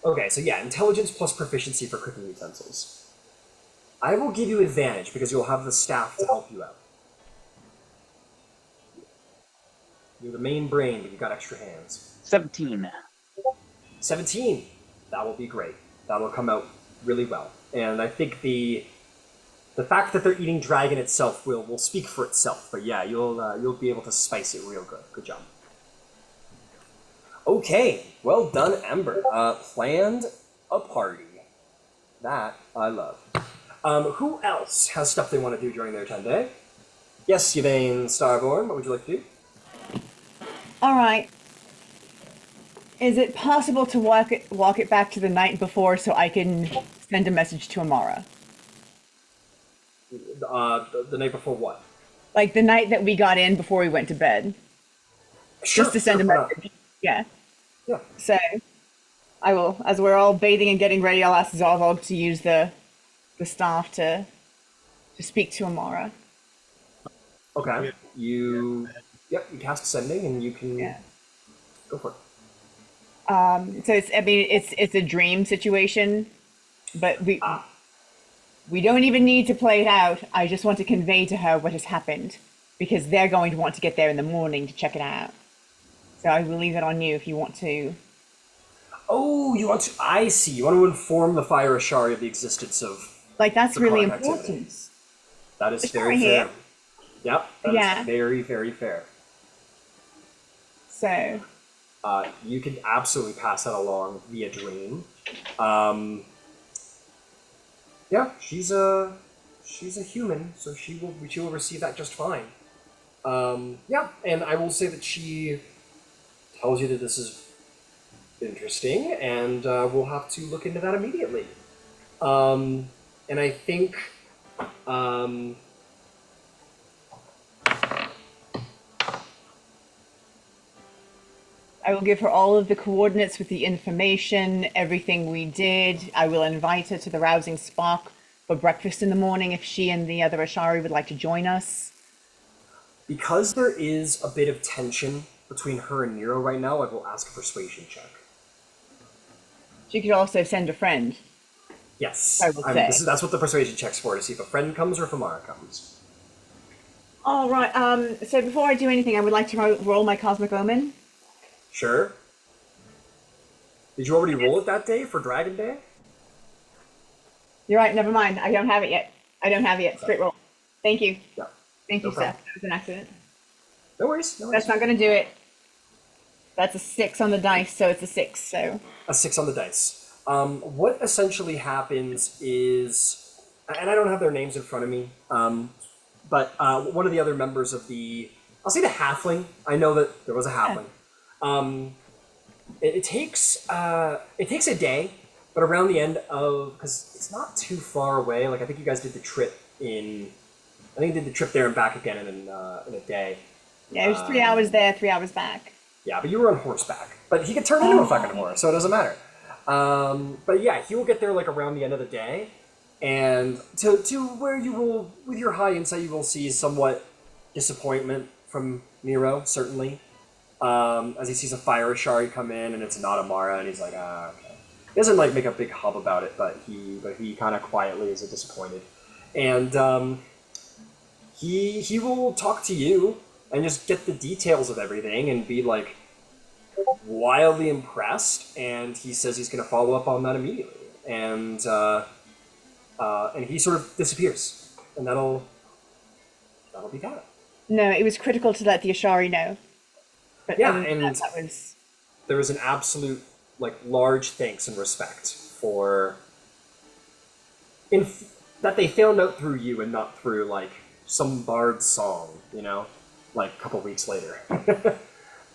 Okay, so yeah, intelligence plus proficiency for cooking utensils. I will give you advantage because you'll have the staff to help you out. You're the main brain, but you've got extra hands. 17. 17. That will be great. That'll come out really well. And I think the fact that they're eating dragon itself will speak for itself. But yeah, you'll be able to spice it real good. Good job. Okay, well done, Ember. Planned a party. That I love. Who else has stuff they want to do during their 10-day? Yes, Yvain Starborn, what would you like to do? All right. Is it possible to walk it back to the night before so I can send a message to Amara? The night before what? Like the night that we got in before we went to bed. Sure, Just to send a why not? message. Yeah. Yeah. So I will, as we're all bathing and getting ready, I'll ask Zarvolg to use the staff to speak to Amara. Okay. You cast sending and you can go for it. So it's a dream situation, but we don't even need to play it out. I just want to convey to her what has happened because they're going to want to get there in the morning to check it out. So I will leave it on you if you want to. Oh, you want to? I see. You want to inform the Fire Ashari of the existence of. Like that's the really current important. activity. That is Ashari very here. fair. Yep. That is very, very fair. So. You can absolutely pass that along via dream. Yeah, she's a human, so she will receive that just fine. Yeah, and I will say that she tells you that this is interesting, and we'll have to look into that immediately. And I think I will give her all of the coordinates with the information, everything we did. I will invite her to the Rousing Spark for breakfast in the morning if she and the other Ashari would like to join us. because there is a bit of tension between her and Nero right now, I will ask a persuasion check. She could also send a friend. Yes. I will say. That's what the persuasion check's for, to see if a friend comes or if Amara comes. All right. So before I do anything, I would like to roll my Cosmic Omen. Sure. Did you already roll it that day for Dragon Day? You're right. Never mind. I don't have it yet. Straight roll. Thank you. Yeah. Thank you, No problem. Seth. That was an accident. No worries. That's not going to do it. That's a 6 on the dice, so it's a 6. So A 6 on the dice. What essentially happens is, and I don't have their names in front of me, but one of the other members of I'll say the halfling. I know that there was a halfling. It takes a day, but around the end of, because it's not too far away. Like I think you guys did the trip there and back again in a day. yeah, it was 3 hours there, 3 hours back. Yeah, but you were on horseback. But he could turn into a fucking horse, so it doesn't matter. But yeah, he will get there like around the end of the day, and to where you will, with your high insight, you will see somewhat disappointment from Nero, certainly, as he sees a fire Ashari come in and it's not Amara, and he's like, okay. He doesn't like make a big hub about it, but he kind of quietly is disappointed, and he will talk to you and just get the details of everything and be like wildly impressed, and he says he's going to follow up on that immediately, and he sort of disappears, and that'll be that. No, it was critical to let the Ashari know. But Yeah, other than and that was there was an absolute like large thanks and respect for that they found out through you and not through like some bard's song, like a couple weeks later.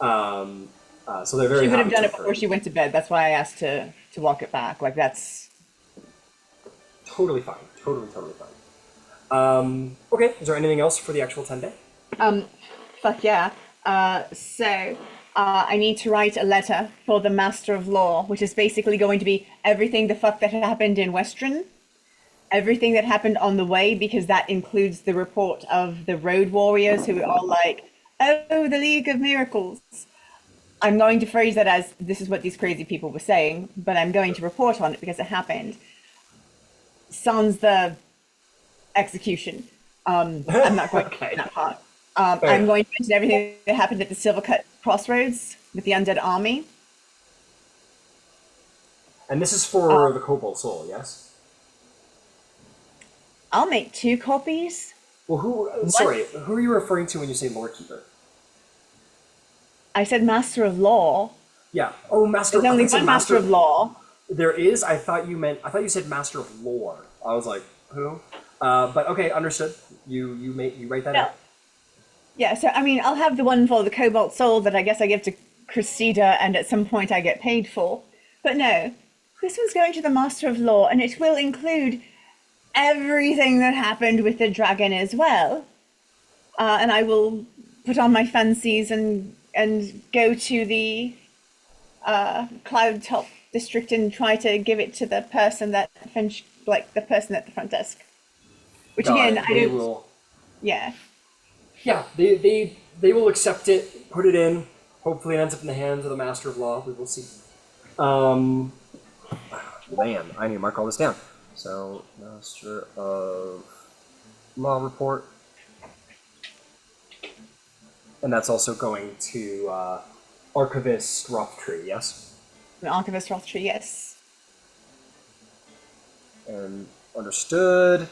So they're very she would have happy done to it before she went to bed. That's why I asked to walk it back. Like that's totally fine. Totally fine. Okay, is there anything else for the actual 10-day? fuck yeah. So I need to write a letter for the Master of Law, which is basically going to be everything the fuck that happened in Western. everything that happened on the way, because that includes the report of the road warriors who are all like, oh, the League of Miracles. I'm going to phrase that as this is what these crazy people were saying, but I'm going to report on it because it happened. Sans the execution. I'm not going Okay. to that part. Fair I'm enough. going to mention everything that happened at the Silvercut Crossroads with the undead army. And this is for the Cobalt Soul, yes? I'll make 2 copies. Well, who are you referring to when you say Lore Keeper? I said Master of Law. Yeah. Oh, Master. There's only I thought you said one Master of Law. There is. I thought you said Master of Lore. I was like, who? But okay, understood. You write that No. out. Yeah, so I mean, I'll have the one for the Cobalt Soul that I guess I give to Cressida and at some point I get paid for. But no, this one's going to the Master of Law, and it will include everything that happened with the dragon as well. And I will put on my fancies and go to the Cloud Top district and try to give it to the person that Finch, like the person at the front desk. Which Got again, it. I They don't. will. Yeah. Yeah, they will accept it, put it in. Hopefully, it ends up in the hands of the Master of Law. We will see. Man, I need to mark all this down. So, Master of Law report, and that's also going to Archivist Rothtree, yes. An Archivist Rothtree, yes. And understood.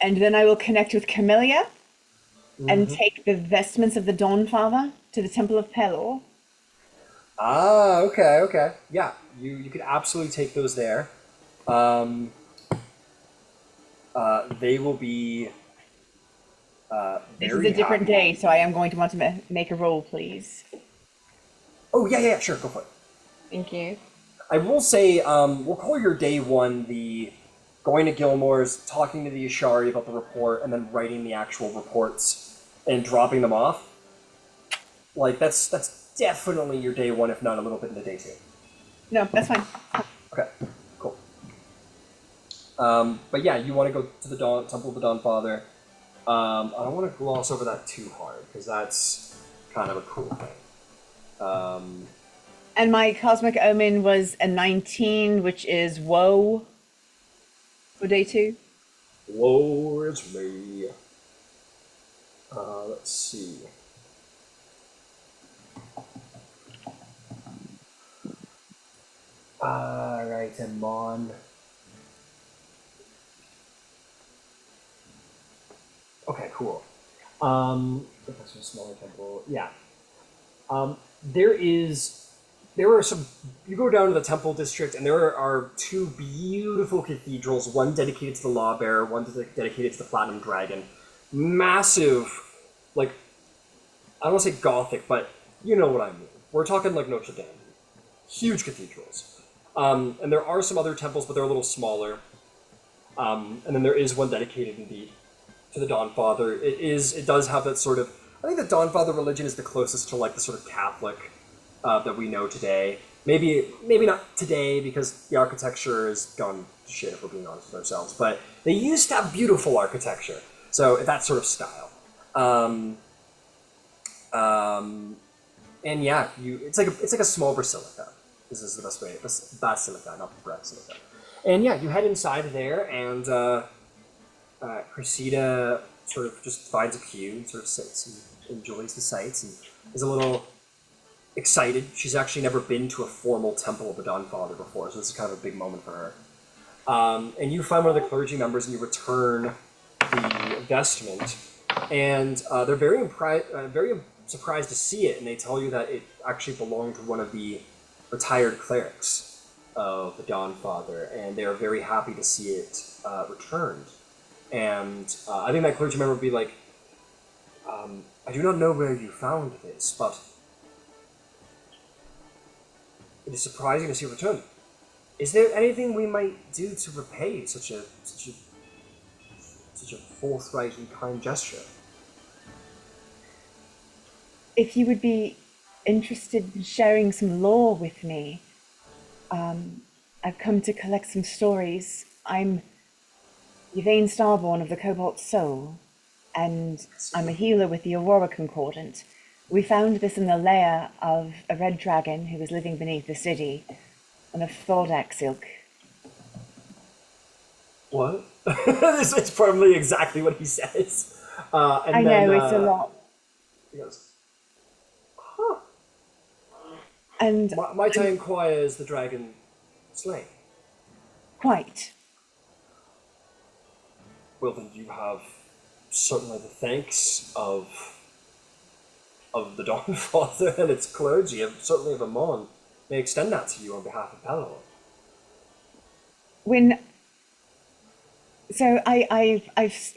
And then I will connect with Camellia and take the vestments of the Dawnfather to the Temple of Pelor. Ah, okay. Yeah, you could absolutely take those there. They will be This very is a different happy. day, so I am going to want to make a roll, please. Oh, yeah, sure, go for it. Thank you. I will say, we'll call your day one the going to Gilmore's, talking to the Ashari about the report, and then writing the actual reports and dropping them off. Like, that's definitely your day one, if not a little bit into day two. No, that's fine. Okay, cool. But yeah, you want to go to the Temple of the Dawnfather. I don't want to gloss over that too hard, because that's kind of a cool thing. And my Cosmic Omen was a 19, which is woe for day 2. Woe is me. Let's see. Alright, and Mon. Okay, cool. That's a smaller temple. Yeah. There are some. You go down to the temple district, and there are 2 beautiful cathedrals. One dedicated to the Lawbearer, one dedicated to the Platinum Dragon. Massive, like, I don't want to say Gothic, but you know what I mean. We're talking like Notre Dame. Huge cathedrals. And there are some other temples, but they're a little smaller. And then there is one dedicated, indeed, to the Dawnfather. It does have that sort of. I think the Dawnfather religion is the closest to like the sort of Catholic that we know today. Maybe not today because the architecture has gone to shit, if we're being honest with ourselves. But they used to have beautiful architecture, so that sort of style. And yeah, it's like a small basilica. This is the best way. Basilica, not basilica. And yeah, you head inside there, and Cressida sort of just finds a pew and sort of sits and enjoys the sights and is a little excited. She's actually never been to a formal temple of the Dawnfather before, so this is kind of a big moment for her. And you find one of the clergy members and you return the vestment, and they're very surprised to see it, and they tell you that it actually belonged to one of the retired clerics of the Dawnfather, and they are very happy to see it returned. And I think that clergy member would be like, I do not know where you found this, but it is surprising to see it returned. Is there anything we might do to repay such a forthright and kind gesture? If you would be interested in sharing some lore with me, I've come to collect some stories. I'm Yvain Starborn of the Cobalt Soul, and I'm a healer with the Aurora Concordant. We found this in the lair of a red dragon who was living beneath the city, on a Thordak silk. What? This is probably exactly what he says. And I then, know, it's a lot. He goes, huh. And Might I inquire, is the dragon slain? quite. Well, then you have certainly the thanks of the Dawnfather and its clergy, and certainly of Amon. May extend that to you on behalf of Pelor.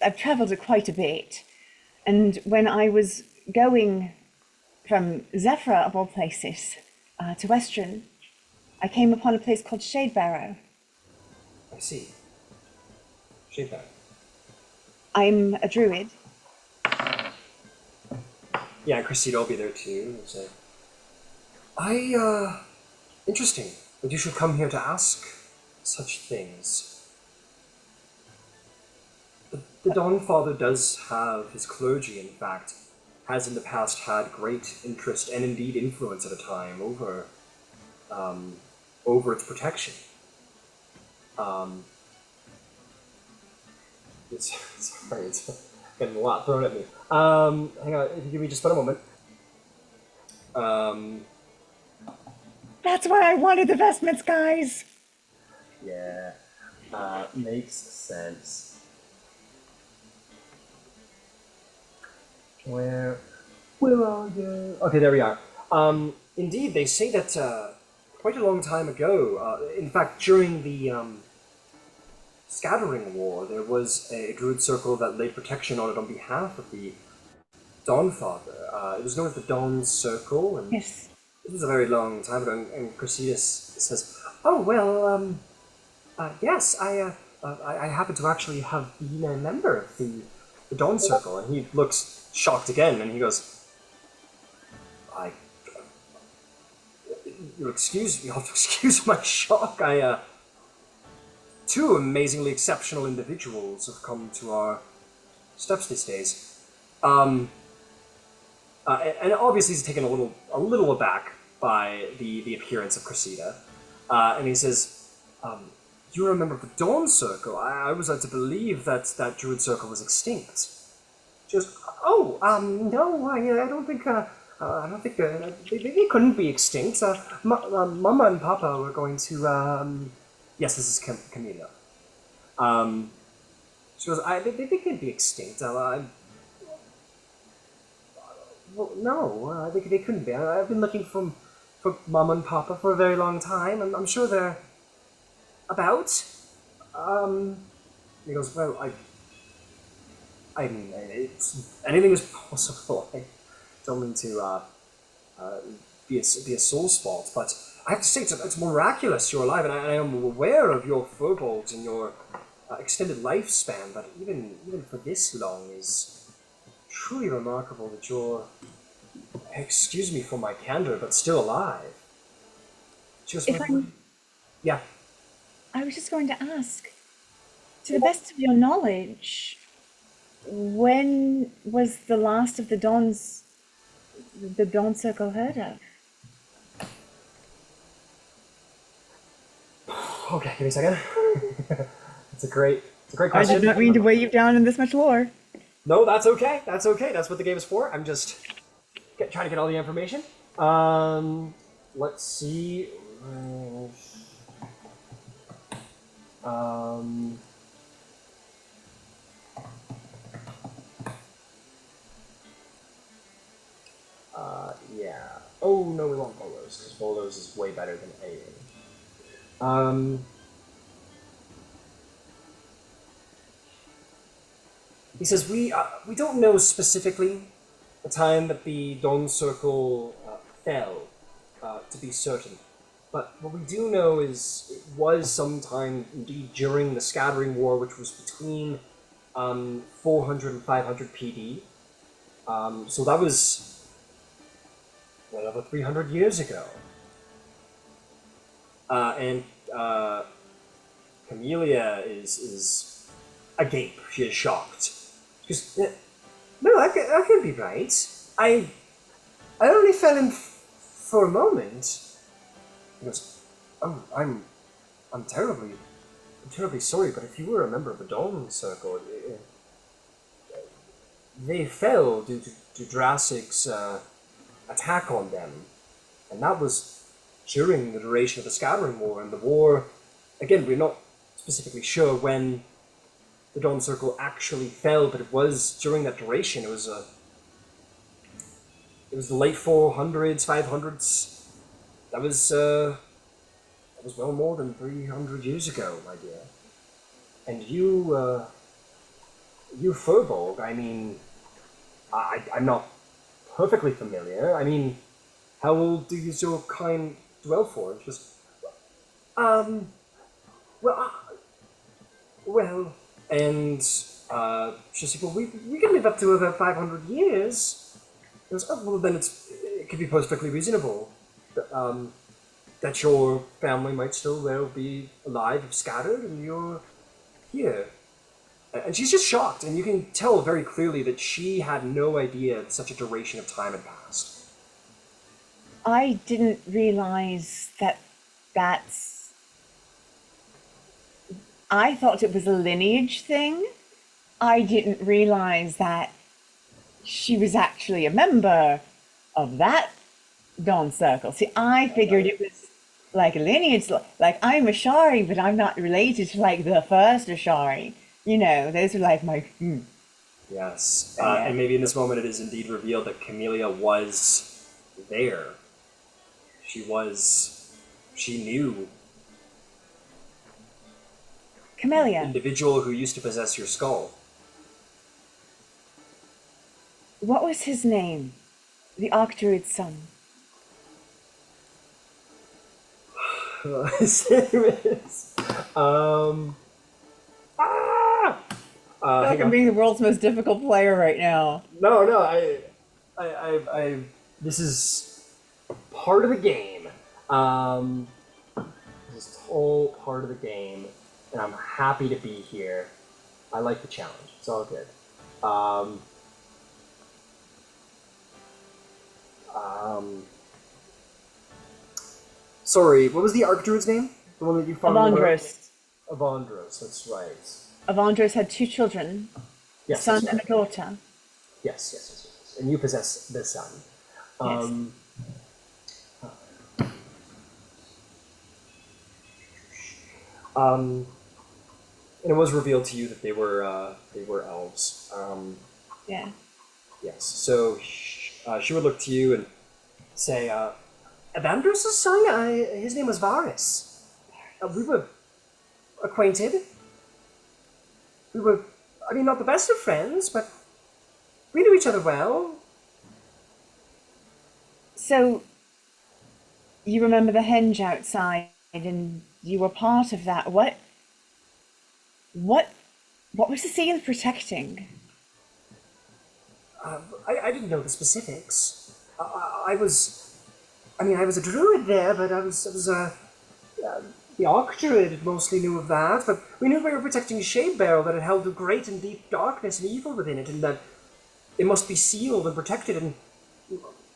I've travelled quite a bit, and when I was going from Zephyra of all places to Western, I came upon a place called Shadebarrow. I see. Shape that. I'm a druid. Yeah, and Cressida will be there too. So. Interesting. But you should come here to ask such things. The Dawnfather does have his clergy, in fact, has in the past had great interest and indeed influence at a time over its protection. Sorry, it's getting a lot thrown at me. Hang on, if you give me just about a moment. That's why I wanted the vestments, guys. Yeah, makes sense. Where are you? Okay, there we are. Indeed, they say that quite a long time ago, in fact, during the Scattering War, there was a druid circle that laid protection on it on behalf of the Dawnfather. It was known as the Dawn Circle, and Yes. this was a very long time ago. And Cressida says, "Oh well, yes, I happen to actually have been a member of the Dawn Circle." And he looks shocked again, and he goes, "You'll have to excuse my shock. Two amazingly exceptional individuals have come to our steps these days." And obviously he's taken a little aback by the appearance of Cressida. And he says, "You're a member of the Dawn Circle. I was led to believe that that druid circle was extinct." She goes, "Oh, no, I don't think, they couldn't be extinct. Mama and Papa were going to, yes, this is Camilla. She goes, they can't be extinct. Well, no, they couldn't be. I've been looking for Mama and Papa for a very long time, and I'm sure they're about." He goes, "Well, I mean, anything is possible. I don't mean to be a soul's fault, but I have to say it's miraculous you're alive, and I am aware of your forebolds and your extended lifespan, but even for this long is truly remarkable that you're, excuse me for my candor, but still alive." Just yeah. I was just going to ask, to the best of your knowledge, when was the last of the Dawn Circle heard of? Okay, give me a second. It's a great I question. did not mean to weigh you down in this much lore. No, that's okay. That's okay. That's what the game is for. I'm just trying to get all the information. Let's see. Yeah. Oh no, we want Bolos because Bolos is way better than Aiden. He says we don't know specifically the time that the Dawn Circle fell, to be certain, but what we do know is it was sometime indeed during the Scattering War, which was between 400 and 500 PD. So that was well over 300 years ago. And Camellia is agape. She is shocked. She goes, no, that can't be right. I only fell in for a moment. He goes, oh, I'm terribly sorry, but if you were a member of the Dawn Circle, they fell due to Jurassic's attack on them, and that was during the duration of the Scattering War. And the war, again, we're not specifically sure when the Dawn Circle actually fell, but it was during that duration. It was the late 400s, 500s. That was well more than 300 years ago, my dear. And you Furbolg, I mean, I'm not perfectly familiar. I mean, how old do your kind dwell for? Just, well, and she said, well, we can live up to about 500 years. It was, oh, well, then it could be perfectly reasonable that your family might still well be alive if scattered, and you're here. And she's just shocked, and you can tell very clearly that she had no idea that such a duration of time had passed. I didn't realize that's... I thought it was a lineage thing. I didn't realize that she was actually a member of that Dawn Circle. See, I figured it was like a lineage, like I'm Ashari, but I'm not related to like the first Ashari. You know, those are like my... Yes, Yeah. and maybe in this moment it is indeed revealed that Camellia was there. She knew Camellia, the individual who used to possess your skull. what was his name? The Arcturiid's son. His name is... I feel like I'm being the world's most difficult player right now. No, I this is part of the game. This is all part of the game, and I'm happy to be here. I like the challenge. It's all good. Sorry, what was the Archdruid's name? The one that you found? Avandros. Avandros, that's right. Avandros had 2 children, Yes, a son that's and right. a daughter. Yes. And you possess the son. And it was revealed to you that they were elves. Yeah. Yes. So she would look to you and say, "Evandros' son. His name was Varus. We were acquainted. We were, I mean, not the best of friends, but we knew each other well." So, you remember the henge outside, and you were part of that. What was the seal protecting? I didn't know the specifics. I was a druid there, but the Archdruid mostly knew of that, but we knew we were protecting a shade barrel that had held a great and deep darkness and evil within it, and that it must be sealed and protected, and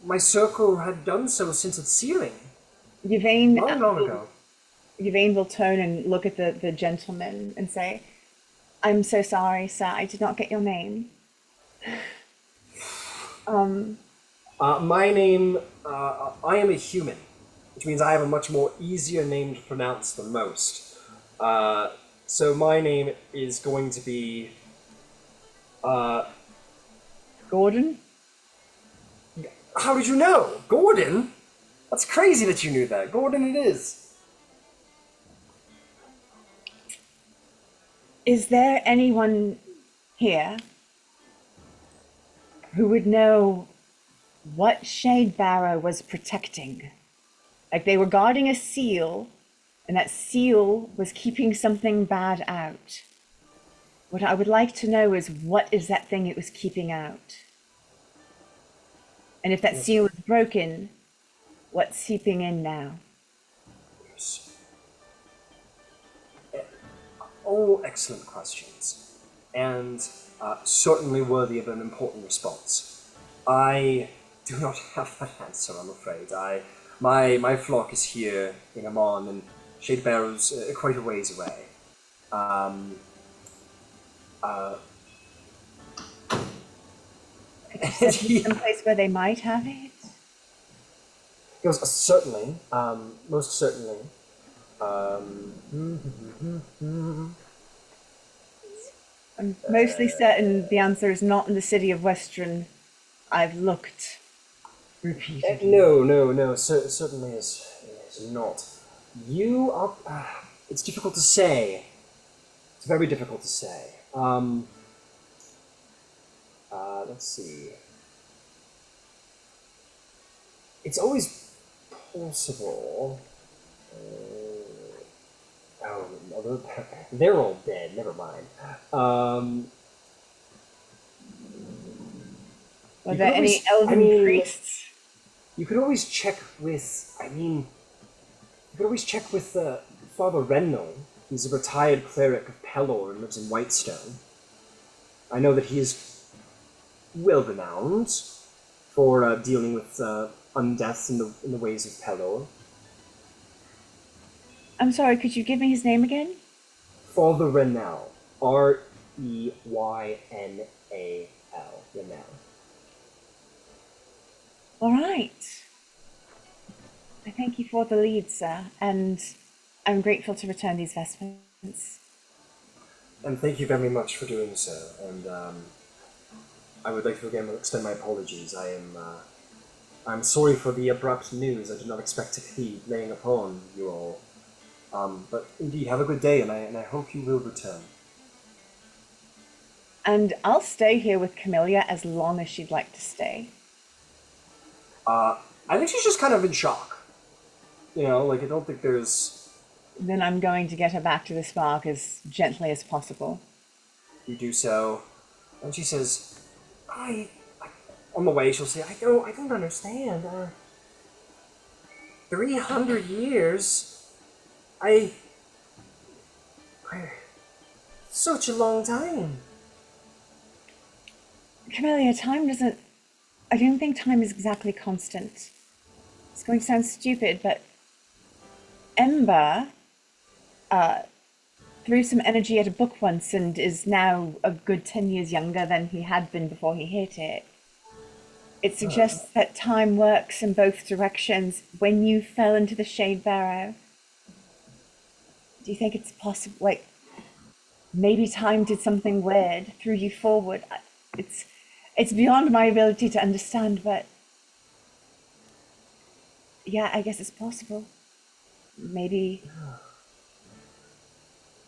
my circle had done so since its sealing, Yvain long ago. Yvain will turn and look at the gentleman and say, "I'm so sorry, sir, I did not get your name." My name, I am a human, which means I have a much more easier name to pronounce than most. So my name is going to be, Gordon? how did you know? Gordon? That's crazy that you knew that. Gordon it is. Is there anyone here who would know what Shadebarrow was protecting? Like they were guarding a seal, and that seal was keeping something bad out. What I would like to know is, what is that thing it was keeping out? And if that seal is broken, what's seeping in now? Yes. All excellent questions. and certainly worthy of an important response. I do not have that answer, I'm afraid. My flock is here in Amon, and Shade Barrow's quite a ways away. And he Someplace where they might have it. goes, certainly, most certainly. I'm mostly certain the answer is not in the city of Western. I've looked repeatedly. No, certainly is not. You are. It's difficult to say. It's very difficult to say. Let's see. It's always possible. Oh, no, they're all dead. Never mind. Were You there could any always- elven priests? You could always check with. You could always check with Father Renno. He's a retired cleric of Pelor and lives in Whitestone. I know that he is well renowned for dealing with undeaths in the ways of Pelor. I'm sorry, could you give me his name again? Father Renal. Reynal. Renal. All right. I thank you for the lead, sir, and I'm grateful to return these vestments. And thank you very much for doing so. And I would like to again extend my apologies. I'm sorry for the abrupt news. I did not expect to be laying upon you all. But indeed, have a good day, and I hope you will return. And I'll stay here with Camellia as long as she'd like to stay. I think she's just kind of in shock. You know, like, I don't think there's... Then I'm going to get her back to the spark as gently as possible. You do so, and she says, on the way, she'll say, I don't understand. 300 years? Such a long time. Camellia, time doesn't... I don't think time is exactly constant. It's going to sound stupid, but Ember threw some energy at a book once and is now a good 10 years younger than he had been before he hit it. It suggests that time works in both directions. When you fell into the Shade Barrow, do you think it's possible, like, maybe time did something weird, threw you forward? It's beyond my ability to understand, but yeah, I guess it's possible. Maybe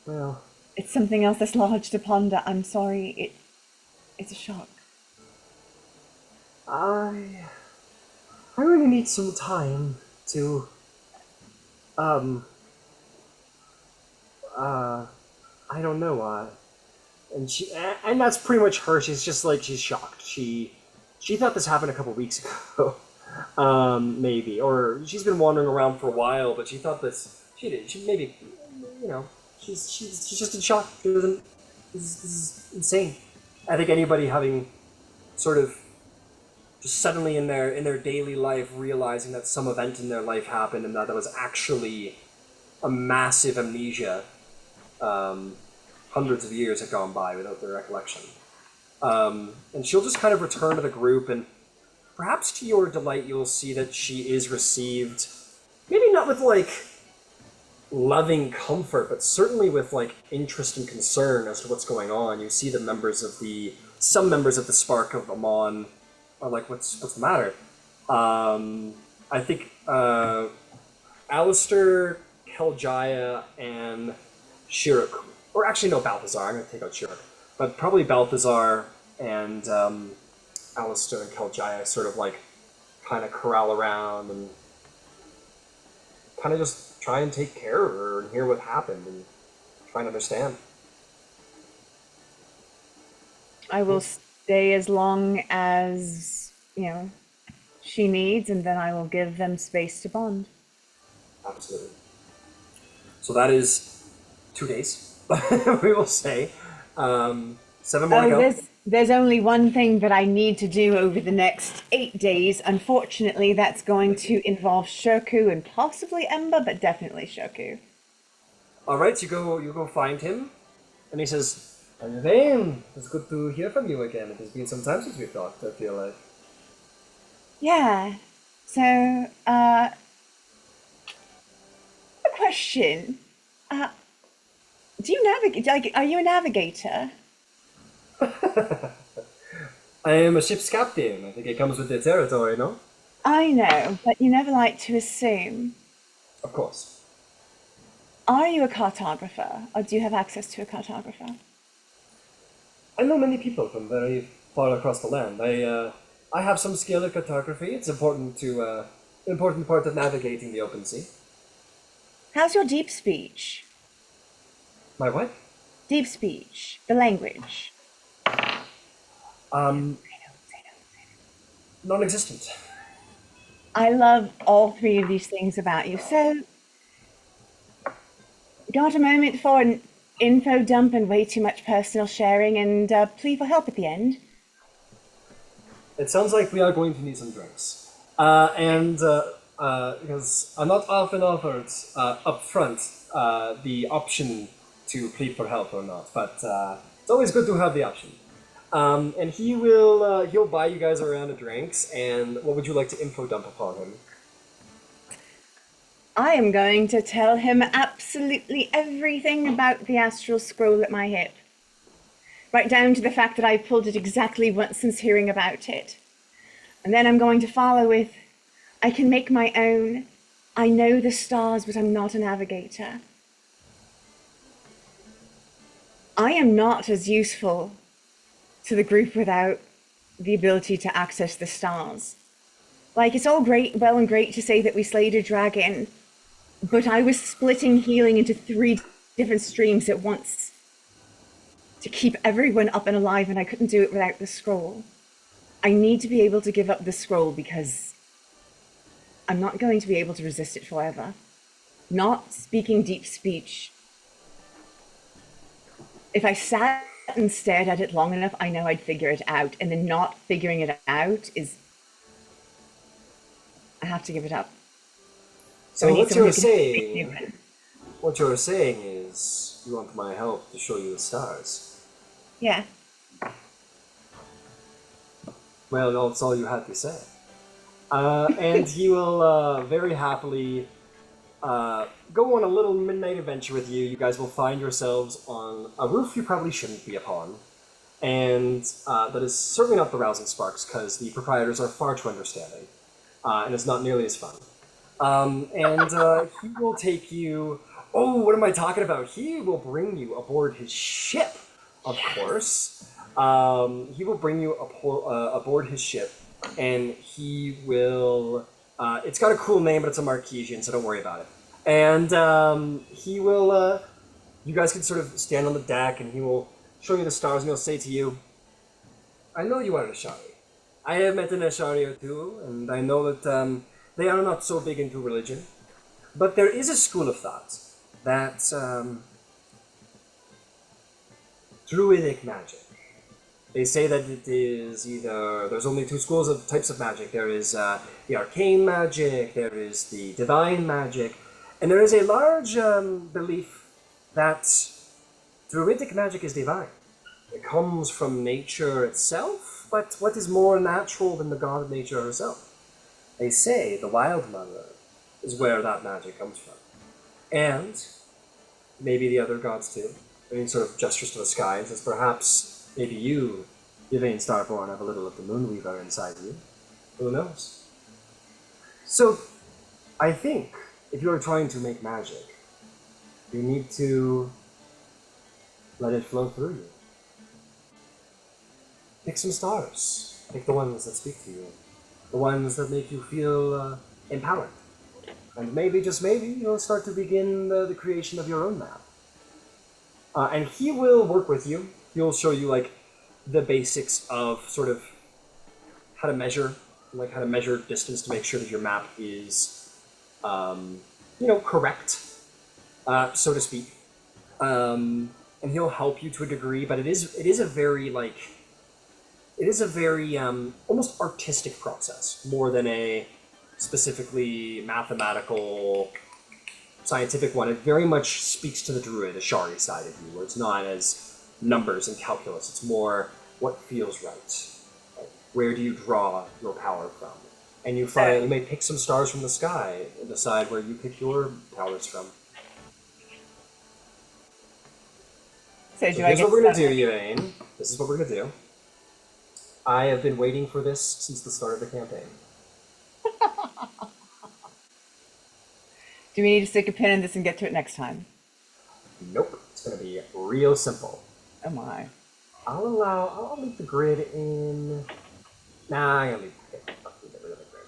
Well, it's something else that's large to ponder. I'm sorry, it's a shock. I really need some time to, I don't know, and that's pretty much her. She's just like, she's shocked. She thought this happened a couple weeks ago, maybe, or she's been wandering around for a while, but she thought she maybe, you know, she's just in shock. This is insane. I think anybody having sort of just suddenly in their daily life realizing that some event in their life happened and that was actually a massive amnesia. Hundreds of years had gone by without their recollection. And she'll just kind of return to the group, and perhaps to your delight you'll see that she is received, maybe not with like loving comfort, but certainly with like interest and concern as to what's going on. You see the some members of the Spark of Amon are like, what's the matter? I think Alistair, Keljaya, and Shirak, or actually no, Balthazar, I'm going to take out Shirak, but probably Balthazar and Alistair and Keljaya sort of like kind of corral around and kind of just try and take care of her and hear what happened and try and understand. I will stay as long as, she needs, and then I will give them space to bond. Absolutely. So that is 2 days, we will say. 7 more to Oh, go. there's only one thing that I need to do over the next 8 days. Unfortunately, that's going to involve Shoku and possibly Ember, but definitely Shoku. All right, you go find him, and he says, "Vane, it's good to hear from you again. It has been some time since we've talked. I feel like." Yeah. So, a question. Do you navigate? Like, are you a navigator? I am a ship's captain. I think it comes with the territory, no? I know, but you never like to assume. Of course. Are you a cartographer, or do you have access to a cartographer? I know many people from very far across the land. I have some skill at cartography. It's important part of navigating the open sea. How's your deep speech? My what? Deep speech, the language. Non-existent. I love all three of these things about you. So, got a moment for an info dump and way too much personal sharing and plea for help at the end? It sounds like we are going to need some drinks. Because I'm not often offered up front the option to plead for help or not, but it's always good to have the option. And he'll buy you guys a round of drinks, and what would you like to info dump upon him? I am going to tell him absolutely everything about the astral scroll at my hip. Right down to the fact that I pulled it exactly once since hearing about it. And then I'm going to follow with, I can make my own. I know the stars, but I'm not a navigator. I am not as useful to the group without the ability to access the stars. Like, it's all well and great to say that we slayed a dragon, but I was splitting healing into 3 different streams at once to keep everyone up and alive, and I couldn't do it without the scroll. I need to be able to give up the scroll because I'm not going to be able to resist it forever. Not speaking deep speech. If I sat and stared at it long enough, I know I'd figure it out, and then not figuring it out is... I have to give it up. So I need what someone you're who can saying, human. what you're saying is you want my help to show you the stars. Yeah. Well, that's all you had to say. And he will very happily go on a little midnight adventure with you. You guys will find yourselves on a roof you probably shouldn't be upon. And that is certainly not the Rousing Sparks, because the proprietors are far too understanding. And it's not nearly as fun. He will take you... Oh, what am I talking about? He will bring you aboard his ship, of course. He will bring you aboard his ship, and he will... it's got a cool name, but it's a Marquesian, so don't worry about it. And he will... you guys can sort of stand on the deck, and he will show you the stars, and he'll say to you, I know you are an Ashari. I have met an Ashari or two, and I know that they are not so big into religion. But there is a school of thought that druidic magic. They say that it is either... There's only 2 schools of types of magic. There is the arcane magic, there is the divine magic, and there is a large belief that druidic magic is divine. It comes from nature itself, but what is more natural than the god of nature herself? They say the Wild Mother is where that magic comes from. And maybe the other gods too. I mean, sort of gestures to the sky and says, perhaps maybe you, Yvain Starborn, have a little of the Moonweaver inside you. Who knows? So, I think if you're trying to make magic, you need to let it flow through you. Pick some stars. Pick the ones that speak to you. The ones that make you feel empowered. And maybe, just maybe, you'll start to begin the creation of your own map. And he will work with you. He'll show you, like, the basics of sort of how to measure, like how to measure distance to make sure that your map is, correct, so to speak. and he'll help you to a degree, but it is a very like it is a very almost artistic process more than a specifically mathematical scientific one. It very much speaks to the druid, the Shari side of you, where it's not as numbers and calculus. It's more what feels right. Like, where do you draw your power from? And you may pick some stars from the sky and decide where you pick your powers from. So Here's what we're gonna do, Elaine. This is what we're gonna do. I have been waiting for this since the start of the campaign. Do we need to stick a pin in this and get to it next time? Nope. It's gonna be real simple. Oh my. I'll leave the grid in. Nah, I'm gonna get rid of the grid.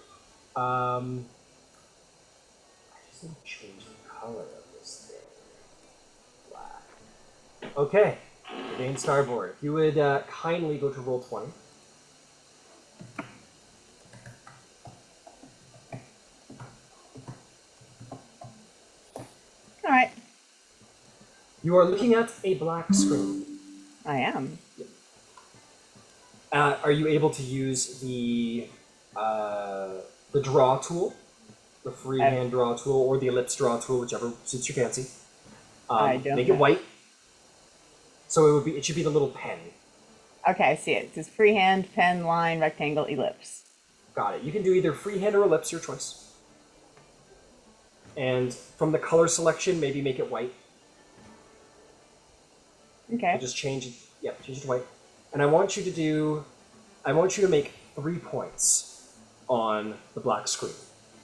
I just need to change the color of this thing. Black. Okay. Gain starboard. If you would kindly go to roll 20. All right. You are looking at a black screen. I am. Are you able to use the draw tool, the freehand draw tool, or the ellipse draw tool, whichever suits your fancy? I don't make know. it white. So it should be the little pen. Okay, I see it. It says freehand, pen, line, rectangle, ellipse. Got it. You can do either freehand or ellipse, your choice. And from the color selection, maybe make it white. Okay. And just change it. Yeah, change it to white. And I want you to make 3 points on the black screen.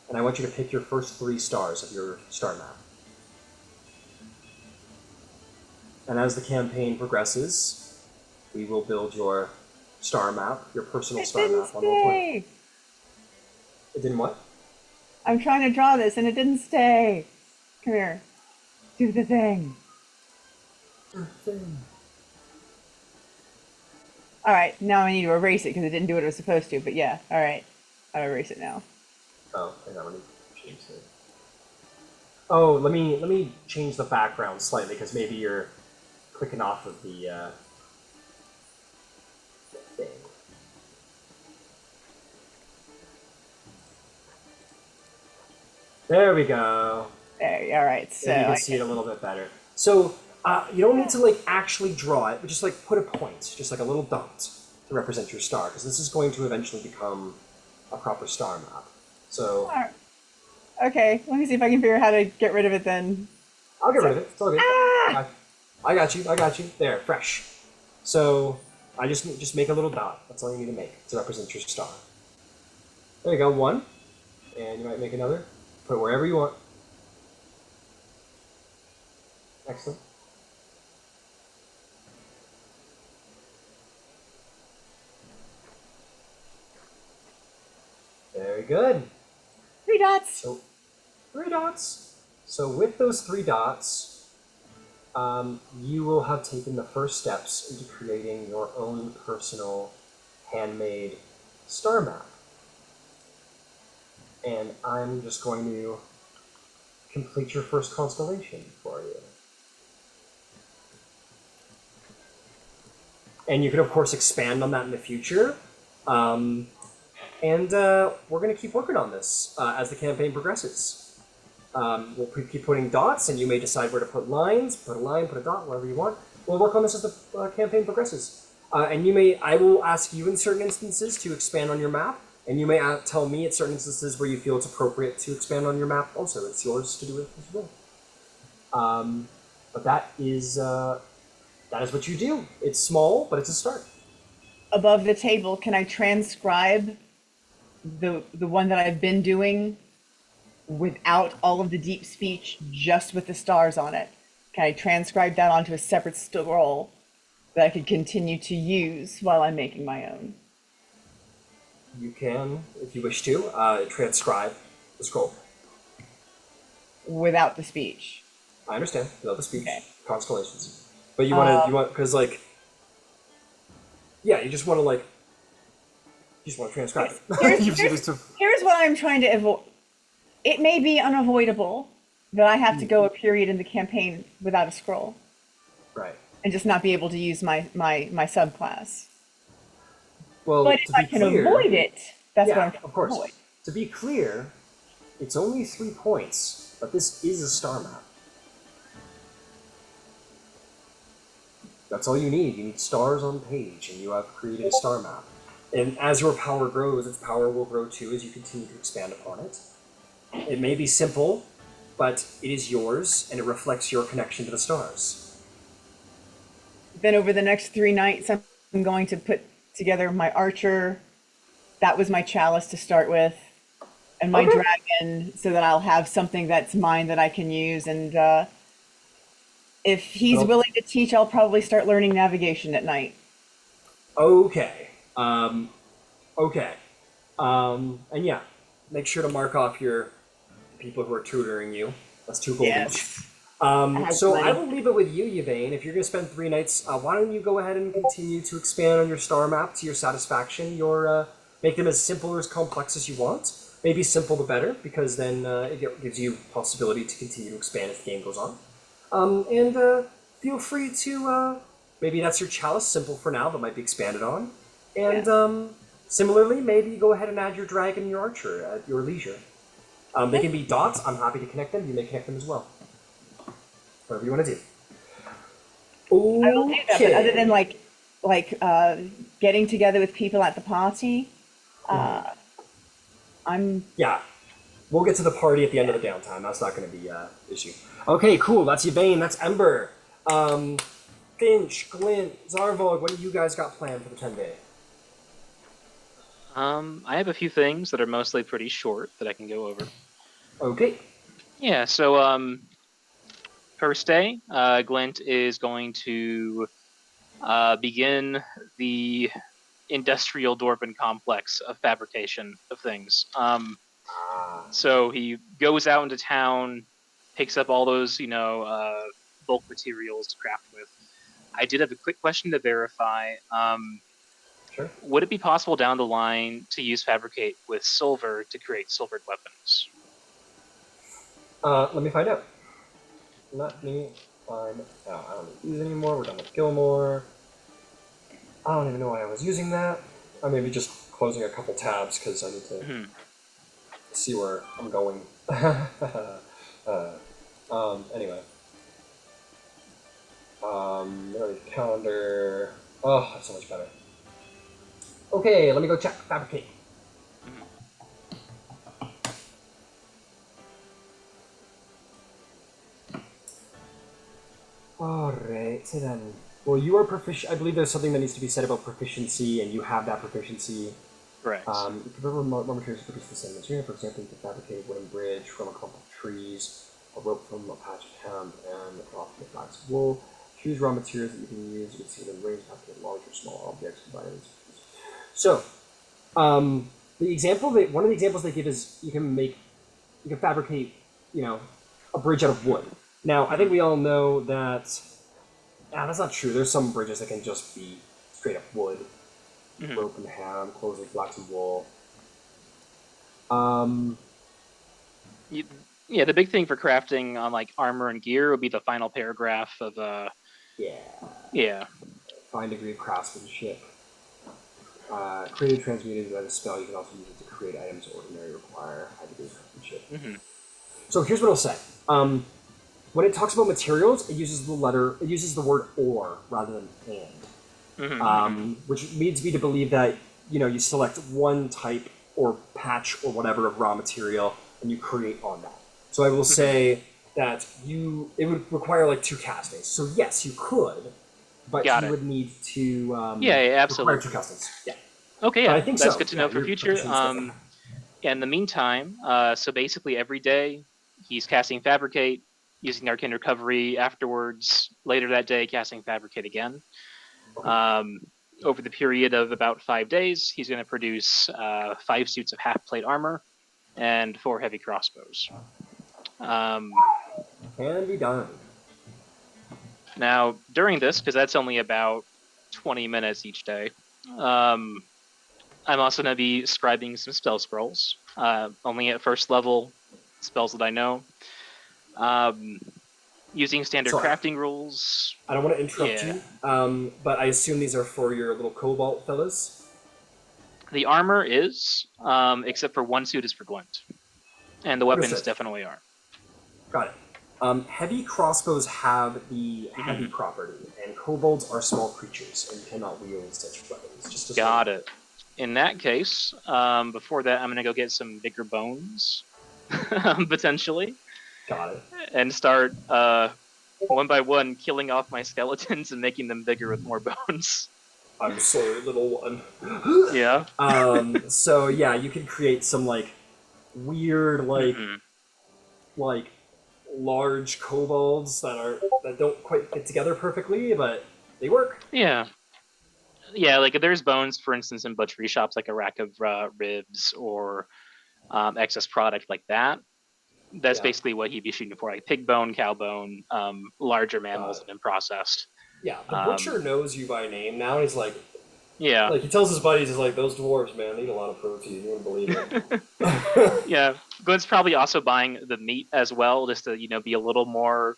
And I want you to pick your first 3 stars of your star map. And as the campaign progresses, we will build your star map, your personal star map on roll 20. It didn't what? I'm trying to draw this and it didn't stay. Come here. Do the thing. All right, now I need to erase it because it didn't do what it was supposed to. But yeah, all right, I'll erase it now. Oh, hang on, let me change it. Oh, let me change the background slightly because maybe you're clicking off of the thing. There we go. There, all right. So And you can see it a little bit better. So you don't need to like actually draw it, but just like put a point, just like a little dot to represent your star, because this is going to eventually become a proper star map. So okay, let me see if I can figure out how to get rid of it then. I'll get rid of it. It's all good. Ah! I got you. I got you. There, fresh. So I just make a little dot. That's all you need to make to represent your star. There you go. 1, and you might make another. Put it wherever you want. Excellent. Very good. 3 dots. So 3 dots. So with those 3 dots, you will have taken the first steps into creating your own personal handmade star map. And I'm just going to complete your first constellation for you. And you can, of course, expand on that in the future. And we're going to keep working on this as the campaign progresses. We'll keep putting dots, and you may decide where to put lines, put a line, put a dot, wherever you want. We'll work on this as the campaign progresses. And I will ask you in certain instances to expand on your map, and you may tell me at certain instances where you feel it's appropriate to expand on your map also. It's yours to do it as well. But that is what you do. It's small, but it's a start. Above the table, can I transcribe the one that I've been doing without all of the deep speech, just with the stars on it? Can I transcribe that onto a separate scroll that I could continue to use while I'm making my own? You can, if you wish to, transcribe the scroll. Without the speech. I understand. Without the speech. Okay. Constellations. But you want, because like, yeah, you just want to transcribe it. Here's what I'm trying to avoid. It may be unavoidable that I have to go a period in the campaign without a scroll. Right. and just not be able to use my subclass. Well, But if to be I can clear, avoid it, that's what yeah, I'm trying of to course. avoid. To be clear, it's only 3 points, but this is a star map. That's all you need. You need stars on page, and you have created a star map. And as your power grows, its power will grow too as you continue to expand upon it. It may be simple, but it is yours, and it reflects your connection to the stars. Then over the next 3 nights, I'm going to put together my archer. That was my chalice to start with, and my Okay. dragon, so that I'll have something that's mine that I can use. And if he's That'll- willing to teach, I'll probably start learning navigation at night. Okay. Okay. And yeah, make sure to mark off your people who are tutoring you. That's 2 gold each. Yes. I have So I plenty. will leave it with you, Yvain. If you're going to spend 3 nights, why don't you go ahead and continue to expand on your star map to your satisfaction? Make them as simple or as complex as you want. Maybe simple the better, because then gives you possibility to continue to expand as the game goes on. And feel free to, maybe that's your chalice, simple for now, but might be expanded on. And similarly, maybe go ahead and add your dragon and your archer at your leisure. They can be dots. I'm happy to connect them. You may connect them as well. Whatever you want to do. I will do that, but other than getting together with people at the party, I'm Yeah. We'll get to the party at the end of the downtime. That's not going to be an issue. Okay, cool. That's Yvain. That's Ember. Finch, Glint, Zarvolg, what do you guys got planned for the 10-day? I have a few things that are mostly pretty short that I can go over. Okay. Yeah, so first day, Glint is going to begin the industrial Dwarven complex of fabrication of things. So he goes out into town, picks up all those, bulk materials to craft with. I did have a quick question to verify. Sure. Would it be possible down the line to use fabricate with silver to create silvered weapons? Let me find out. Let me find out. I don't need to use anymore. We're done with Gilmore. I don't even know why I was using that. I may be just closing a couple tabs because I need to see where I'm going. Anyway. Calendar. Oh, that's so much better. Okay, let me go check. Fabricate. Alright, so then. Well, you are proficient. I believe there's something that needs to be said about proficiency, and you have that proficiency. Correct. You can prefer raw materials to produce the same material. For example, you can fabricate a wooden bridge from a clump of trees, a rope from a patch of hemp, and a cloth from flax wool. Choose raw materials that you can use. You can see them range, fabricate large or small objects, combine them. So, the example that one of the examples they give is you can fabricate, a bridge out of wood. Now, I think we all know that. That's not true. There's some bridges that can just be straight up wood. Rope and ham, clothes and flax and wool. Yeah, the big thing for crafting on like armor and gear would be the final paragraph of Yeah. Fine degree of craftsmanship. Created transmuted by the spell, you can also use it to create items that ordinarily require high degree of craftsmanship. So here's what I'll say. When it talks about materials, it uses the word or rather than and. Which leads me to believe that you select one type or patch or whatever of raw material and you create on that. So I will say that it would require like 2 castings. So yes, you could, but would need to absolutely require 2 castings. Yeah. Okay, But I think that's so. good to know for future. In the meantime, so basically every day he's casting fabricate, using arcane recovery. Afterwards, later that day, casting fabricate again. Over the period of about 5 days, he's going to produce 5 suits of half-plate armor and 4 heavy crossbows. Can be done. Now, during this, because that's only about 20 minutes each day, I'm also going to be scribing some spell scrolls, only at first level spells that I know. Using standard Sorry. crafting rules. I don't want to interrupt Yeah. you, but I assume these are for your little cobalt fellas. The armor is, except for one suit is for Glint. And the weapons Understood. definitely are. Got it. Heavy crossbows have the heavy property, and kobolds are small creatures and cannot wield such weapons. Just Got it. In that case, before that, I'm going to go get some bigger bones, potentially, Got it. and start one by one killing off my skeletons and making them bigger with more bones. I'm sorry, little one. Yeah. So yeah, you can create some like weird like large kobolds that don't quite fit together perfectly, but they work. Yeah. Yeah, like there's bones, for instance, in butchery shops, like a rack of ribs or excess product like that. That's basically what he'd be shooting for, like pig bone, cow bone, larger mammals that have been processed. Yeah, the butcher knows you by name now, and he's like, yeah, like he tells his buddies, he's like, those dwarves, man, they eat a lot of protein. You wouldn't believe it. yeah. Glint's probably also buying the meat as well, just to be a little more.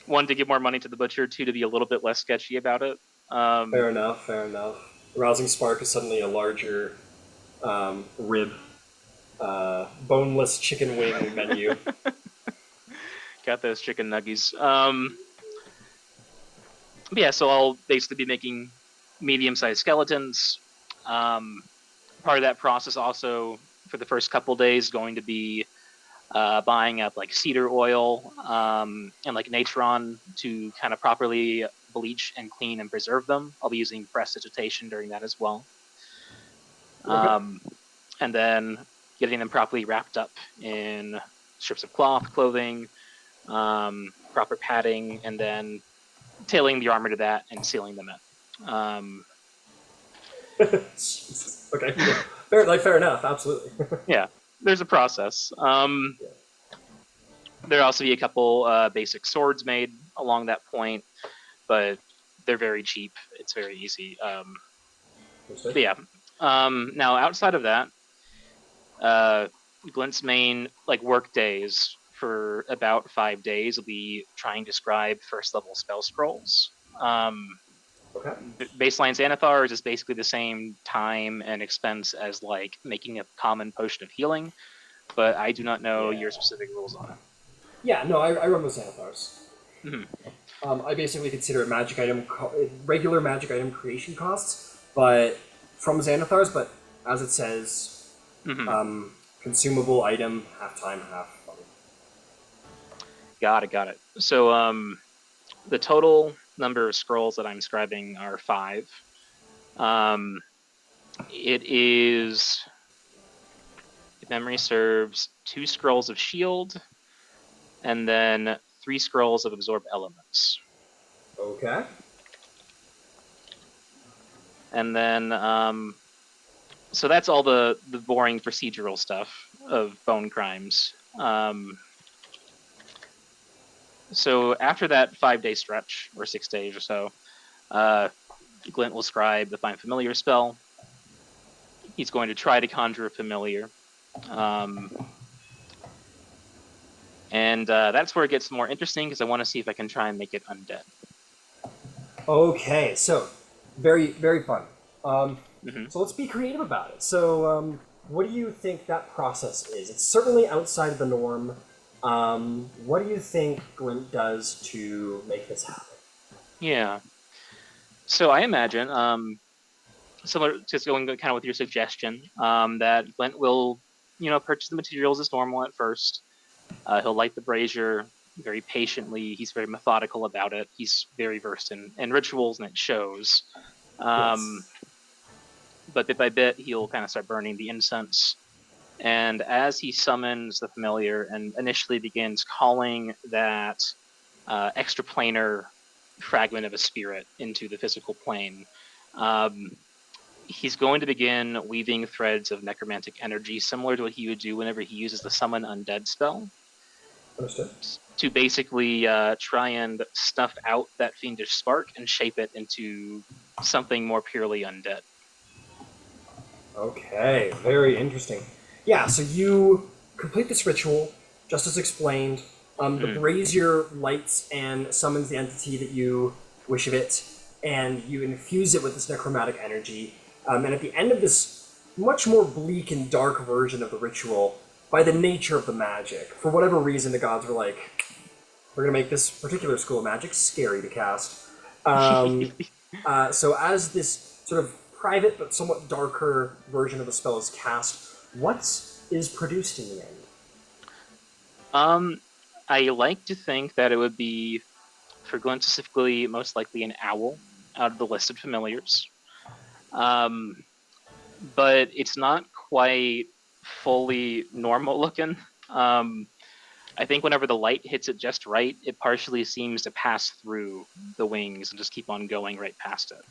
One, to give more money to the butcher. Two, to be a little bit less sketchy about it. Fair enough. Rousing Spark is suddenly a larger rib, boneless chicken wing menu. Got those chicken nuggies. Yeah, so I'll basically be making medium-sized skeletons. Part of that process also, for the first couple days, going to be buying up like cedar oil and like natron to kind of properly bleach and clean and preserve them. I'll be using prestidigitation during that as well. And then getting them properly wrapped up in strips of cloth, clothing, proper padding, and then tailing the armor to that and sealing them in. Jesus. Okay. Yeah. Fair enough. Absolutely. Yeah, there's a process. There'll also be a couple basic swords made along that point, but they're very cheap. It's very easy. But yeah. Now, outside of that, Glint's main work days for about 5 days will be trying to scribe first level spell scrolls. Okay. Baseline Xanathars is basically the same time and expense as making a common potion of healing, but I do not know your specific rules on it. Yeah, no, I run with Xanathars. I basically consider it regular magic item creation costs, but from Xanathars, but as it says, consumable item, half time, half fun. Got it. So the total number of scrolls that I'm scribing are 5. It is, if memory serves, 2 scrolls of shield, and then 3 scrolls of absorb elements. Okay. And then, so that's all the boring procedural stuff of bone crimes. So after that 5-day stretch, or 6 days or so, Glint will scribe the Find Familiar spell. He's going to try to conjure a familiar. And that's where it gets more interesting, because I want to see if I can try and make it undead. Okay, so very, very fun. So let's be creative about it. So what do you think that process is? It's certainly outside of the norm. What do you think Glint does to make this happen? Yeah. So I imagine, similar to going kind of with your suggestion, that Glint will, purchase the materials as normal at first. He'll light the brazier very patiently. He's very methodical about it. He's very versed in rituals, and it shows. But bit by bit, he'll kind of start burning the incense. And as he summons the familiar and initially begins calling that extraplanar fragment of a spirit into the physical plane, he's going to begin weaving threads of necromantic energy, similar to what he would do whenever he uses the Summon Undead spell. Understood. To basically try and snuff out that fiendish spark and shape it into something more purely undead. Okay, very interesting. Yeah, so you complete this ritual, just as explained. The brazier lights and summons the entity that you wish of it, and you infuse it with this necromantic energy. And at the end of this much more bleak and dark version of the ritual, by the nature of the magic, for whatever reason, the gods were like, we're going to make this particular school of magic scary to cast. So as this sort of private but somewhat darker version of the spell is cast, what is produced in the end? I like to think that it would be, for Glint specifically, most likely an owl out of the list of familiars. But it's not quite fully normal looking. I think whenever the light hits it just right, it partially seems to pass through the wings and just keep on going right past it.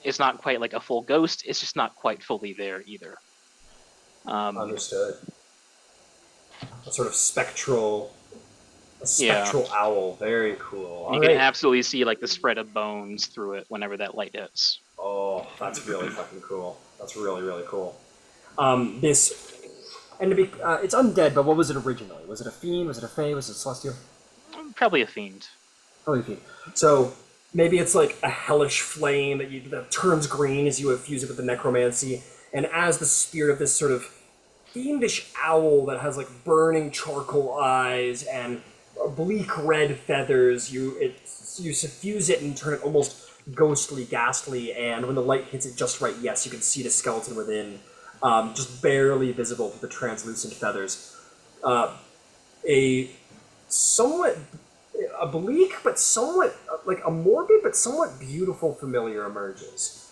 It's not quite like a full ghost, it's just not quite fully there either. Understood. A sort of spectral owl. Very cool. You can absolutely see like the spread of bones through it whenever that light hits. Oh, that's really fucking cool. That's really, really cool. This, and to be, it's undead, but what was it originally? Was it a fiend? Was it a fae? Was it celestial? Probably a fiend. Probably a fiend. So maybe it's like a hellish flame that turns green as you infuse it with the necromancy, and as the spirit of this sort of fiendish owl that has like burning charcoal eyes and bleak red feathers, you suffuse it and turn it almost ghostly, ghastly, and when the light hits it just right, yes, you can see the skeleton within, just barely visible through the translucent feathers. A bleak but somewhat, like a morbid but somewhat beautiful familiar emerges.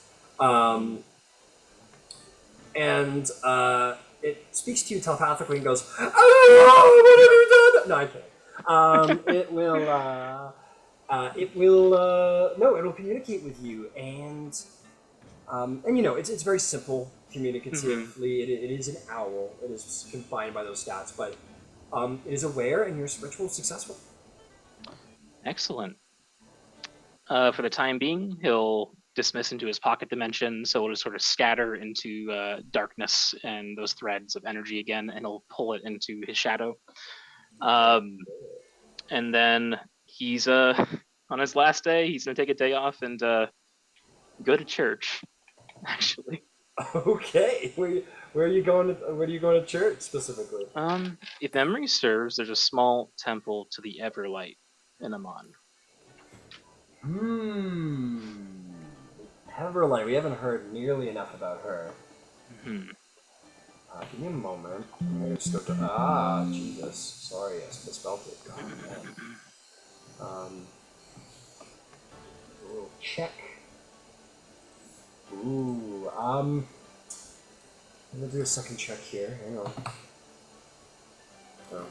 It speaks to you telepathically and goes, "Oh, what have you done?" No, I'm kidding. It'll communicate with you, and you know, it's very simple communicatively. It is an owl. It is confined by those stats, but it is aware, and your ritual is successful. Excellent. For the time being, he'll dismiss into his pocket dimension, so it'll just sort of scatter into darkness and those threads of energy again, and he'll pull it into his shadow. And then he's on his last day, he's gonna take a day off and go to church. Actually. Okay. Where are you going to church specifically? If memory serves, there's a small temple to the Everlight in Amon. Everlight, we haven't heard nearly enough about her. Mm-hmm. Give me a moment. I'm gonna just go to. Jesus. Sorry, I misspelled it. God, man. We'll check. Ooh, I'm gonna do a second check here. Hang on. Oh.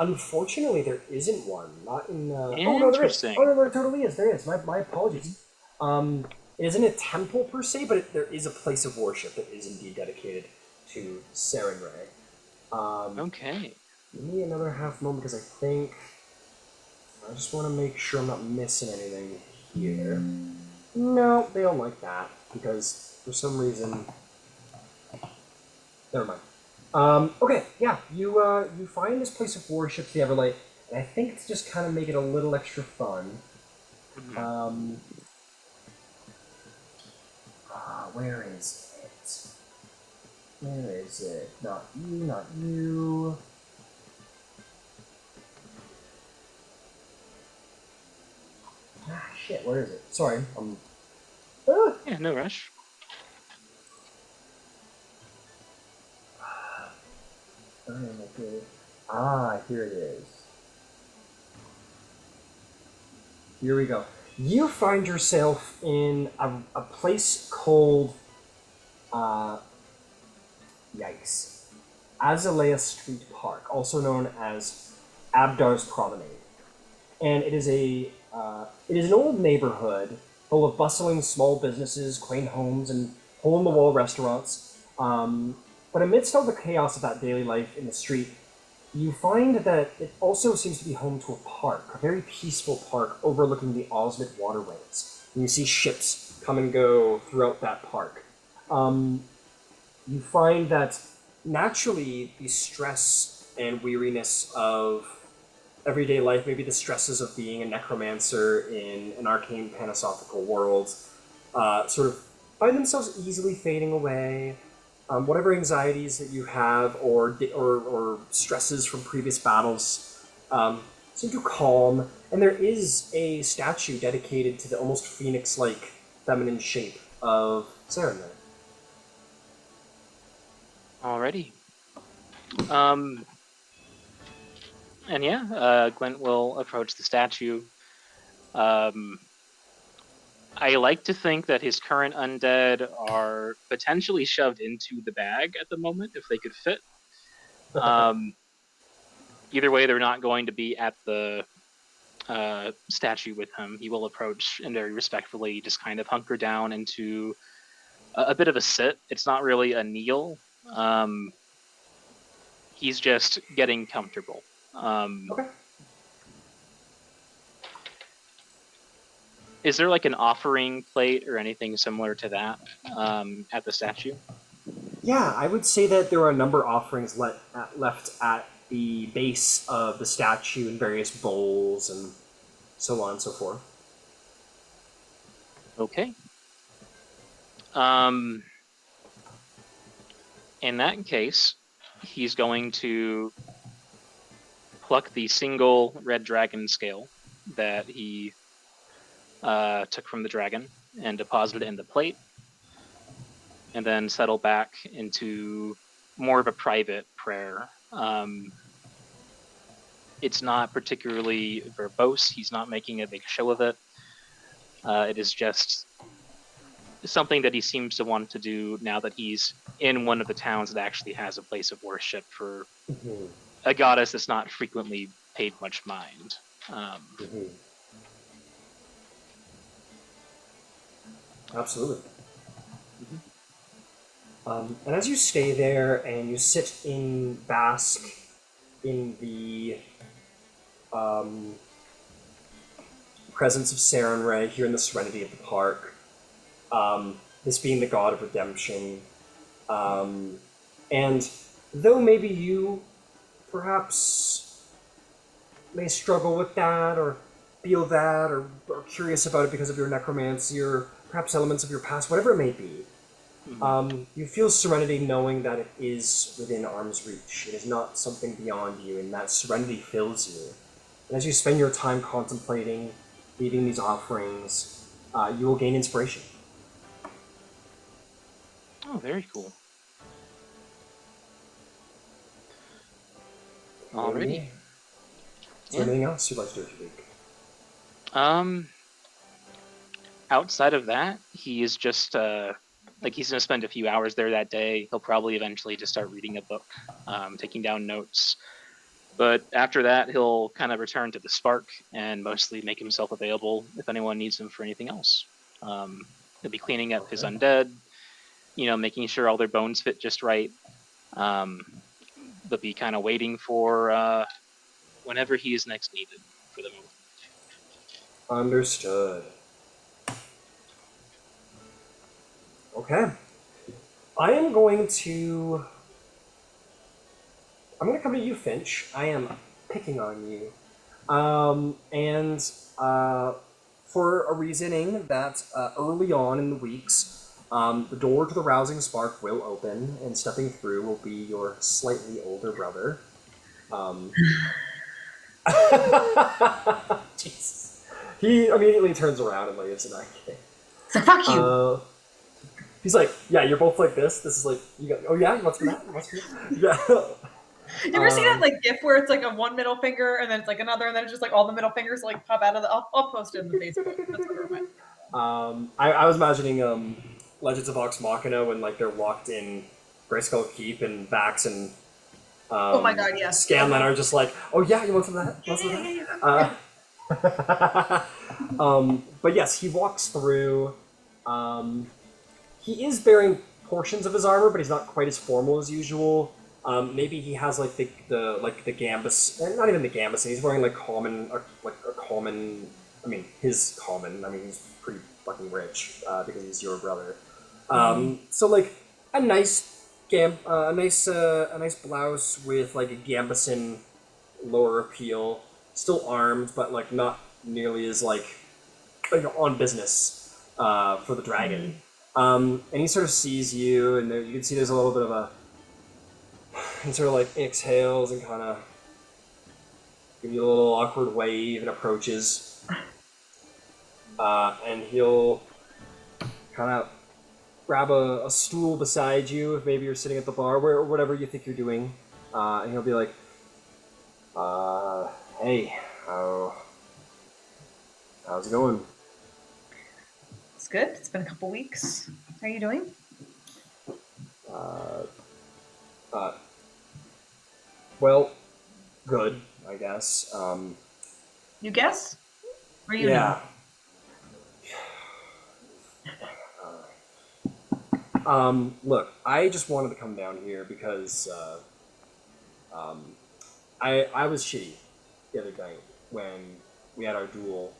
Unfortunately, there isn't one. Not in. Oh no, there is. Oh no, there totally is. There is. My apologies. It isn't a temple per se, but there is a place of worship that is indeed dedicated to Sarenrae. Okay. Give me another half moment because I just want to make sure I'm not missing anything here. No, they don't like that because for some reason. Never mind. Okay, yeah, you find this place of worship, the Everlight, and I think to just kind of make it a little extra fun. Where is it? Where is it? Not you, not you. Shit, where is it? Sorry, Yeah, no rush. Here it is. Here we go. You find yourself in a place called, yikes, Azalea Street Park, also known as Abdar's Promenade. And it is an old neighborhood full of bustling small businesses, quaint homes, and hole-in-the-wall restaurants. But amidst all the chaos of that daily life in the street, You find that it also seems to be home to a park, a very peaceful park overlooking the Osmond waterways. And you see ships come and go throughout that park. You find that naturally the stress and weariness of everyday life, maybe the stresses of being a necromancer in an arcane panasophical world, sort of find themselves easily fading away. Whatever anxieties that you have or stresses from previous battles seem to calm, and there is a statue dedicated to the almost phoenix-like feminine shape of Saren there. Alrighty. And yeah, Glint will approach the statue. I like to think that his current undead are potentially shoved into the bag at the moment, if they could fit. Either way, they're not going to be at the statue with him. He will approach and very respectfully just kind of hunker down into a bit of a sit. It's not really a kneel. He's just getting comfortable. Okay. Is there like an offering plate or anything similar to that at the statue? Yeah, I would say that there are a number of offerings left at the base of the statue in various bowls and so on and so forth. Okay. In that case, he's going to pluck the single red dragon scale that he took from the dragon and deposit it in the plate, and then settle back into more of a private prayer. It's not particularly verbose. He's not making a big show of it. It is just something that he seems to want to do now that he's in one of the towns that actually has a place of worship for a goddess that's not frequently paid much mind. Absolutely. And as you stay there and you sit in bask in the presence of Sarenrae here in the serenity of the park, this being the god of redemption, and though maybe you perhaps may struggle with that or feel that or curious about it because of your necromancy or perhaps elements of your past, whatever it may be, you feel serenity knowing that it is within arm's reach. It is not something beyond you, and that serenity fills you. And as you spend your time contemplating, leaving these offerings, you will gain inspiration. Oh, very cool. Alrighty. Is there anything else you'd like to do this week? Outside of that, he is just he's gonna spend a few hours there that day. He'll probably eventually just start reading a book, taking down notes. But after that, he'll kind of return to the Spark and mostly make himself available if anyone needs him for anything else. He'll be cleaning up his undead, making sure all their bones fit just right. They'll be kind of waiting for whenever he is next needed for the moment. Understood. Okay. I'm going to come to you, Finch. I am picking on you. For a reasoning that early on in the weeks, the door to the Rousing Spark will open, and stepping through will be your slightly older brother. Jesus. He immediately turns around and leaves, and I can't. So fuck you. He's like, yeah, you're both like this. This is like, you got, oh yeah, you want some of that? You want some of that? Yeah. You ever see that GIF where it's like a one middle finger and then it's like another and then it's just like all the middle fingers like pop out of the? I'll post it in the Facebook. That's what it went. I was imagining Legends of Vox Machina when like they're locked in Grayskull Keep and Vax and oh my god, yes. Scanlan are just like, oh yeah, you want some of that? You want some of that? But yes, he walks through. He is bearing portions of his armor, but he's not quite as formal as usual. Maybe he has like the gambus, not even the gambus. He's wearing like a common. I mean, his common. I mean, he's pretty fucking rich because he's your brother. So like a nice a nice blouse with like a gambeson lower appeal, still armed, but like not nearly as like on business for the dragon. And he sort of sees you, and you can see there's a little bit of a. He sort of like exhales and kind of gives you a little awkward wave and approaches. And he'll kind of grab a stool beside you if maybe you're sitting at the bar, or whatever you think you're doing. And he'll be like, hey, how's it going? It's good. It's been a couple weeks. How are you doing? Well, good, I guess. You guess? Or you Yeah. Look, I just wanted to come down here because I was shitty the other night when we had our duel.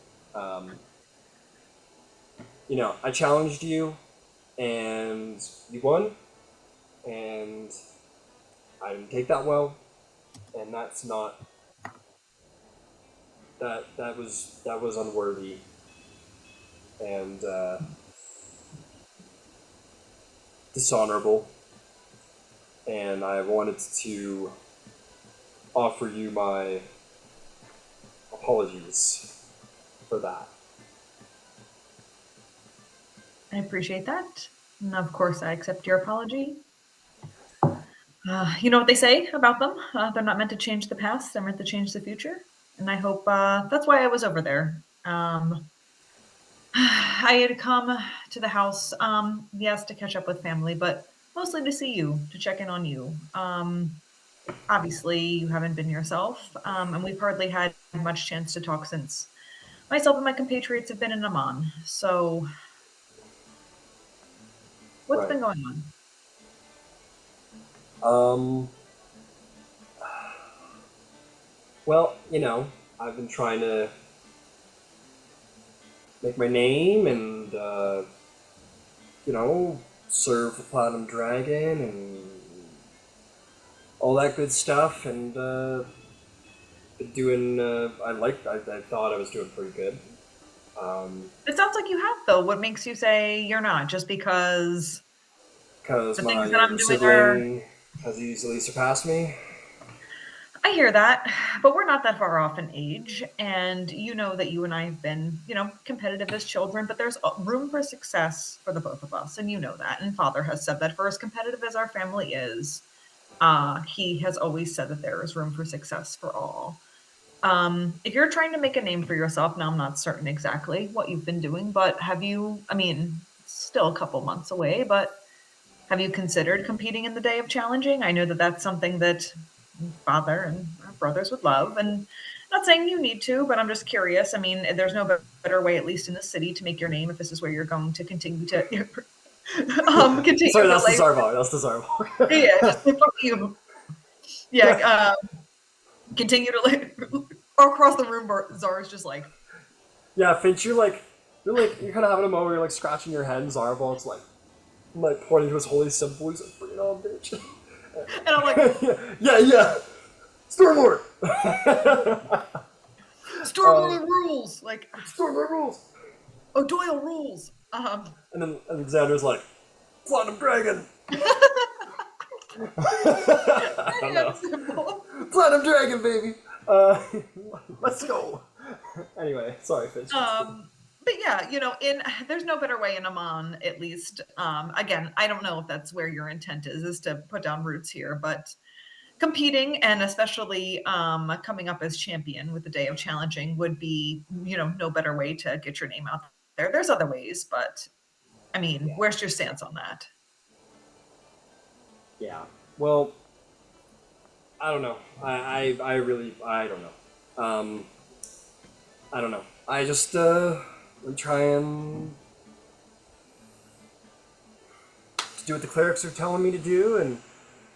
You know, I challenged you, and you won, and I didn't take that well, and that's not that was unworthy, and dishonorable, and I wanted to offer you my apologies for that. I appreciate that. And of course, I accept your apology. You know what they say about them? They're not meant to change the past, they're meant to change the future. And I hope that's why I was over there. I had come to the house, yes, to catch up with family, but mostly to see you, to check in on you. Obviously, you haven't been yourself, and we've hardly had much chance to talk since myself and my compatriots have been in Amman. So, what's Right. been going on? Well, you know, I've been trying to make my name and, you know, serve the Platinum Dragon and all that good stuff, and, been doing, I thought I was doing pretty good. It sounds like you have, though. What makes you say you're not? Just because Because the my things that I'm younger doing are. sibling has easily surpassed me. I hear that, but we're not that far off in age, and you know that you and I have been, you know, competitive as children, but there's room for success for the both of us, and you know that. And Father has said that for as competitive as our family is, he has always said that there is room for success for all. If you're trying to make a name for yourself, now I'm not certain exactly what you've been doing, but have you, I mean, still a couple months away, but have you considered competing in the Day of Challenging? I know that that's something that Father and our brothers would love, and not saying you need to, but I'm just curious. I mean, there's no better way, at least in the city, to make your name if this is where you're going to continue to continue Sorry, to that's the lay. Zarvolg. That's the Zarvolg. Yeah, just fuck you. Yeah, continue to lay across the room. Zara's just like, Yeah, Finch, you're kind of having a moment. You're like scratching your head, and Zarvolg's like pointing to his holy symbol. He's like, "Bring it on, bitch!" and I'm like, yeah, Stormlord. Stormlord rules. Like, Stormlord rules. O'Doyle rules. And then Xander's like, Platinum Dragon. I don't know. Simple. Platinum Dragon, baby. Let's go. Anyway, sorry, Finch. But yeah, you know, there's no better way in Amman, at least. Again, I don't know if that's where your intent is to put down roots here, but competing and especially coming up as champion with the Day of Challenging would be, you know, no better way to get your name out there. There's other ways, but I mean, where's your stance on that? Yeah. Well, I don't know. I really I don't know. I don't know. I just I'm trying to do what the clerics are telling me to do, and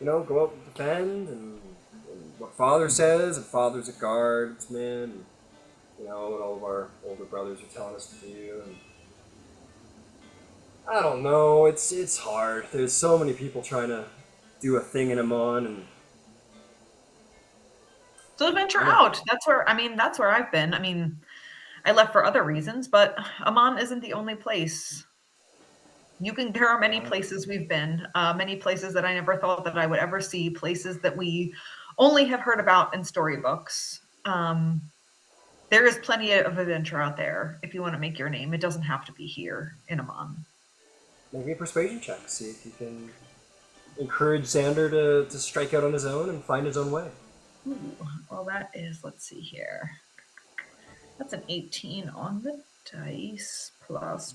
go out and defend, and what Father says, and Father's a guardsman, and, what all of our older brothers are telling us to do, and I don't know, it's hard. There's so many people trying to do a thing in Amon, and So venture out. That's where I've been. I mean, I left for other reasons, but Amon isn't the only place. There are many places we've been, many places that I never thought that I would ever see, places that we only have heard about in storybooks. There is plenty of adventure out there if you want to make your name. It doesn't have to be here in Amon. make me a persuasion check. See if you can encourage Xander to strike out on his own and find his own way. Ooh, well, that is, let's see here. That's an 18 on the dice plus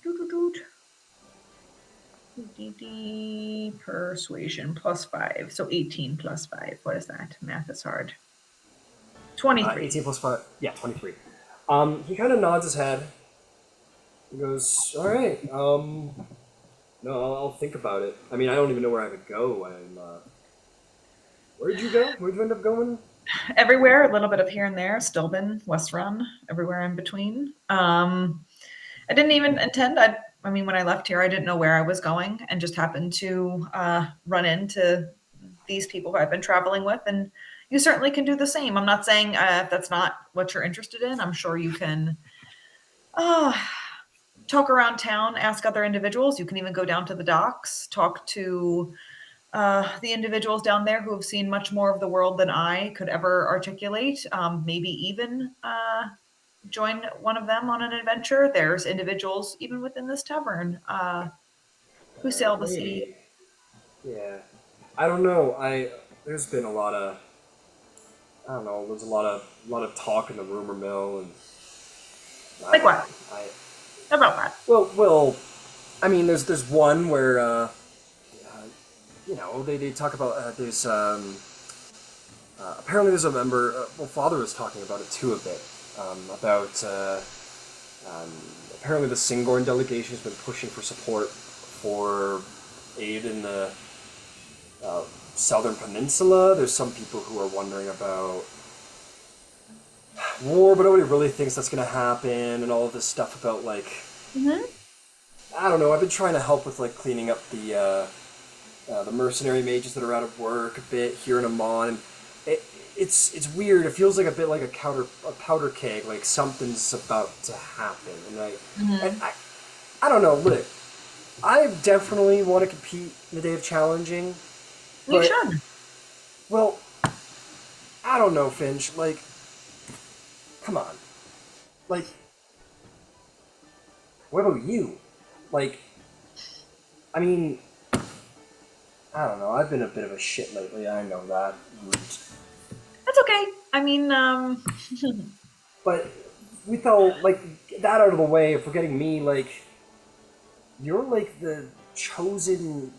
persuasion plus 5. So 18 plus 5. What is that? Math is hard. 23. 18 plus 5. Yeah, 23. He kind of nods his head. He goes, all right. No, I'll think about it. I mean, I don't even know where I would go. Where did you go? Where'd you end up going? Everywhere, a little bit of here and there. Stillben, West Run, everywhere in between. I didn't even intend. When I left here, I didn't know where I was going, and just happened to run into these people who I've been traveling with. And you certainly can do the same. I'm not saying if that's not what you're interested in. I'm sure you can talk around town, ask other individuals. You can even go down to the docks, talk to the individuals down there who have seen much more of the world than I could ever articulate. Maybe even join one of them on an adventure. There's individuals even within this tavern who sail the sea. Yeah, I don't know. There's been a lot of, I don't know. There's a lot of talk in the rumor mill, and Like what? About that? Well, I mean, there's one where they talk about there's apparently there's a member. Father was talking about it too a bit. About apparently the Singorn delegation has been pushing for support for aid in the southern peninsula. There's some people who are wondering about war, but nobody really thinks that's going to happen, and all of this stuff about I don't know. I've been trying to help with cleaning up the mercenary mages that are out of work a bit here in Amon. It's weird. It feels like a bit like a powder keg. Like something's about to happen, and I don't know. Look, I definitely want to compete in the Day of Challenging. You should. Well, I don't know, Finch. Come on. What about you? I mean, I don't know. I've been a bit of a shit lately. I know that. That's okay. I mean, But we thought, that out of the way, forgetting me, you're the chosen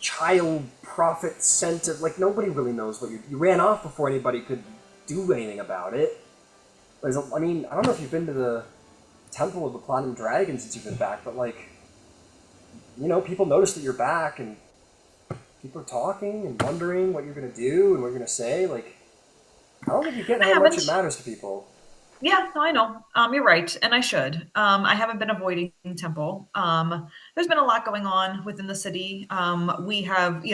child prophet sent to, nobody really knows what you ran off before anybody could do anything about it. I mean, I don't know if you've been to the Temple of the Platinum Dragon since you've been back, but people notice that you're back, and people are talking and wondering what you're going to do and what you're going to say. I don't think you get how much it matters to people. Yeah, no, I know. You're right, and I should. I haven't been avoiding Temple. There's been a lot going on within the city. We have,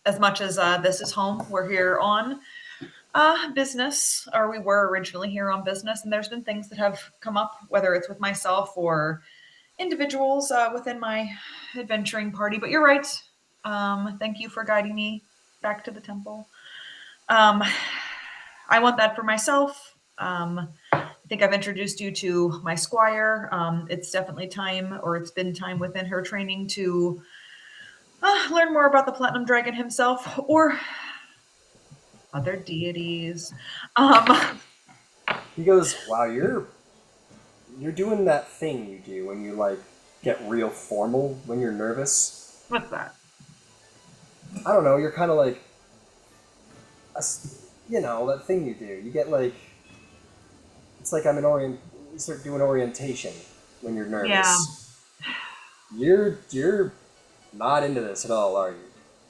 as much as this is home, we're here on business, or we were originally here on business, and there's been things that have come up, whether it's with myself or individuals within my adventuring party. But you're right. Thank you for guiding me back to the temple. I want that for myself. I think I've introduced you to my squire. It's definitely time, or it's been time within her training to learn more about the Platinum Dragon himself, or other deities. He goes, wow, you're doing that thing you do when you get real formal when you're nervous. What's that? I don't know, you're kind of that thing you do. You get it's like you start doing orientation when you're nervous. Yeah. You're not into this at all, are you?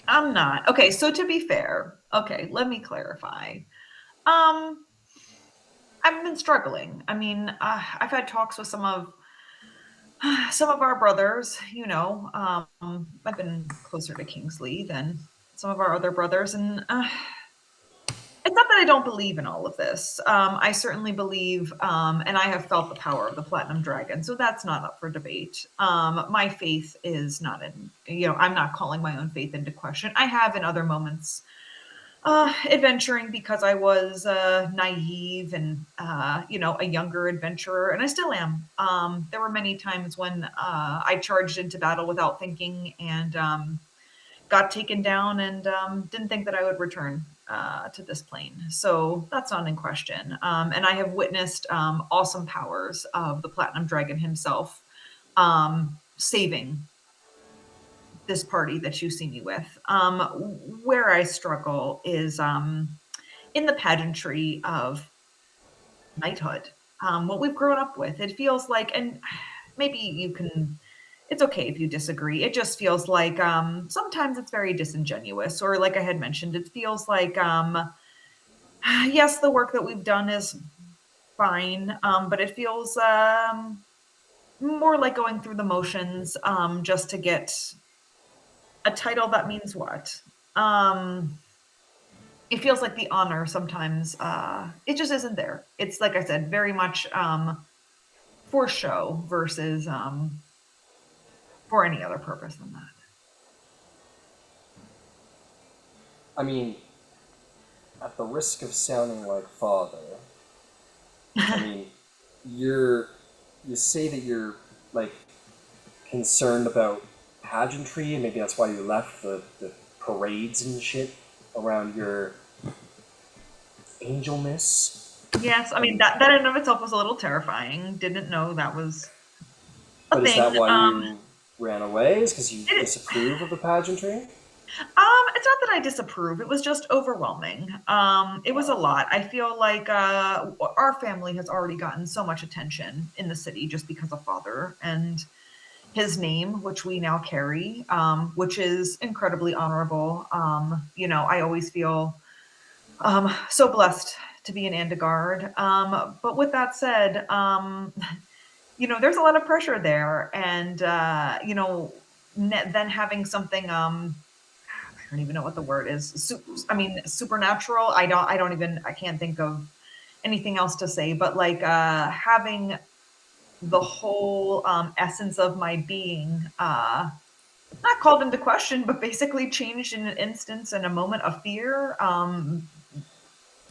I'm not. Okay, so to be fair, okay, let me clarify. I've been struggling. I mean, I've had talks with some of our brothers. I've been closer to Kingsley than some of our other brothers, and it's not that I don't believe in all of this. I certainly believe, and I have felt the power of the Platinum Dragon, so that's not up for debate. My faith is not in, I'm not calling my own faith into question. I have in other moments adventuring because I was naive and, a younger adventurer, and I still am. There were many times when I charged into battle without thinking and got taken down and didn't think that I would return to this plane. So that's not in question. And I have witnessed awesome powers of the Platinum Dragon himself saving this party that you see me with. Where I struggle is in the pageantry of knighthood, what we've grown up with. It feels like, and maybe you can, it's okay if you disagree. It just feels like sometimes it's very disingenuous, or like I had mentioned, it feels like, yes, the work that we've done is fine, but it feels more like going through the motions just to get a title that means what? It feels like the honor sometimes, it just isn't there. It's like I said, very much for show versus for any other purpose than that. I mean, at the risk of sounding like father, I mean, you say that you're like concerned about pageantry, and maybe that's why you left the parades and shit around your angelness. Yes, I mean that in and of itself was a little terrifying. Didn't know that was a But thing. is that why you ran away? Is because you disapprove of the pageantry? It's not that I disapprove. It was just overwhelming. It was a lot. I feel like our family has already gotten so much attention in the city just because of father and his name, which we now carry, which is incredibly honorable. I always feel so blessed to be an Andegard. But with that said, there's a lot of pressure there, and then having something. I don't even know what the word is. Supernatural. I can't think of anything else to say, but like having the whole essence of my being not called into question, but basically changed in an instance, in a moment of fear,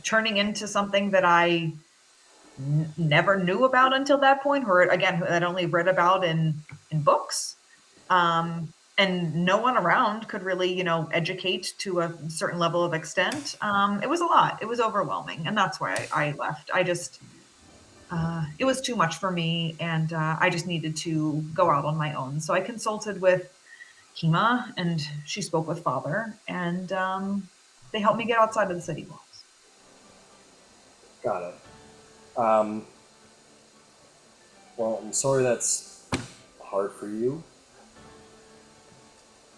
turning into something that I never knew about until that point, or again, I'd only read about in books. And no one around could really, educate to a certain level of extent. It was a lot. It was overwhelming, and that's why I left. I just, it was too much for me, and I just needed to go out on my own. So I consulted with Kima, and she spoke with Father, and they helped me get outside of the city walls. Got it. Well, I'm sorry that's hard for you.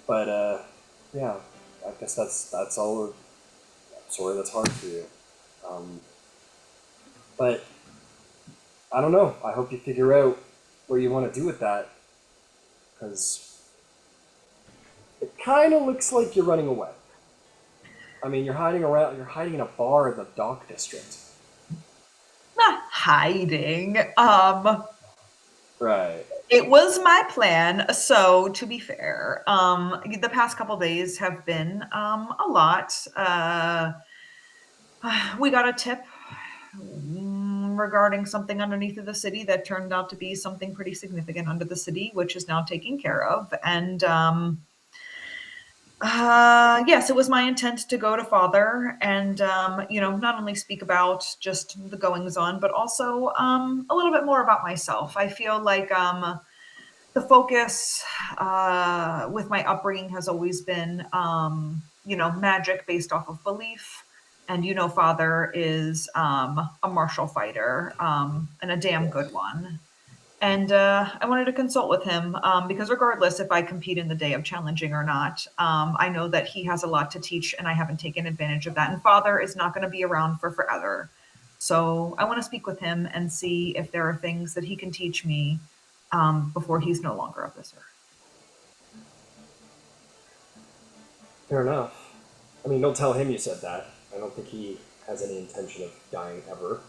But, yeah, I guess that's all. I'm sorry that's hard for you. But, I don't know. I hope you figure out what you want to do with that. Because it kind of looks like you're running away. I mean, you're hiding in a bar in the dock district. Not hiding. Right. It was my plan. So to be fair, the past couple days have been a lot. We got a tip regarding something underneath of the city that turned out to be something pretty significant under the city, which is now taken care of. And yes, it was my intent to go to Father and, not only speak about just the goings on, but also a little bit more about myself. I feel like the focus with my upbringing has always been, magic based off of belief. And, Father is a martial fighter and a damn good one. And I wanted to consult with him because regardless if I compete in the day of challenging or not, I know that he has a lot to teach and I haven't taken advantage of that. And Father is not going to be around for forever. So I want to speak with him and see if there are things that he can teach me before he's no longer of this earth. Fair enough. I mean, don't tell him you said that. I don't think he has any intention of dying ever.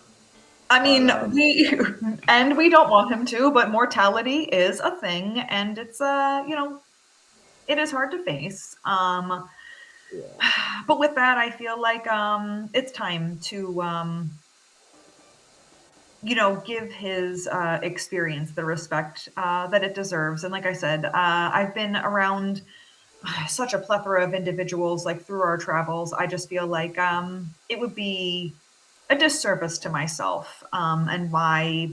I mean, But, we don't want him to, but mortality is a thing, and it's it is hard to face. Yeah. But with that, I feel like it's time to give his experience the respect that it deserves. And like I said, I've been around such a plethora of individuals like through our travels. I just feel like it would be a disservice to myself and my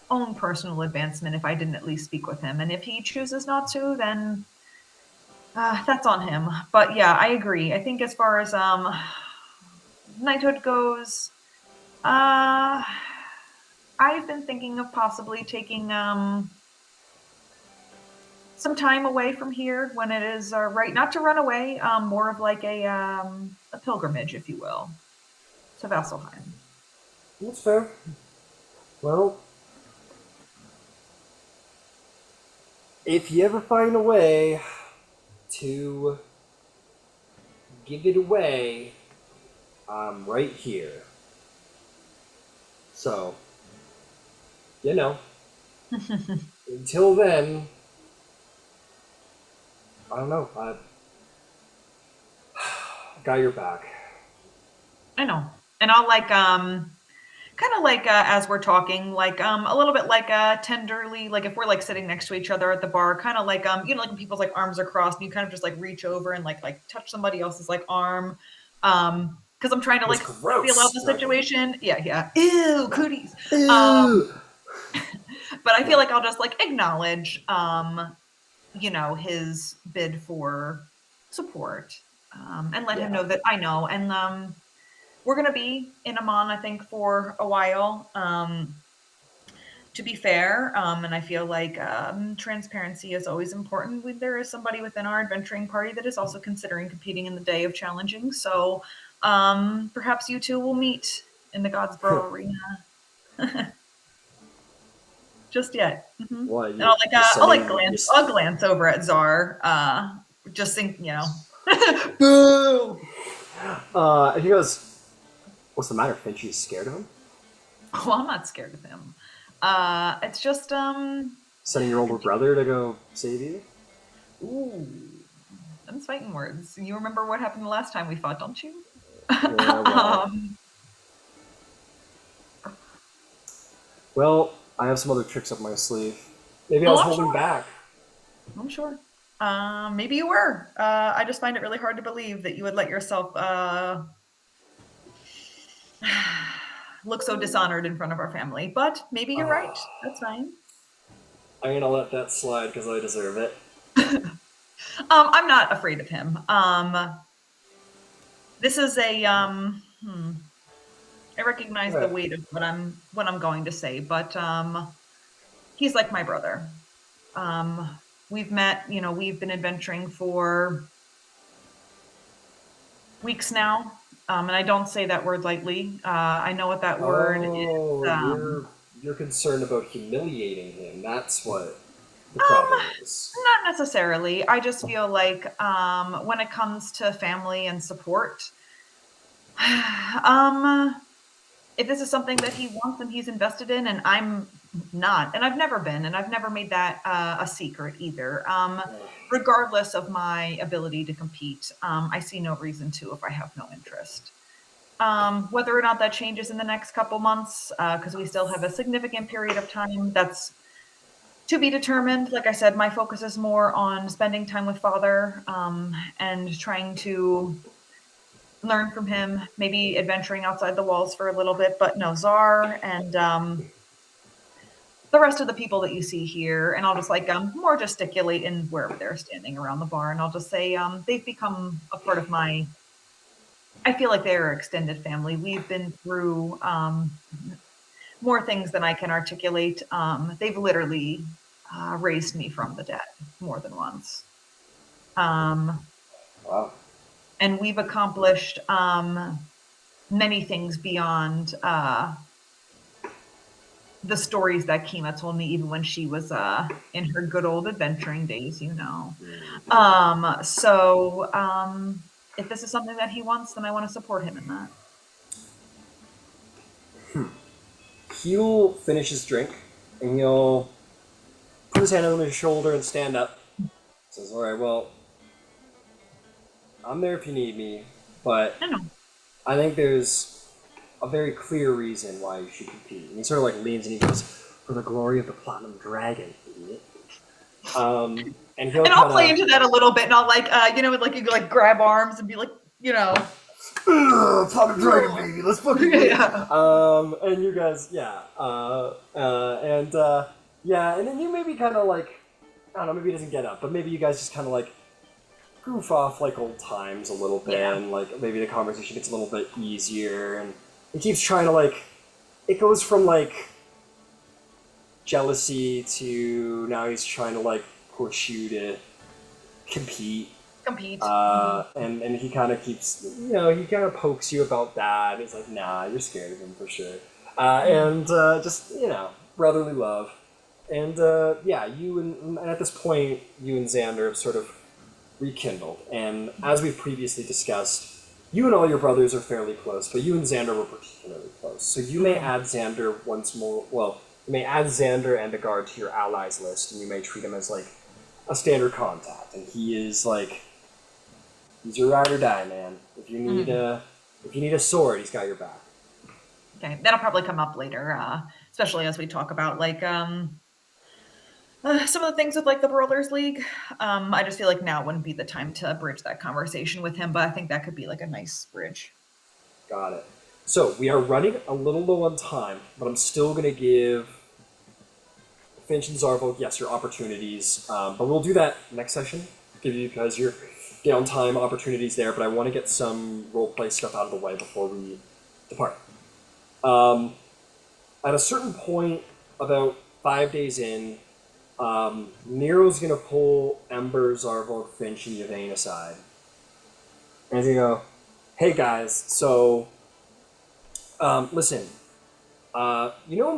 own personal advancement if I didn't at least speak with him. And if he chooses not to, then that's on him. But yeah, I agree. I think as far as knighthood goes, I've been thinking of possibly taking some time away from here when it is right, not to run away, more of like a pilgrimage, if you will, to Vasselheim. That's fair. Well, if you ever find a way to give it away, I'm right here. So, until then, I don't know. I got your back. I know. And I'll like kind of like as we're talking, like a little bit like tenderly, like if we're like sitting next to each other at the bar, kind of like like when people's like arms are crossed and you kind of just like reach over and like touch somebody else's like arm. Because I'm trying to like feel out the situation. Yeah. Ew, cooties. Ew. But I feel like I'll just like acknowledge his bid for support. And let him know that I know. And we're going to be in Amman, I think, for a while, to be fair. And I feel like transparency is always important. There is somebody within our adventuring party that is also considering competing in the day of challenging. So perhaps you two will meet in the Godsboro arena. Just yet. Mm-hmm. What, and I'll glance over at Zar. Just think, boo. And he goes, "What's the matter, Finch? You scared of him?" Oh, I'm not scared of him. It's just sending your older brother to go save you. Ooh, them's fighting words. You remember what happened the last time we fought, don't you? Yeah, well, I have some other tricks up my sleeve. Maybe I was holding back. I'm sure. Maybe you were. I just find it really hard to believe that you would let yourself look so dishonored in front of our family. But maybe you're right. That's fine. I'm gonna let that slide because I deserve it. I'm not afraid of him. This is a I recognize the weight of what I'm going to say, but he's like my brother. We've met, we've been adventuring for weeks now. And I don't say that word lightly. I know what that word is. You're concerned about humiliating him. That's what the problem is. Not necessarily. I just feel like when it comes to family and support, if this is something that he wants and he's invested in, and I'm not, and I've never been, and I've never made that a secret either. Regardless of my ability to compete, I see no reason to if I have no interest. Whether or not that changes in the next couple months, because we still have a significant period of time, that's to be determined. Like I said, my focus is more on spending time with Father and trying to learn from him, maybe adventuring outside the walls for a little bit. But no, Zar and the rest of the people that you see here, and I'll just like more gesticulate in wherever they're standing around the bar, and I'll just say they've become a part of my, I feel like they're extended family. We've been through more things than I can articulate. They've literally raised me from the dead more than once. Wow. And we've accomplished many things beyond the stories that Kima told me, even when she was in her good old adventuring days, you know. So if this is something that he wants, then I want to support him in that. He'll finish his drink, and he'll put his hand on his shoulder and stand up. Says, "All right, well, I'm there if you need me, but I know. I think there's a very clear reason why you should compete." And he sort of like leans and he goes, "For the glory of the Platinum Dragon, idiot." And he'll And I'll play into that a little bit, and I'll like, you know, like you like grab arms and be like, you know, Platinum Dragon, baby, let's fucking do it. Yeah. And you guys, yeah, yeah, and then you maybe kind of like, I don't know, maybe he doesn't get up, but maybe you guys just kind of like goof off like old times a little bit, Yeah. and like maybe the conversation gets a little bit easier, and he keeps trying to like, it goes from like jealousy to now he's trying to like push you to compete. Compete. And he kind of keeps, you know, he kind of pokes you about that. He's like, nah, you're scared of him for sure. And just, you know, brotherly love. And yeah, you and at this point, you and Xander have sort of rekindled. And as we've previously discussed, you and all your brothers are fairly close, but you and Xander were particularly close. So you may add Xander once more, well, you may add Xander and a guard to your allies list, and you may treat him as like a standard contact. And he is like, he's your ride or die, man. If you need a sword, he's got your back. Okay, that'll probably come up later, especially as we talk about like some of the things with like the Brothers League. I just feel like now wouldn't be the time to bridge that conversation with him, but I think that could be like a nice bridge. Got it. So we are running a little low on time, but I'm still going to give Finch and Zarvolg, yes, your opportunities. But we'll do that next session. Give you guys your downtime opportunities there, but I want to get some roleplay stuff out of the way before we depart. At a certain point, about 5 days in, Nero's going to pull Ember, Zarvolg, Finch, and Yvain aside. And he's going to go, "Hey guys, so, listen, you know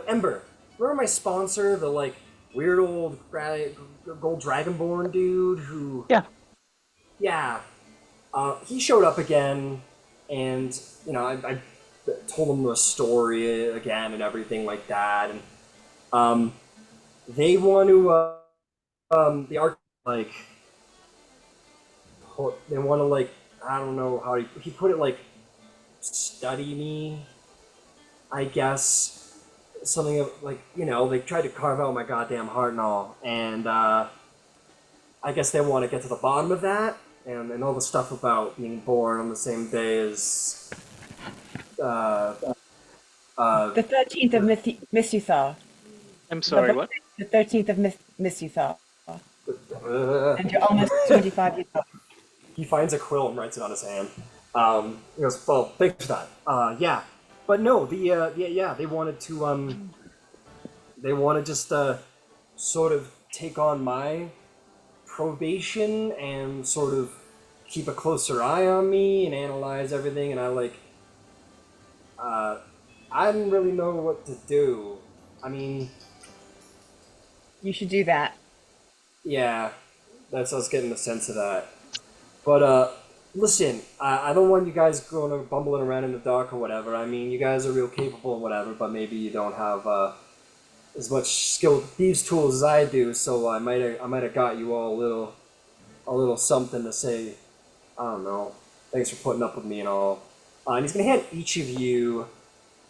Ember, remember my sponsor, the, like, weird old gold dragonborn dude who... Yeah. Yeah. He showed up again, and, you know, I told him the story again and everything like that, and, they want to, the arc, like, they want to, like, I don't know how he put it, like, study me, I guess. Something of, like, you know, they tried to carve out my goddamn heart and all, and I guess they want to get to the bottom of that, and all the stuff about being born on the same day as The 13th of Misuthar. I'm sorry, what? The 13th of Misuthar. And you're almost 25 years old. He finds a quill and writes it on his hand. He goes, "Well, thanks for that. Yeah, but no, they wanted to they want to just sort of take on my probation and sort of keep a closer eye on me and analyze everything, and I didn't really know what to do. I mean, You should do that. yeah, I was getting the sense of that. But listen, I don't want you guys going bumbling around in the dark or whatever. I mean, you guys are real capable and whatever, but maybe you don't have as much skill with thieves' tools as I do. So I might have got you all a little something to say. I don't know. Thanks for putting up with me and all." And he's gonna hand each of you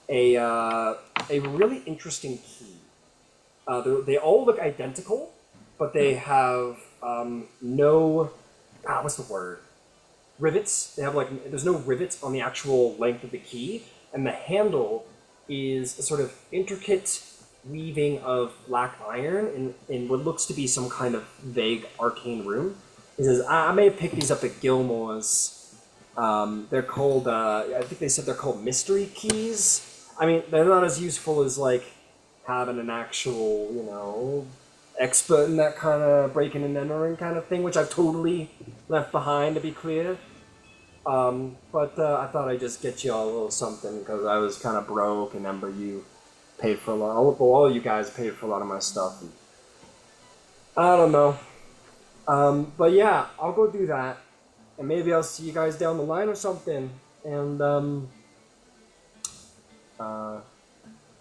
a really interesting key. They all look identical, but they have no what's the word? Rivets. They have like, there's no rivets on the actual length of the key, and the handle is a sort of intricate weaving of black iron in what looks to be some kind of vague arcane room. He says, "I may have picked these up at Gilmore's. They're called, I think they said they're called mystery keys. I mean, they're not as useful as like having an actual, expert in that kind of breaking and entering kind of thing, which I've totally left behind, to be clear. But I thought I'd just get you all a little something because I was kind of broke, and remember you paid for a lot. All you guys paid for a lot of my stuff. And I don't know. But yeah, I'll go do that, and maybe I'll see you guys down the line or something. And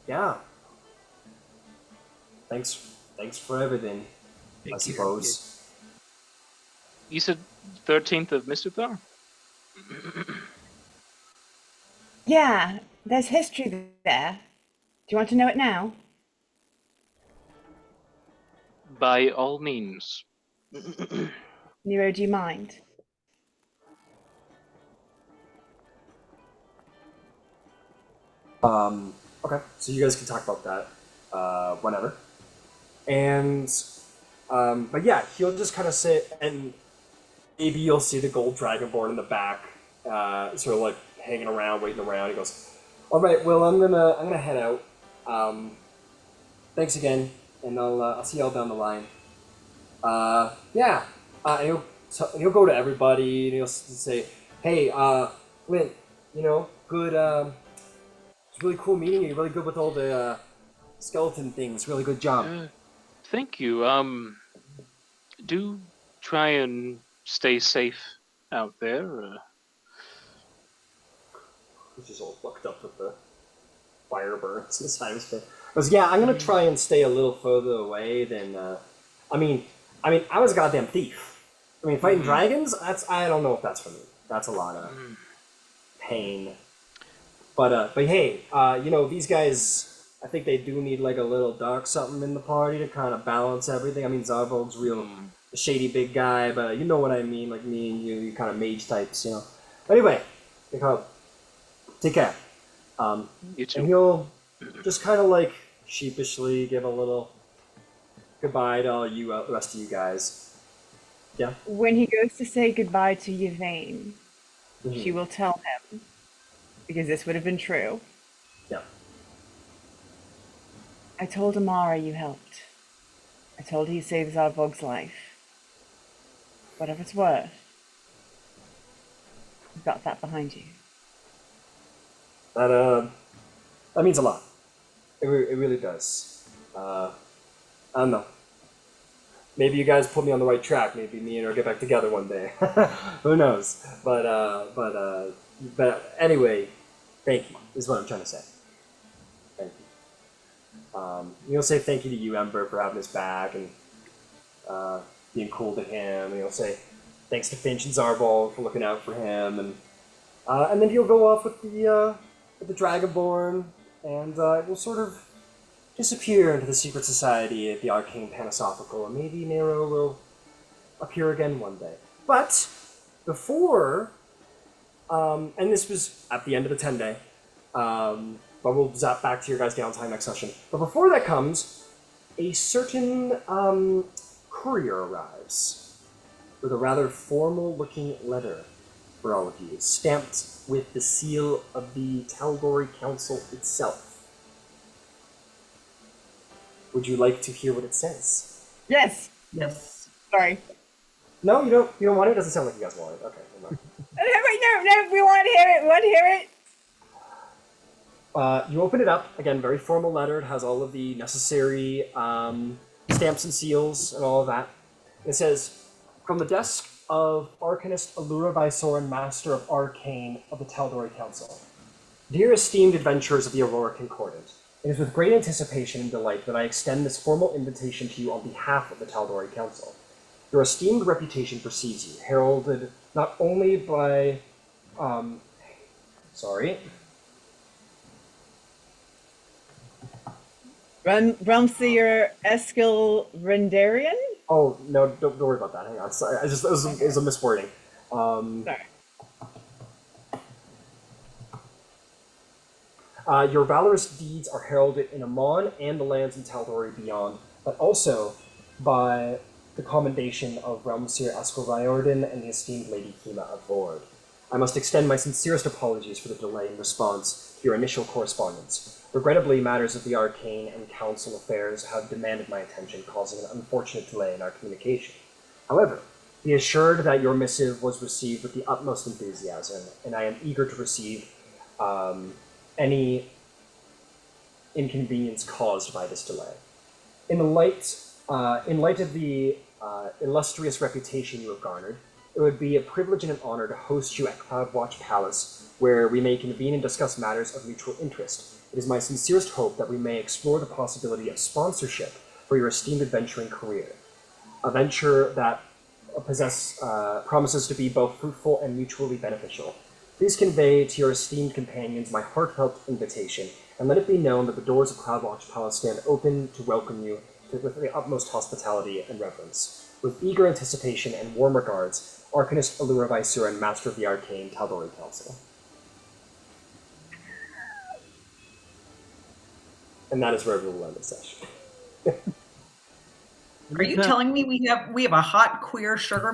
yeah. Thanks for everything. I suppose. You said 13th of Misthuthar? Yeah, there's history there. Do you want to know it now? By all means. Nero, do you mind? Okay, so you guys can talk about that whenever. And but yeah, he'll just kind of sit, and maybe you'll see the gold dragonborn in the back, sort of like hanging around, waiting around. He goes, "All right, well, I'm gonna head out. Thanks again, and I'll see y'all down the line." Yeah, and he'll go to everybody, and he'll say, "Hey, Glint, good. It's really cool meeting you. You're really good with all the skeleton things. Really good job." Thank you. Do try and stay safe out there. He's just all fucked up with the fire burns on the side of his face. I was, yeah, I'm gonna try and stay a little further away than. I mean, I was a goddamn thief. I mean, fighting dragons. I don't know if that's for me. That's a lot of pain. But hey, these guys. I think they do need like a little dark something in the party to kind of balance everything. I mean, Zarvolg's real shady big guy, but you know what I mean. Like me and you kind of mage types, Anyway, take care. You too. And he'll just kind of like sheepishly give a little goodbye to all you, the rest of you guys. Yeah. When he goes to say goodbye to Yvain, she will tell him, because this would have been true. Yeah. I told Amara you helped. I told her you saved Zarvolg's life. Whatever it's worth, you've got that behind you. That means a lot. It really does. I don't know. Maybe you guys put me on the right track. Maybe me and her get back together one day. Who knows? But anyway, thank you. Is what I'm trying to say. Thank you. He'll say thank you to you, Ember, for having his back and being cool to him. And he'll say thanks to Finch and Zarvolg for looking out for him, and then he'll go off with the Dragonborn, and we'll sort of disappear into the secret society at the Arcane Panosophical, and maybe Nero will appear again one day. But before, and this was at the end of the 10-day, but we'll zap back to your guys' downtime next session. But before that comes, a certain courier arrives with a rather formal-looking letter for all of you, stamped with the seal of the Tal'Dorei Council itself. Would you like to hear what it says? Yes. Yes. Sorry. No, you don't. You don't want it. It doesn't sound like you guys want it. Okay, never mind. No. We want to hear it. We want to hear it. You open it up again. Very formal letter. It has all of the necessary stamps and seals and all of that. It says, "From the desk of Arcanist Allura Visoran, Master of Arcane of the Tal'Dorei Council. Dear esteemed adventurers of the Aurora Concordant, it is with great anticipation and delight that I extend this formal invitation to you on behalf of the Tal'Dorei Council. Your esteemed reputation precedes you, heralded not only by, Rumseer Eskil Rendarian? Oh, no, don't worry about that. Hang on. Sorry, it was a miswording. Sorry. Your valorous deeds are heralded in Amon and the lands in Tal'Dorei beyond, but also by the commendation of Realmseer Askel Riordan and the esteemed Lady Kima aboard. I must extend my sincerest apologies for the delay in response to your initial correspondence. Regrettably, matters of the arcane and council affairs have demanded my attention, causing an unfortunate delay in our communication. However, be assured that your missive was received with the utmost enthusiasm, and I am eager to receive any inconvenience caused by this delay. In light of the illustrious reputation you have garnered, it would be a privilege and an honor to host you at Cloudwatch Palace, where we may convene and discuss matters of mutual interest. It is my sincerest hope that we may explore the possibility of sponsorship for your esteemed adventuring career, a venture that promises to be both fruitful and mutually beneficial. Please convey to your esteemed companions my heartfelt invitation, and let it be known that the doors of Cloudwatch Palace stand open to welcome you with the utmost hospitality and reverence. With eager anticipation and warm regards, Arcanist Allura Visor and Master of the Arcane, Tal'Dorei Council. And that is where we will end the session. Are you telling me we have a hot queer sugar